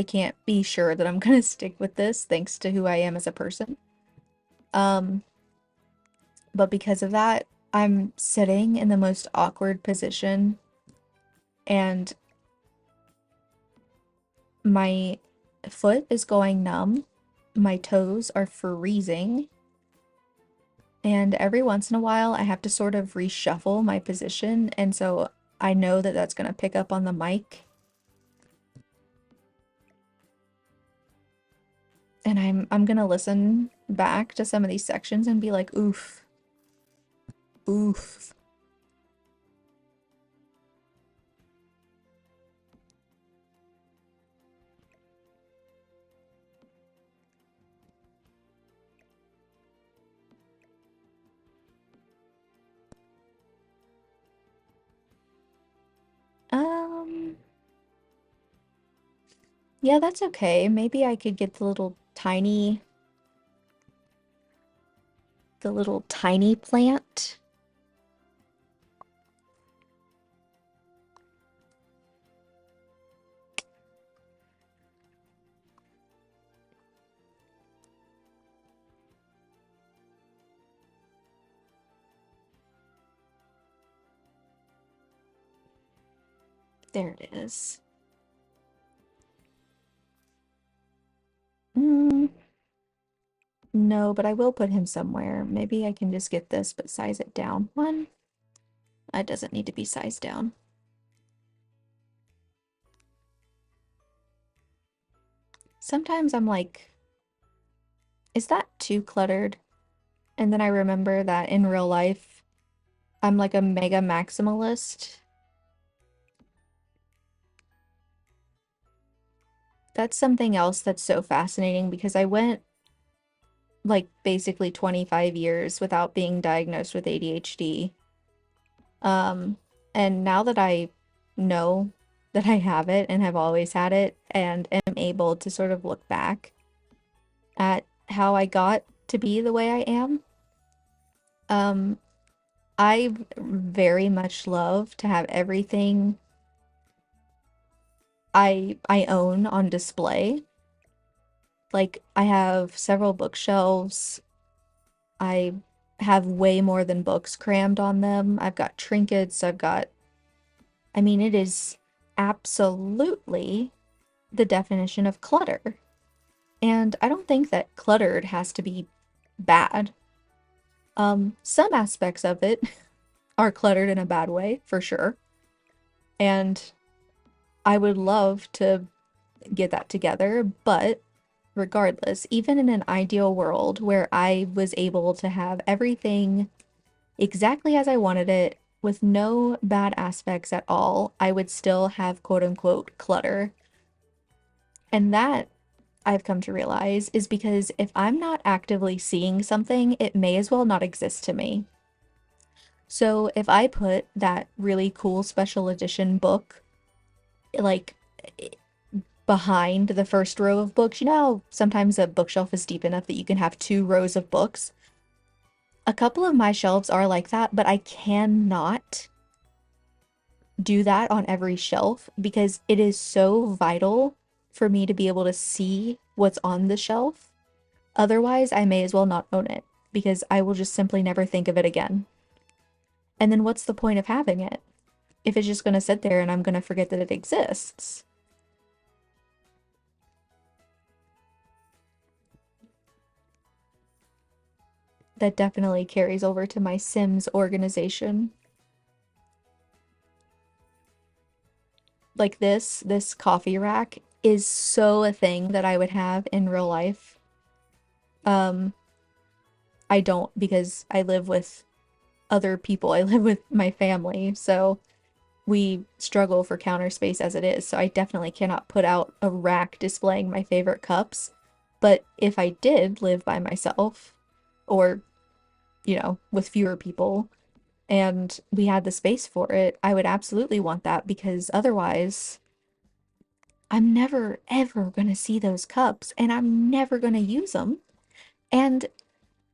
can't be sure that I'm gonna stick with this thanks to who I am as a person. Um, but because of that, I'm sitting in the most awkward position and my foot is going numb, my toes are freezing, and every once in a while I have to sort of reshuffle my position, and so I know that that's gonna pick up on the mic. And I'm gonna listen back to some of these sections and be like, oof, oof. Um, yeah, that's okay. Maybe I could get the little tiny plant. There it is. Mm, no, but I will put him somewhere. Maybe I can just get this, but size it down one. It doesn't need to be sized down. Sometimes I'm like, is that too cluttered? And then I remember that in real life, I'm like a mega maximalist. That's something else that's so fascinating because I went like basically 25 years without being diagnosed with ADHD. Um, and now that I know that I have it and have always had it and am able to sort of look back at how I got to be the way I am, um, I very much love to have everything I own on display. Like I have several bookshelves. I have way more than books crammed on them. I've got trinkets, I mean, it is absolutely the definition of clutter. And I don't think that cluttered has to be bad. Some aspects of it are cluttered in a bad way, for sure. And I would love to get that together, but regardless, even in an ideal world where I was able to have everything exactly as I wanted it with no bad aspects at all, I would still have quote unquote clutter. And that I've come to realize is because if I'm not actively seeing something, it may as well not exist to me. So if I put that really cool special edition book like behind the first row of books, you know how sometimes a bookshelf is deep enough that you can have two rows of books? A couple of my shelves are like that, but I cannot do that on every shelf because it is so vital for me to be able to see what's on the shelf. Otherwise, I may as well not own it because I will just simply never think of it again. And then what's the point of having it if it's just going to sit there and I'm going to forget that it exists? That definitely carries over to my Sims organization. Like this coffee rack is so a thing that I would have in real life. Um, I don't because I live with other people. I live with my family, so we struggle for counter space as it is. So I definitely cannot put out a rack displaying my favorite cups. But if I did live by myself, or, with fewer people, and we had the space for it, I would absolutely want that because otherwise, I'm never ever gonna see those cups and I'm never gonna use them. And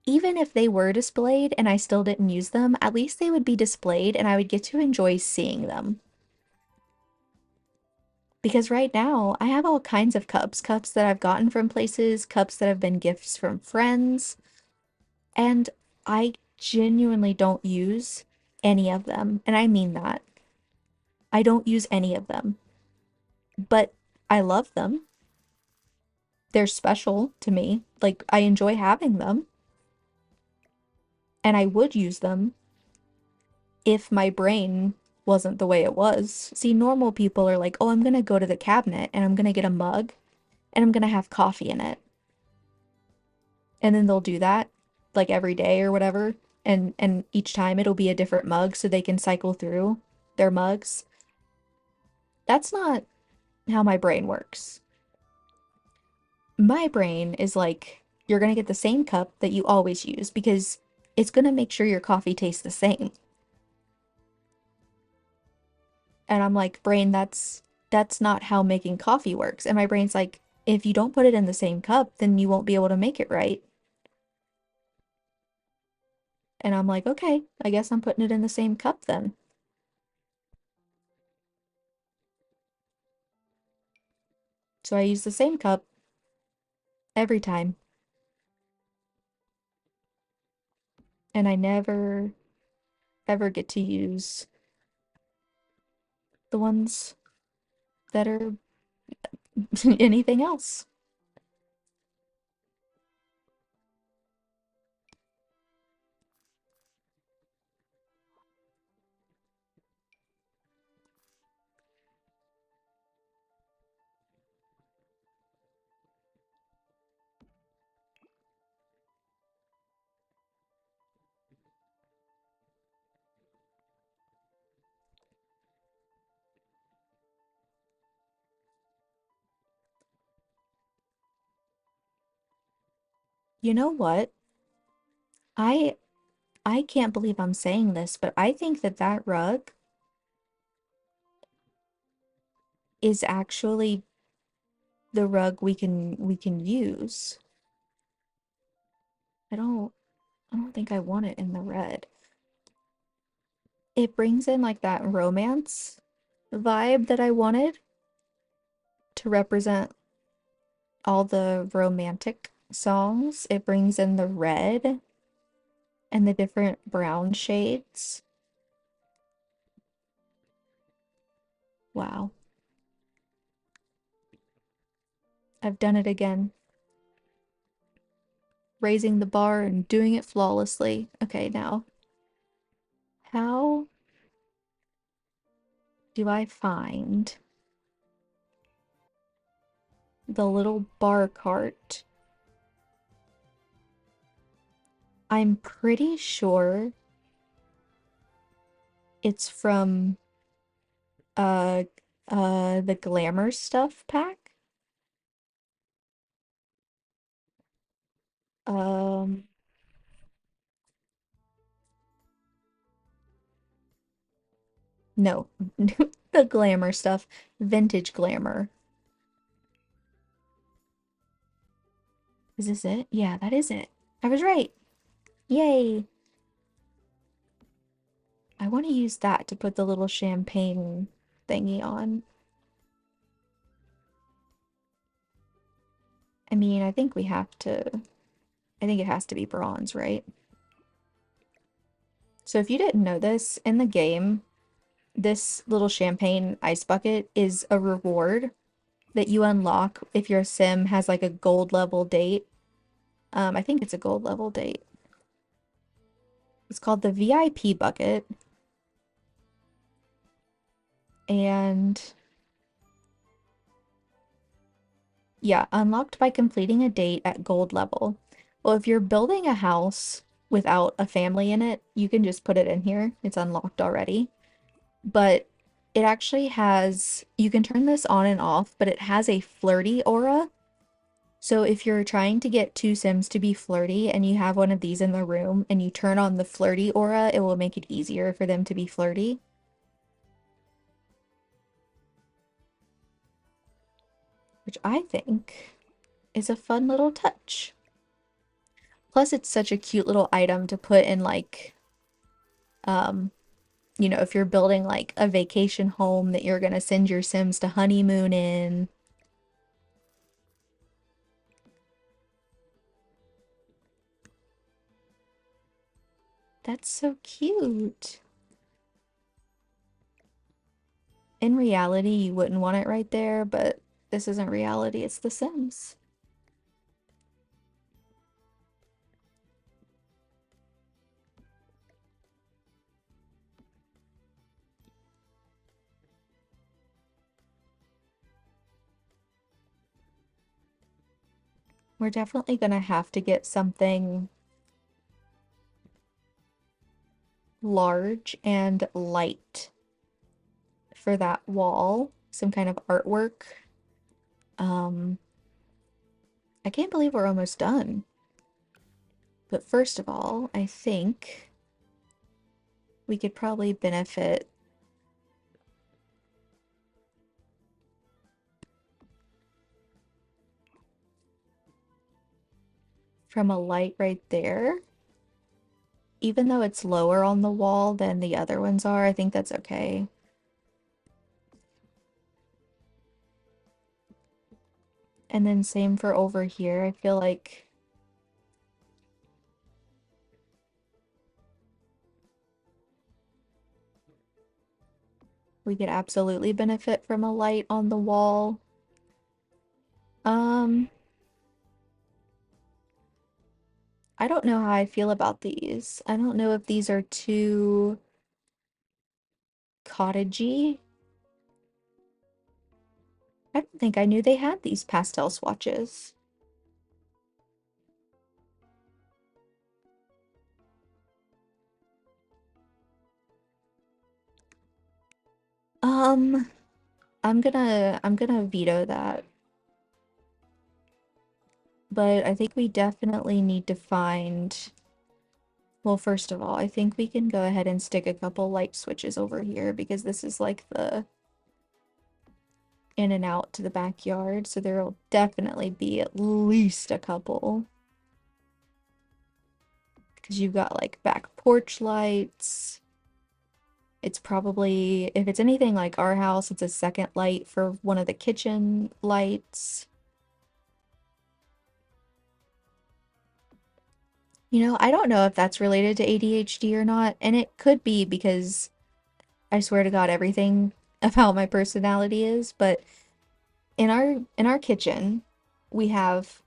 even if they were displayed and I still didn't use them, at least they would be displayed and I would get to enjoy seeing them. Because right now, I have all kinds of cups, cups that I've gotten from places, cups that have been gifts from friends, and I genuinely don't use any of them. And I mean that. I don't use any of them, but I love them. They're special to me. Like, I enjoy having them, and I would use them if my brain wasn't the way it was. See, normal people are like, oh, I'm gonna go to the cabinet and I'm gonna get a mug and I'm gonna have coffee in it. And then they'll do that like every day or whatever. And each time it'll be a different mug so they can cycle through their mugs. That's not how my brain works. My brain is like, you're gonna get the same cup that you always use because it's gonna make sure your coffee tastes the same. And I'm like, brain, that's not how making coffee works. And my brain's like, if you don't put it in the same cup, then you won't be able to make it right. And I'm like, okay, I guess I'm putting it in the same cup then. So I use the same cup every time. And I never ever get to use the ones that are anything else. You know what? I I can't believe I'm saying this, but I think that that rug is actually the rug we can use. I don't I don't think I want it in the red. It brings in like that romance vibe that I wanted to represent all the romantic songs. It brings in the red and the different brown shades. Wow. I've done it again. Raising the bar and doing it flawlessly. Okay, now, how do I find the little bar cart? I'm pretty sure it's from uh the glamour stuff pack. Um no. The glamour stuff, vintage glamour. Is this it? Yeah, that is it. I was right. Yay. I want to use that to put the little champagne thingy on. I mean, I think it has to be bronze, right? So if you didn't know this, in the game, this little champagne ice bucket is a reward that you unlock if your sim has like a gold level date. I think it's a gold level date. It's called the VIP bucket, and yeah, unlocked by completing a date at gold level. Well, if you're building a house without a family in it, you can just put it in here. It's unlocked already. But it actually has, you can turn this on and off, but it has a flirty aura. So if you're trying to get two Sims to be flirty and you have one of these in the room and you turn on the flirty aura, it will make it easier for them to be flirty, which I think is a fun little touch. Plus, it's such a cute little item to put in like, um, if you're building like a vacation home that you're gonna send your Sims to honeymoon in. That's so cute. In reality, you wouldn't want it right there, but this isn't reality, it's The Sims. We're definitely gonna have to get something large and light for that wall, some kind of artwork. Um, I can't believe we're almost done. But first of all, I think we could probably benefit from a light right there. Even though it's lower on the wall than the other ones are, I think that's okay. And then same for over here. I feel like we could absolutely benefit from a light on the wall. Um, I don't know how I feel about these. I don't know if these are too cottagey. I don't think I knew they had these pastel swatches. Um, I'm gonna veto that. But I think we definitely need to find, well, first of all, I think we can go ahead and stick a couple light switches over here because this is like the in and out to the backyard, so there'll definitely be at least a couple. Because you've got like back porch lights. It's probably, if it's anything like our house, it's a second light for one of the kitchen lights. I don't know if that's related to ADHD or not, and it could be because I swear to God, everything about my personality is, but in our kitchen, we have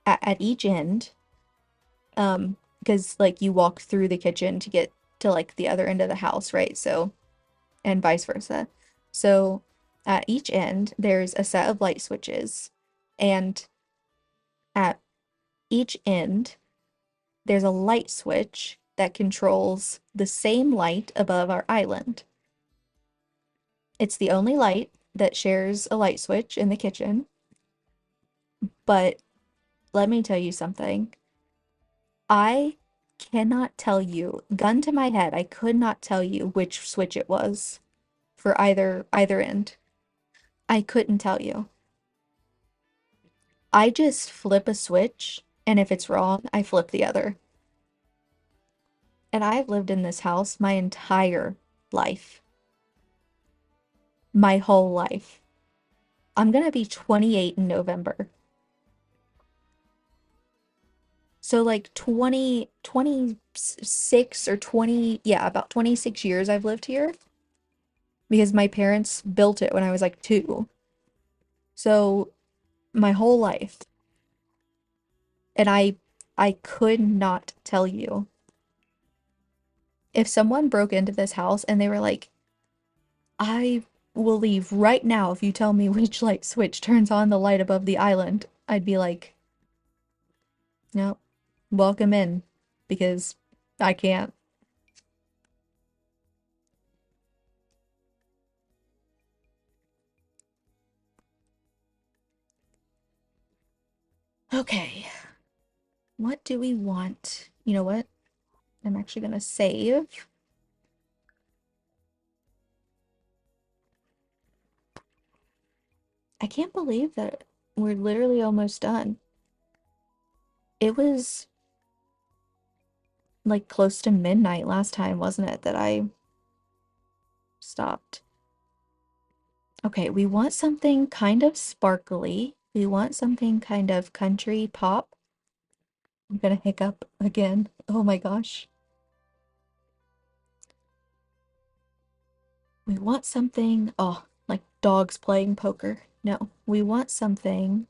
at each end, because like you walk through the kitchen to get to like the other end of the house, right? So, and vice versa. So, at each end, there's a set of light switches, and at each end, there's a light switch that controls the same light above our island. It's the only light that shares a light switch in the kitchen, but let me tell you something. I cannot tell you, gun to my head, I could not tell you which switch it was for either end. I couldn't tell you. I just flip a switch, and if it's wrong, I flip the other. And I've lived in this house my entire life. My whole life. I'm gonna be 28 in November. So like 26 or 20, yeah, about 26 years I've lived here because my parents built it when I was like 2. So my whole life. And I could not tell you. If someone broke into this house and they were like, "I will leave right now if you tell me which light switch turns on the light above the island," I'd be like, "No, welcome in," because I can't. Okay, what do we want? You know what? I'm actually gonna save. I can't believe that we're literally almost done. It was like close to midnight last time, wasn't it, that I stopped? Okay, we want something kind of sparkly. We want something kind of country pop. I'm gonna hiccup again. Oh my gosh. We want something, oh, like dogs playing poker. No, we want something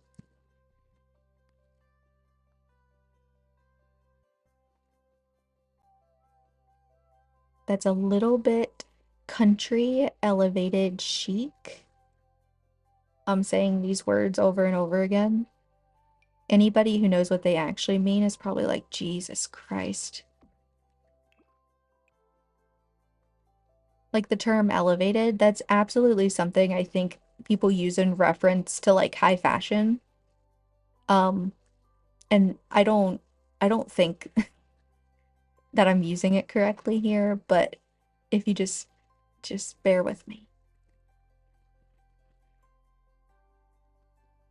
that's a little bit country, elevated, chic. I'm saying these words over and over again. Anybody who knows what they actually mean is probably like, Jesus Christ. Like the term elevated, that's absolutely something I think people use in reference to like high fashion. Um, and I don't think that I'm using it correctly here, but if you just bear with me.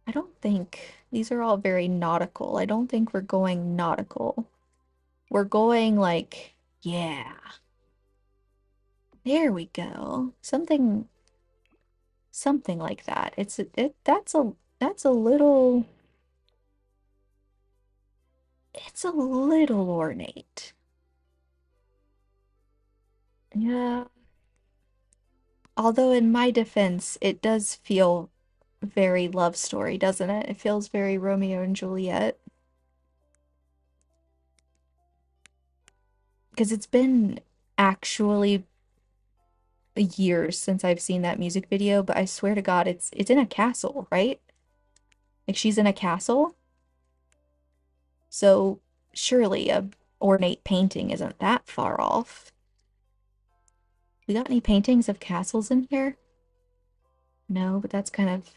I don't think these are all very nautical. I don't think we're going nautical. We're going like, yeah, there we go. Something like that. That's a little it's a little ornate. Yeah. Although in my defense, it does feel very love story, doesn't it? It feels very Romeo and Juliet. Because it's been actually years since I've seen that music video, but I swear to God, it's in a castle, right? Like she's in a castle, so surely a ornate painting isn't that far off. We got any paintings of castles in here? No, but that's kind of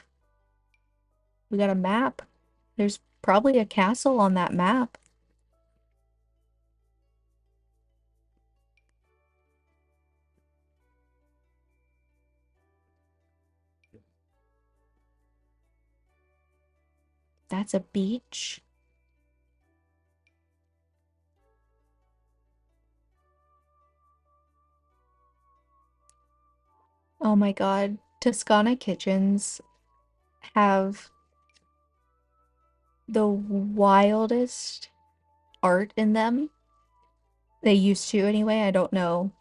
we got a map. There's probably a castle on that map. That's a beach. Oh my God. Toscana kitchens have the wildest art in them. They used to anyway. I don't know.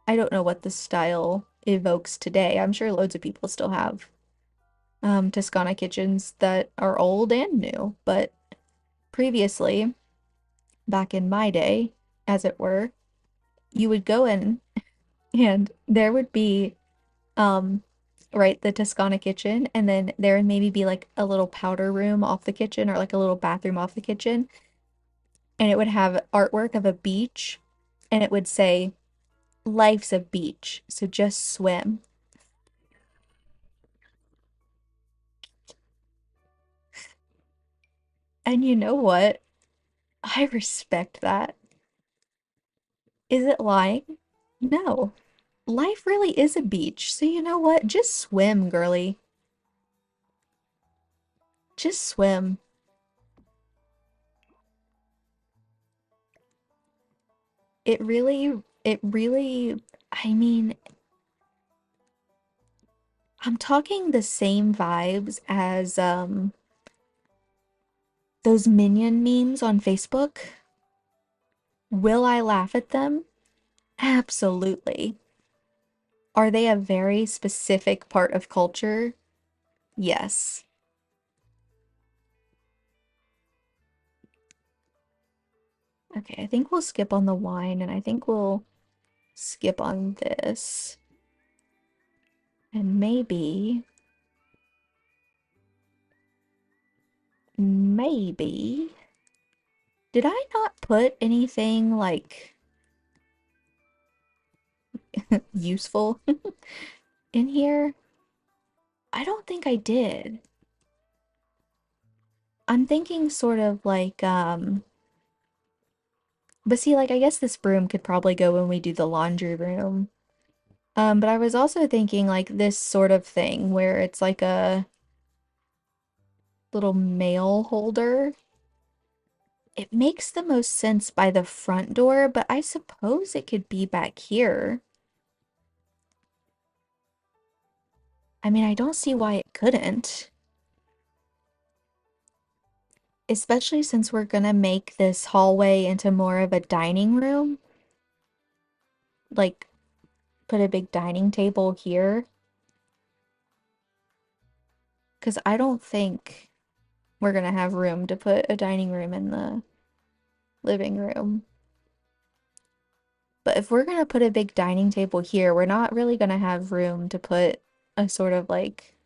I don't know what the style evokes today. I'm sure loads of people still have Toscana kitchens that are old and new, but previously, back in my day, as it were, you would go in and there would be um right, the Toscana kitchen, and then there would maybe be like a little powder room off the kitchen or like a little bathroom off the kitchen, and it would have artwork of a beach, and it would say, "Life's a beach, so just swim." And you know what? I respect that. Is it lying? No. Life really is a beach, so you know what? Just swim, girly. Just swim. I mean, I'm talking the same vibes as those minion memes on Facebook. Will I laugh at them? Absolutely. Are they a very specific part of culture? Yes. Okay, I think we'll skip on the wine and I think we'll skip on this. And maybe, did I not put anything like useful in here? I don't think I did. I'm thinking sort of like, but see, like, I guess this broom could probably go when we do the laundry room. But I was also thinking like this sort of thing where it's like a little mail holder. It makes the most sense by the front door, but I suppose it could be back here. I mean, I don't see why it couldn't. Especially since we're gonna make this hallway into more of a dining room. Like, put a big dining table here. Because I don't think we're gonna have room to put a dining room in the living room. But if we're gonna put a big dining table here, we're not really gonna have room to put a sort of like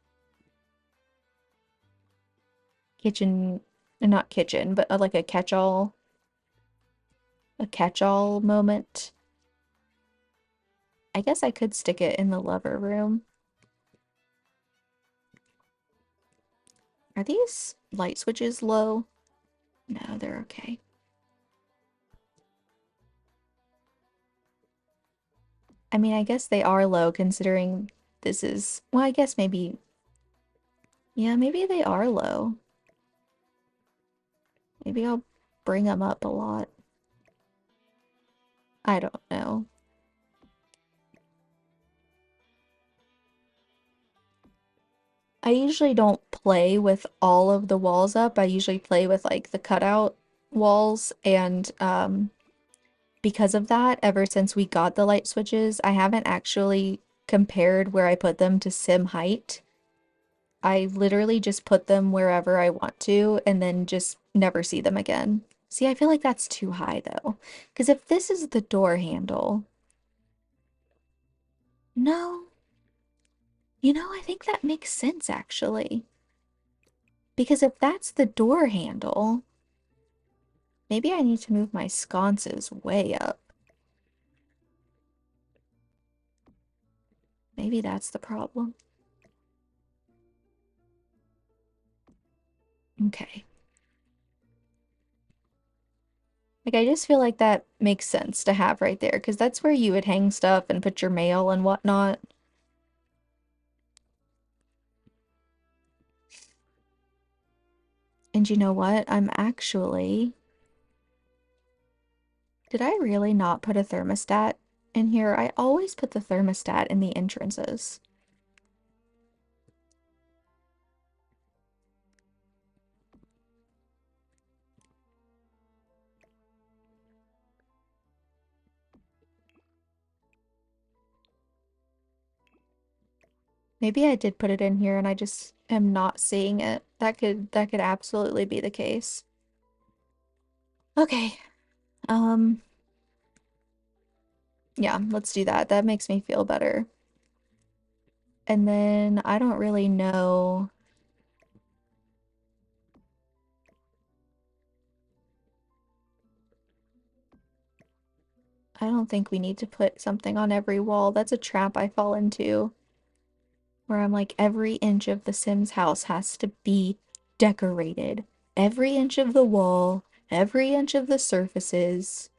kitchen, not kitchen, but like a catch-all moment. I guess I could stick it in the lover room. Are these light switches low? No, they're okay. I mean, I guess they are low considering this is, well, I guess maybe, yeah, maybe they are low. Maybe I'll bring them up a lot. I don't know. I usually don't play with all of the walls up. I usually play with like the cutout walls and because of that, ever since we got the light switches, I haven't actually compared where I put them to sim height. I literally just put them wherever I want to and then just never see them again. See, I feel like that's too high though. Because if this is the door handle, no, I think that makes sense actually. Because if that's the door handle, maybe I need to move my sconces way up. Maybe that's the problem. Okay. Like, I just feel like that makes sense to have right there, because that's where you would hang stuff and put your mail and whatnot. And you know what? Did I really not put a thermostat in here? I always put the thermostat in the entrances. Maybe I did put it in here and I just am not seeing it. That could absolutely be the case. Okay. Um, yeah, let's do that. That makes me feel better. And then I don't really know. I don't think we need to put something on every wall. That's a trap I fall into, where I'm like, every inch of the Sims house has to be decorated. Every inch of the wall, every inch of the surfaces.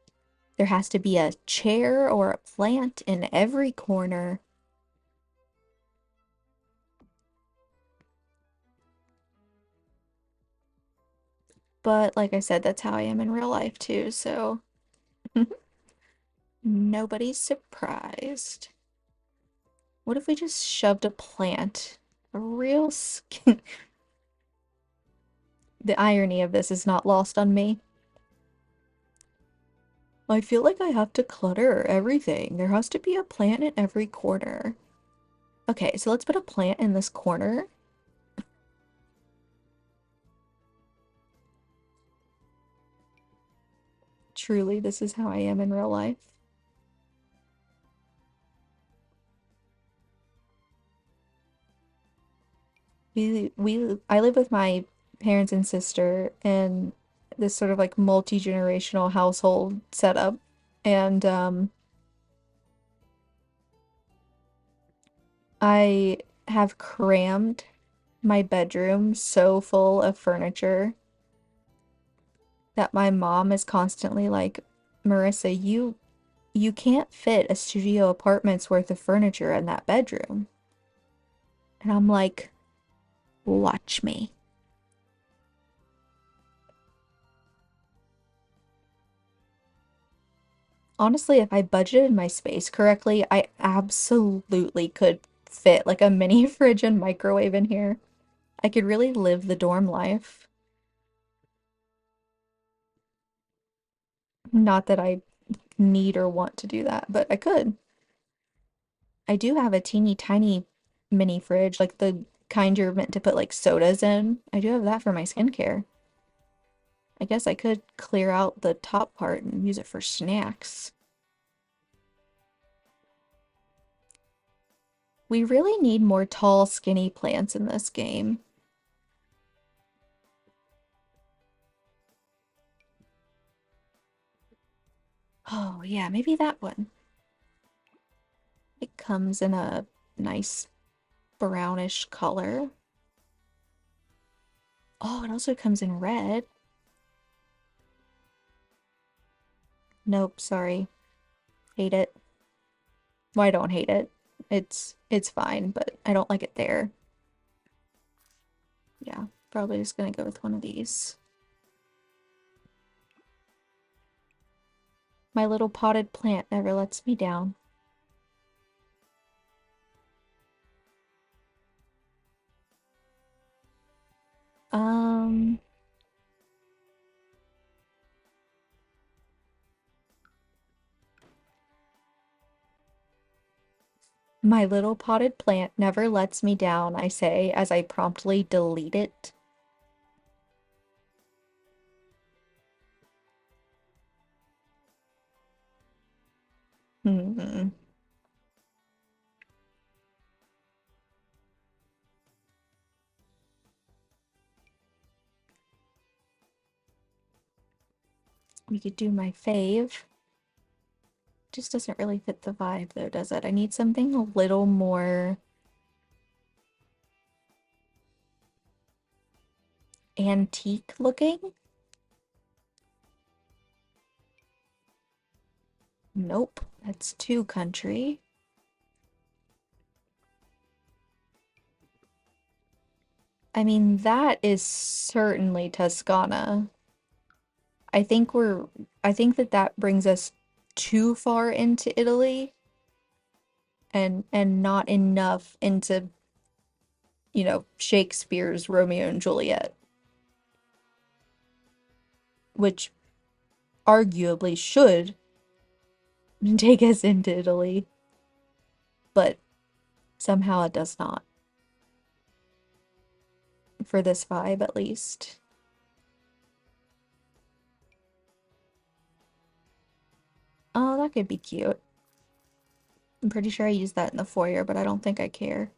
There has to be a chair or a plant in every corner. But like I said, that's how I am in real life too, so nobody's surprised. What if we just shoved a plant? A real skin. The irony of this is not lost on me. I feel like I have to clutter everything. There has to be a plant in every corner. Okay, so let's put a plant in this corner. Truly, this is how I am in real life. I live with my parents and sister in this sort of like multi-generational household setup. And I have crammed my bedroom so full of furniture that my mom is constantly like, Marissa, you can't fit a studio apartment's worth of furniture in that bedroom. And I'm like, watch me. Honestly, if I budgeted my space correctly, I absolutely could fit like a mini fridge and microwave in here. I could really live the dorm life. Not that I need or want to do that, but I could. I do have a teeny tiny mini fridge, like the kind you're meant to put like sodas in. I do have that for my skincare. I guess I could clear out the top part and use it for snacks. We really need more tall, skinny plants in this game. Oh, yeah, maybe that one. It comes in a nice brownish color. Oh, it also comes in red. Nope, sorry. Hate it. Well, I don't hate it. It's fine, but I don't like it there. Yeah, probably just gonna go with one of these. My little potted plant never lets me down. Um, my little potted plant never lets me down, I say as I promptly delete it. Hmm. We could do my fave. Just doesn't really fit the vibe though, does it? I need something a little more antique looking. Nope, that's too country. I mean, that is certainly Toscana. I think I think that that brings us too far into Italy and not enough into, Shakespeare's Romeo and Juliet, which arguably should take us into Italy, but somehow it does not, for this vibe at least. Oh, that could be cute. I'm pretty sure I used that in the foyer, but I don't think I care.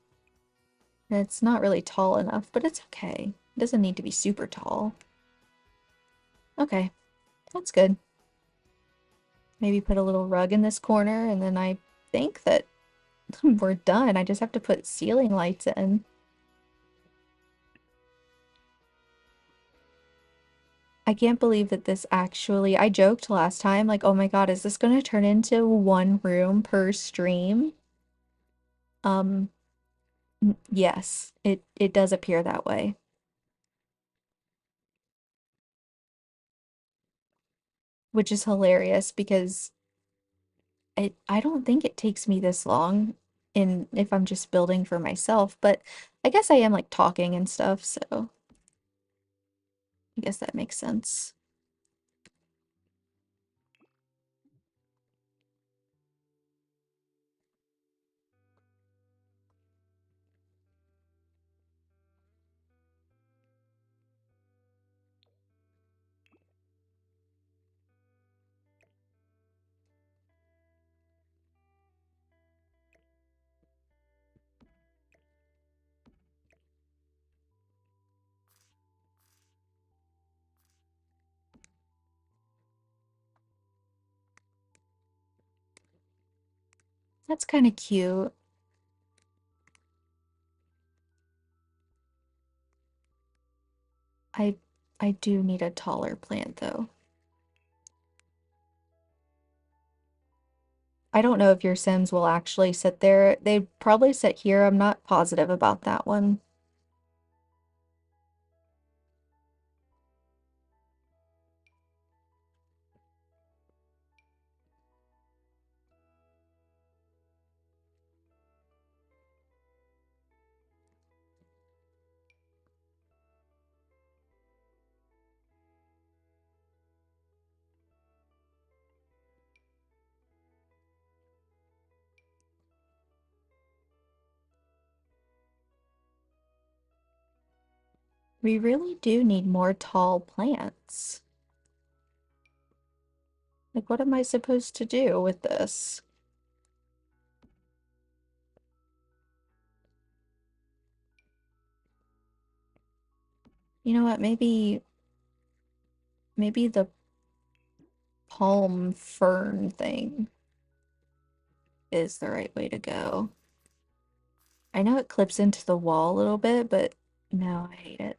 And it's not really tall enough, but it's okay. It doesn't need to be super tall. Okay, that's good. Maybe put a little rug in this corner, and then I think that we're done. I just have to put ceiling lights in. I can't believe that this actually, I joked last time, like, oh my God, is this going to turn into one room per stream? Um, yes, it does appear that way, which is hilarious because I don't think it takes me this long in if I'm just building for myself, but I guess I am like talking and stuff, so I guess that makes sense. That's kind of cute. I I do need a taller plant though. I don't know if your Sims will actually sit there. They'd probably sit here. I'm not positive about that one. We really do need more tall plants. Like, what am I supposed to do with this? You know what? Maybe the palm fern thing is the right way to go. I know it clips into the wall a little bit, but no, I hate it.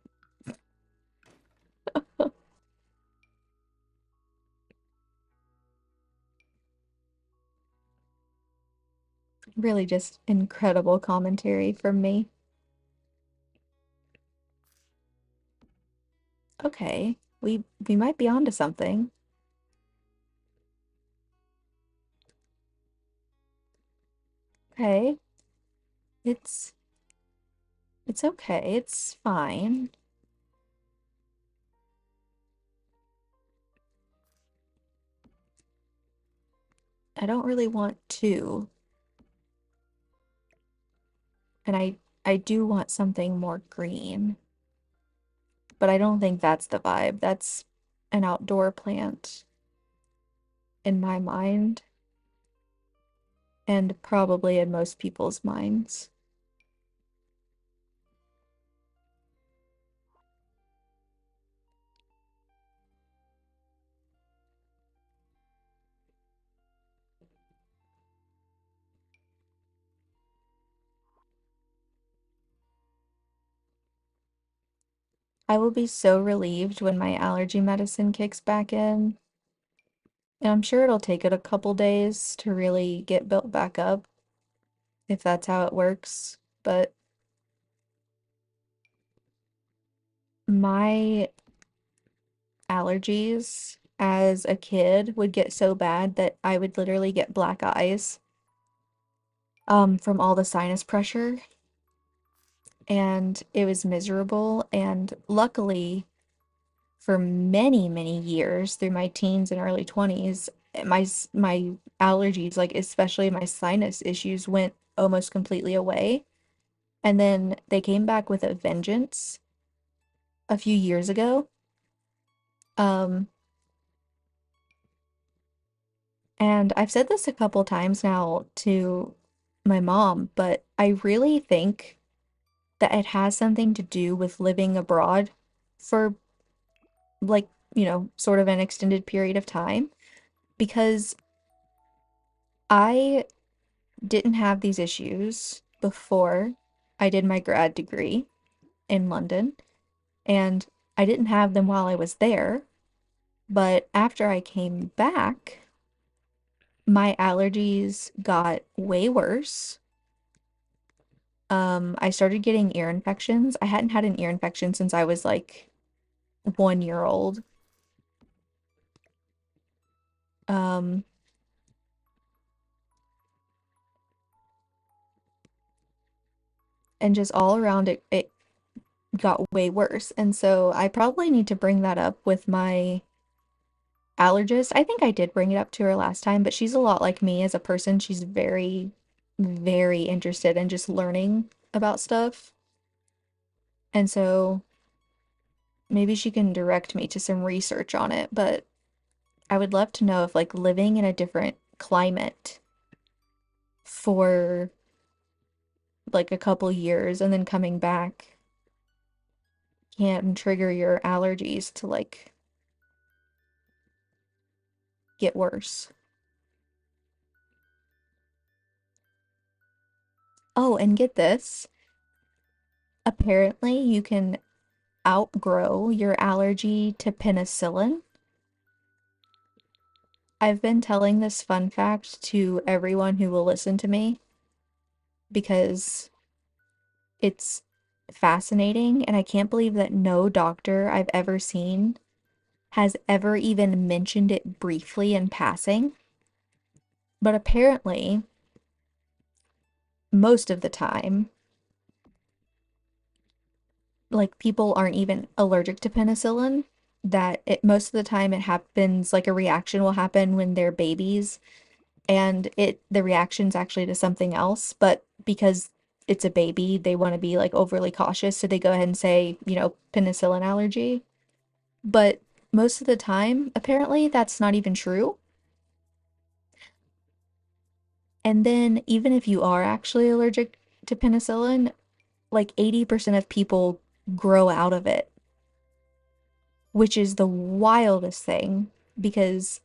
Really just incredible commentary from me. Okay, we might be onto something. Okay, it's it's okay. It's fine. I don't really want to, and I do want something more green, but I don't think that's the vibe. That's an outdoor plant in my mind, and probably in most people's minds. I will be so relieved when my allergy medicine kicks back in. And I'm sure it'll take it a couple days to really get built back up, if that's how it works. But my allergies as a kid would get so bad that I would literally get black eyes from all the sinus pressure, and it was miserable. And luckily, for many, many years through my teens and early 20s, my allergies, like especially my sinus issues, went almost completely away. And then they came back with a vengeance a few years ago. Um, and I've said this a couple times now to my mom, but I really think that it has something to do with living abroad for like, sort of an extended period of time because I didn't have these issues before I did my grad degree in London, and I didn't have them while I was there. But after I came back, my allergies got way worse. I started getting ear infections. I hadn't had an ear infection since I was like 1 year old. Um, and just all around it got way worse. And so I probably need to bring that up with my allergist. I think I did bring it up to her last time, but she's a lot like me as a person. She's very, very interested in just learning about stuff. And so maybe she can direct me to some research on it, but I would love to know if like living in a different climate for like a couple years and then coming back can trigger your allergies to like get worse. Oh, and get this. Apparently, you can outgrow your allergy to penicillin. I've been telling this fun fact to everyone who will listen to me because it's fascinating, and I can't believe that no doctor I've ever seen has ever even mentioned it briefly in passing. But apparently, most of the time, like people aren't even allergic to penicillin. That it most of the time it happens like a reaction will happen when they're babies and the reaction's actually to something else, but because it's a baby, they want to be like overly cautious, so they go ahead and say, penicillin allergy. But most of the time, apparently, that's not even true. And then, even if you are actually allergic to penicillin, like 80% of people grow out of it, which is the wildest thing because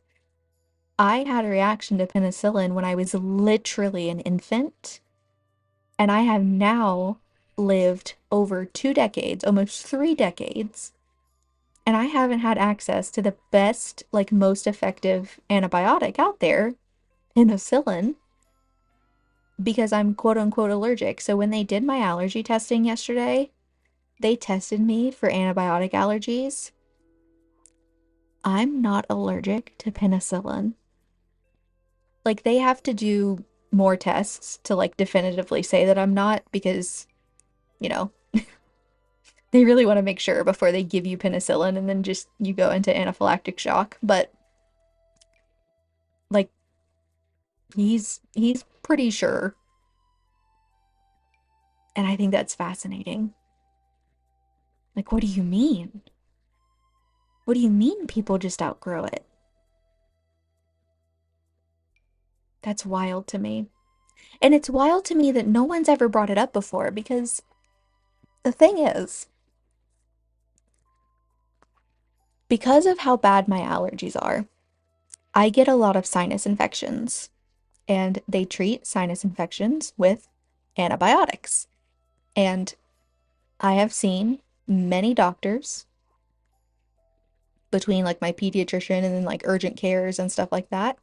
I had a reaction to penicillin when I was literally an infant, and I have now lived over 2 decades, almost 3 decades, and I haven't had access to the best, like most effective antibiotic out there, penicillin, because I'm quote unquote allergic. So when they did my allergy testing yesterday, they tested me for antibiotic allergies. I'm not allergic to penicillin. Like they have to do more tests to like definitively say that I'm not because, you know, they really want to make sure before they give you penicillin and then just you go into anaphylactic shock. But like he's pretty sure. And I think that's fascinating. Like, what do you mean? What do you mean people just outgrow it? That's wild to me. And it's wild to me that no one's ever brought it up before because the thing is, because of how bad my allergies are, I get a lot of sinus infections, and they treat sinus infections with antibiotics. And I have seen many doctors between like my pediatrician and then like urgent cares and stuff like that.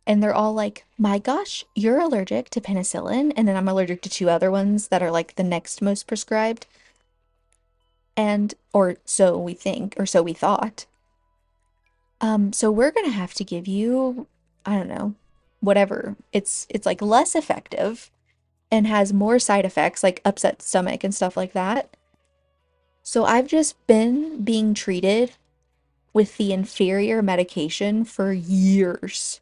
And they're all like, my gosh, you're allergic to penicillin. And then I'm allergic to two other ones that are like the next most prescribed. And, or so we think, or so we thought. So we're gonna have to give you, I don't know, whatever. It's like less effective and has more side effects like upset stomach and stuff like that. So I've just been being treated with the inferior medication for years.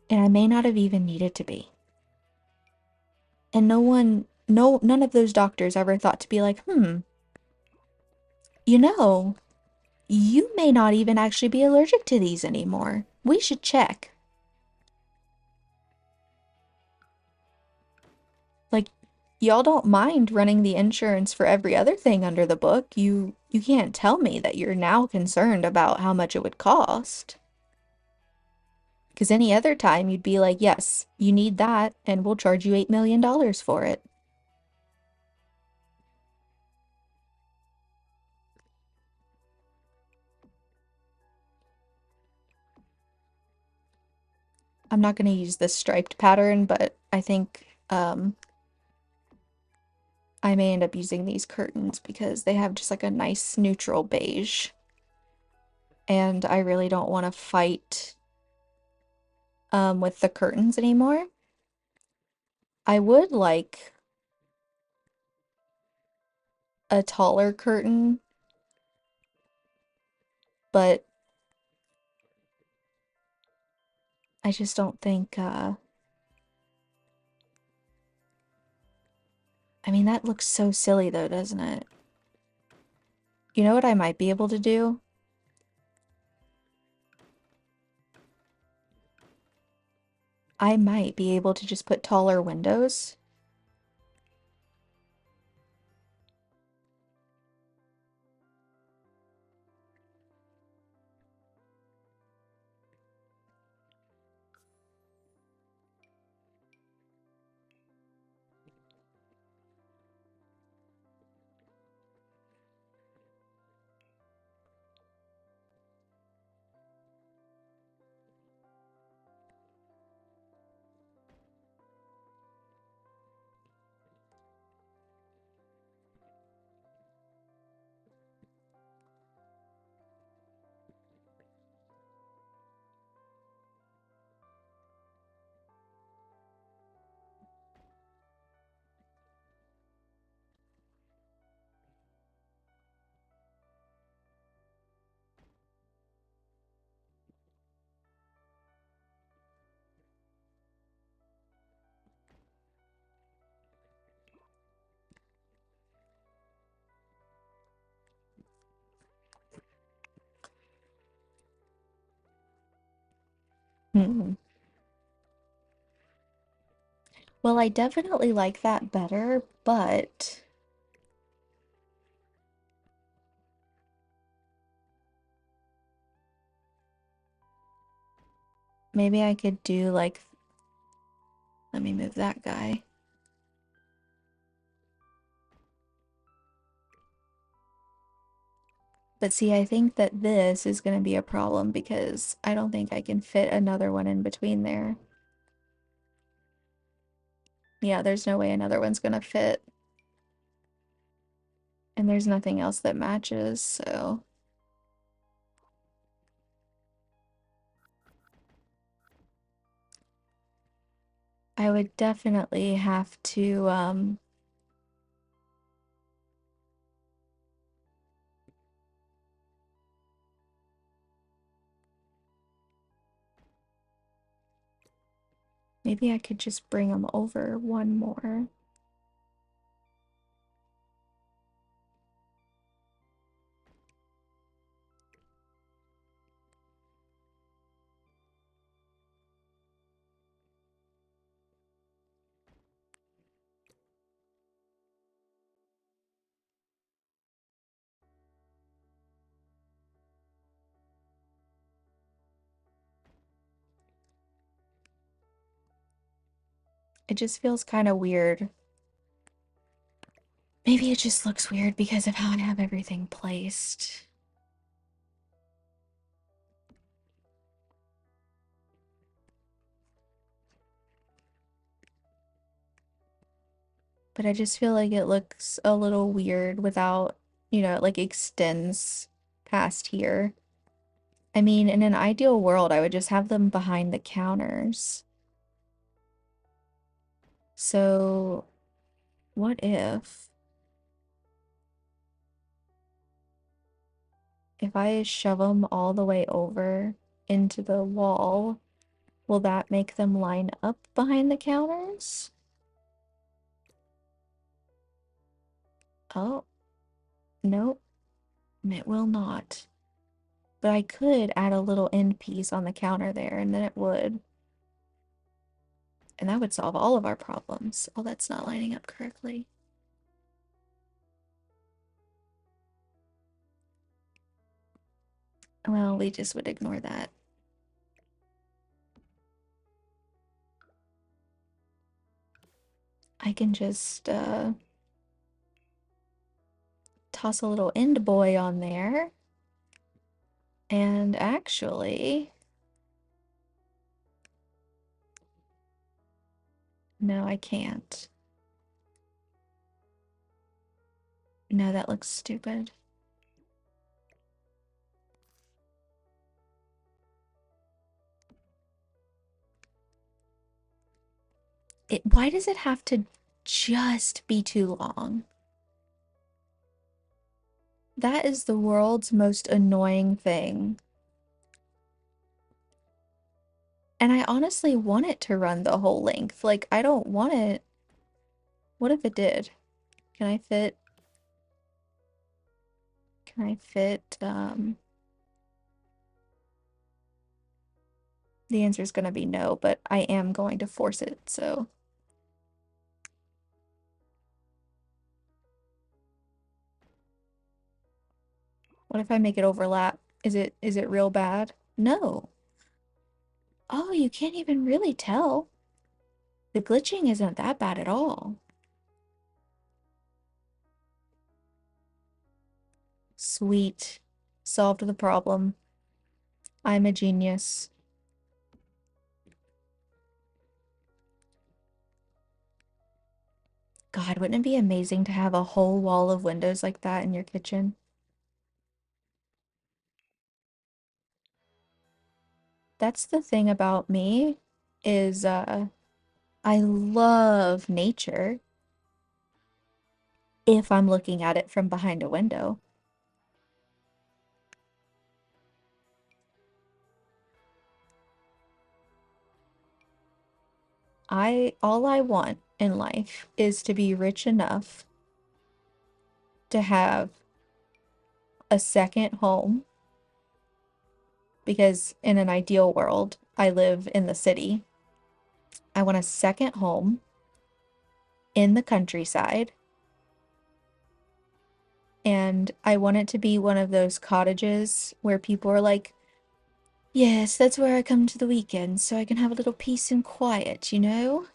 And I may not have even needed to be. And none of those doctors ever thought to be like, you know, you may not even actually be allergic to these anymore. We should check. Like, y'all don't mind running the insurance for every other thing under the book. You can't tell me that you're now concerned about how much it would cost. Because any other time you'd be like, yes, you need that, and we'll charge you $8 million for it. I'm not going to use this striped pattern, but I think I may end up using these curtains because they have just like a nice neutral beige. And I really don't want to fight with the curtains anymore. I would like a taller curtain, but I just don't think, I mean, that looks so silly though, doesn't it? You know what I might be able to do? I might be able to just put taller windows. Well, I definitely like that better, but maybe I could do like, let me move that guy. But see, I think that this is going to be a problem because I don't think I can fit another one in between there. Yeah, there's no way another one's going to fit. And there's nothing else that matches, so I would definitely have to, maybe I could just bring them over one more. It just feels kind of weird. Maybe it just looks weird because of how I have everything placed. But I just feel like it looks a little weird without, it like extends past here. I mean, in an ideal world, I would just have them behind the counters. So, what if I shove them all the way over into the wall, will that make them line up behind the counters? Oh, nope, it will not. But I could add a little end piece on the counter there, and then it would. And that would solve all of our problems. Oh, that's not lining up correctly. Well, we just would ignore that. I can just toss a little end boy on there. And actually, no, I can't. No, that looks stupid. Why does it have to just be too long? That is the world's most annoying thing. And I honestly want it to run the whole length. Like, I don't want it. What if it did? Can I fit? Can I fit? The answer is going to be no, but I am going to force it, so. What if I make it overlap? Is it real bad? No. Oh, you can't even really tell. The glitching isn't that bad at all. Sweet. Solved the problem. I'm a genius. God, wouldn't it be amazing to have a whole wall of windows like that in your kitchen? That's the thing about me is I love nature if I'm looking at it from behind a window. All I want in life is to be rich enough to have a second home because in an ideal world, I live in the city. I want a second home in the countryside. And I want it to be one of those cottages where people are like, yes, that's where I come to the weekends so I can have a little peace and quiet, you know?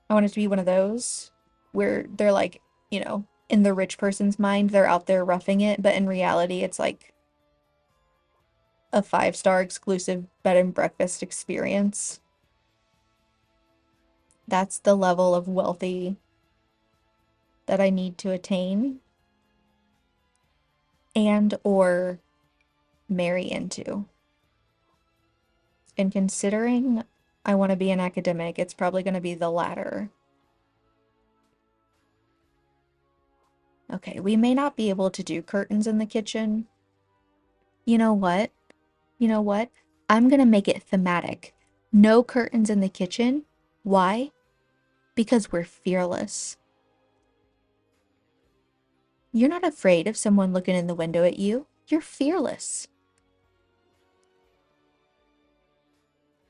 I want it to be one of those where they're like, in the rich person's mind, they're out there roughing it, but in reality, it's like a 5-star exclusive bed and breakfast experience. That's the level of wealthy that I need to attain and or marry into. And considering I want to be an academic, it's probably going to be the latter. Okay, we may not be able to do curtains in the kitchen. You know what? You know what? I'm gonna make it thematic. No curtains in the kitchen. Why? Because we're fearless. You're not afraid of someone looking in the window at you. You're fearless.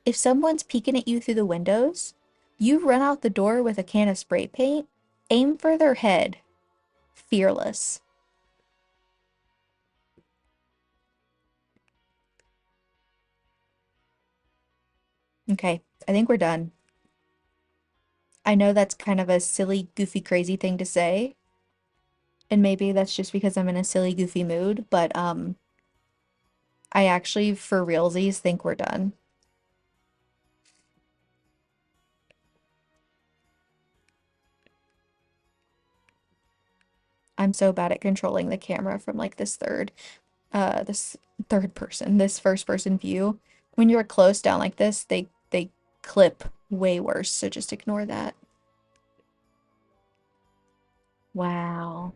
If someone's peeking at you through the windows, you run out the door with a can of spray paint, aim for their head. Fearless. Okay, I think we're done. I know that's kind of a silly, goofy, crazy thing to say, and maybe that's just because I'm in a silly, goofy mood, but I actually, for realsies, think we're done. I'm so bad at controlling the camera from like this third person, this first person view. When you're close down like this, they clip way worse, so just ignore that. Wow.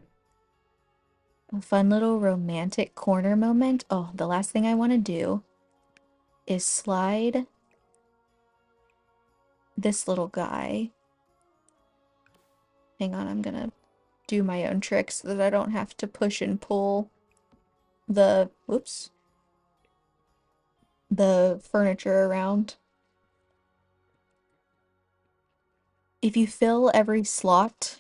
A fun little romantic corner moment. Oh, the last thing I want to do is slide this little guy. Hang on, I'm gonna do my own trick so that I don't have to push and pull whoops, the furniture around. If you fill every slot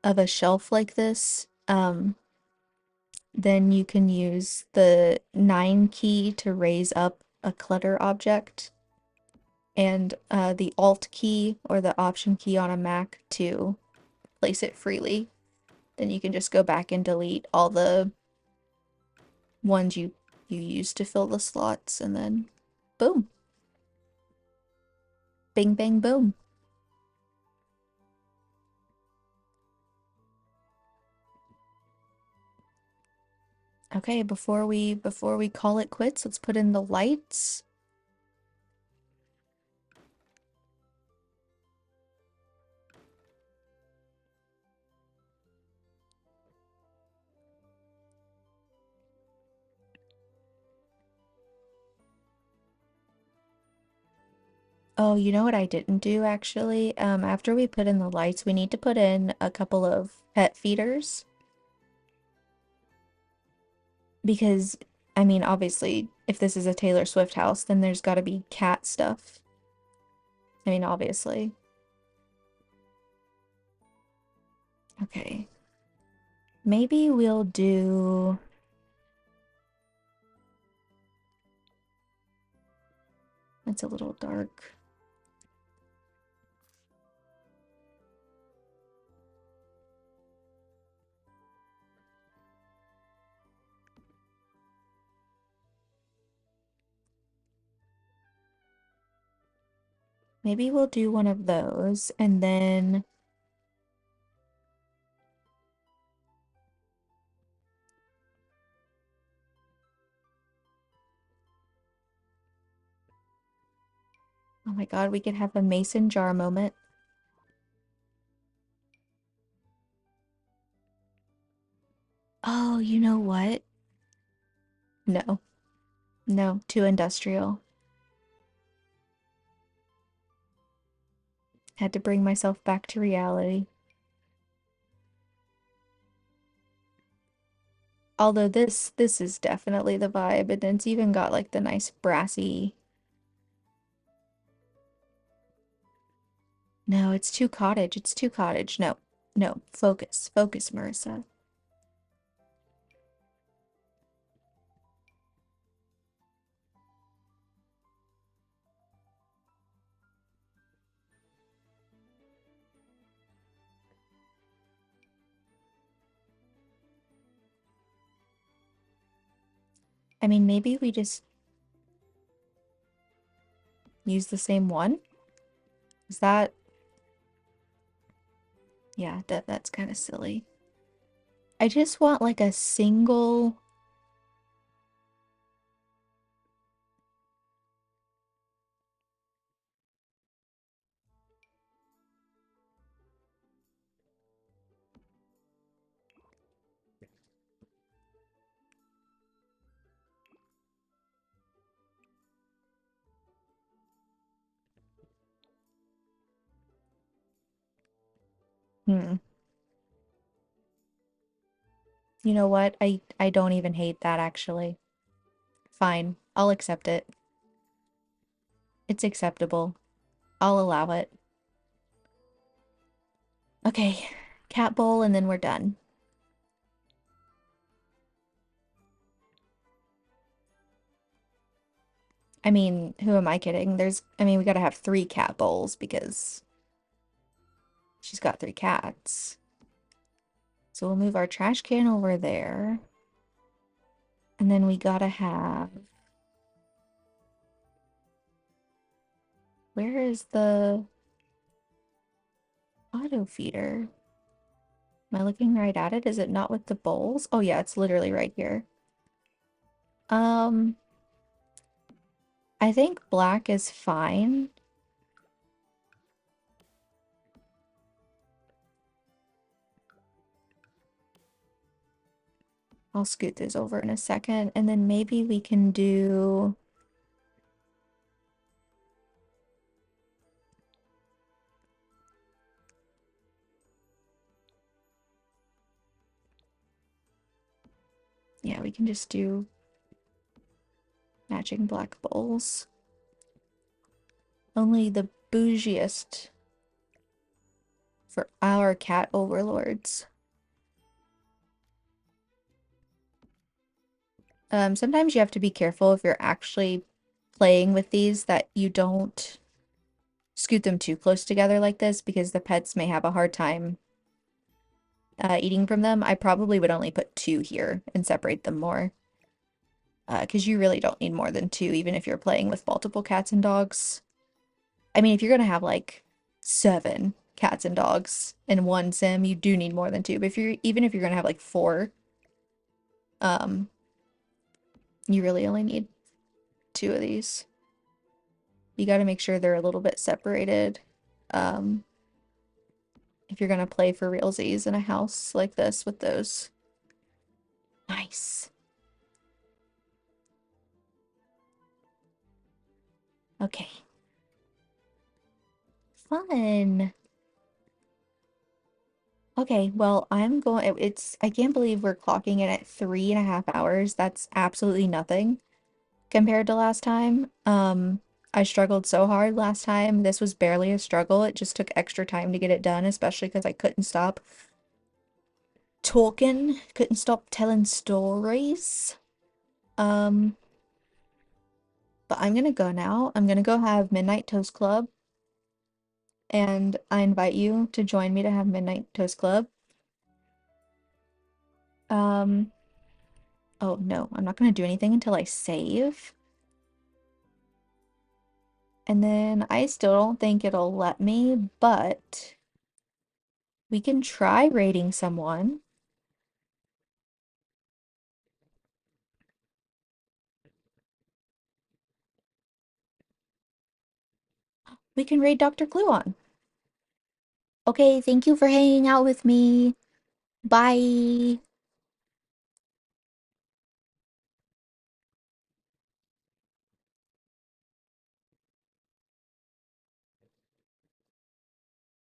of a shelf like this, then you can use the 9 key to raise up a clutter object, and the Alt key or the Option key on a Mac to place it freely. Then you can just go back and delete all the ones you used to fill the slots, and then boom. Bing, bang, boom. Okay, before we call it quits, let's put in the lights. Oh, you know what I didn't do actually? After we put in the lights, we need to put in a couple of pet feeders. Because, I mean, obviously, if this is a Taylor Swift house, then there's gotta be cat stuff. I mean, obviously. Okay. Maybe we'll do... It's a little dark. Maybe we'll do one of those, and then... Oh my god, we could have a mason jar moment. Oh, you know what? No. No, too industrial. Had to bring myself back to reality. Although this is definitely the vibe, and it's even got like the nice brassy. No, it's too cottage. It's too cottage. No, no. Focus. Focus, Marissa. I mean, maybe we just use the same one? Is that... Yeah, that's kind of silly. I just want like a single... Hmm. You know what? I don't even hate that actually. Fine. I'll accept it. It's acceptable. I'll allow it. Okay. Cat bowl and then we're done. I mean, who am I kidding? I mean, we gotta have 3 cat bowls because she's got 3 cats. So we'll move our trash can over there. And then we gotta have... Where is the auto feeder? Am I looking right at it? Is it not with the bowls? Oh yeah, it's literally right here. Um, I think black is fine. I'll scoot this over in a second, and then maybe we can do... Yeah, we can just do matching black bowls. Only the bougiest for our cat overlords. Sometimes you have to be careful if you're actually playing with these that you don't scoot them too close together like this because the pets may have a hard time eating from them. I probably would only put 2 here and separate them more. Because you really don't need more than 2, even if you're playing with multiple cats and dogs. I mean, if you're gonna have like 7 cats and dogs in one sim, you do need more than 2. But even if you're gonna have like 4, um, you really only need 2 of these. You got to make sure they're a little bit separated. Um, if you're gonna play for realsies in a house like this with those. Nice. Okay. Fun. Okay, well, I can't believe we're clocking in at 3.5 hours. That's absolutely nothing compared to last time. I struggled so hard last time. This was barely a struggle. It just took extra time to get it done, especially because I couldn't stop talking, couldn't stop telling stories. Um, but I'm gonna go now. I'm gonna go have Midnight Toast Club, and I invite you to join me to have Midnight Toast Club. Um, oh no, I'm not gonna do anything until I save. And then I still don't think it'll let me, but we can try rating someone. We can raid Dr. Gluon. Okay, thank you for hanging out with me. Bye.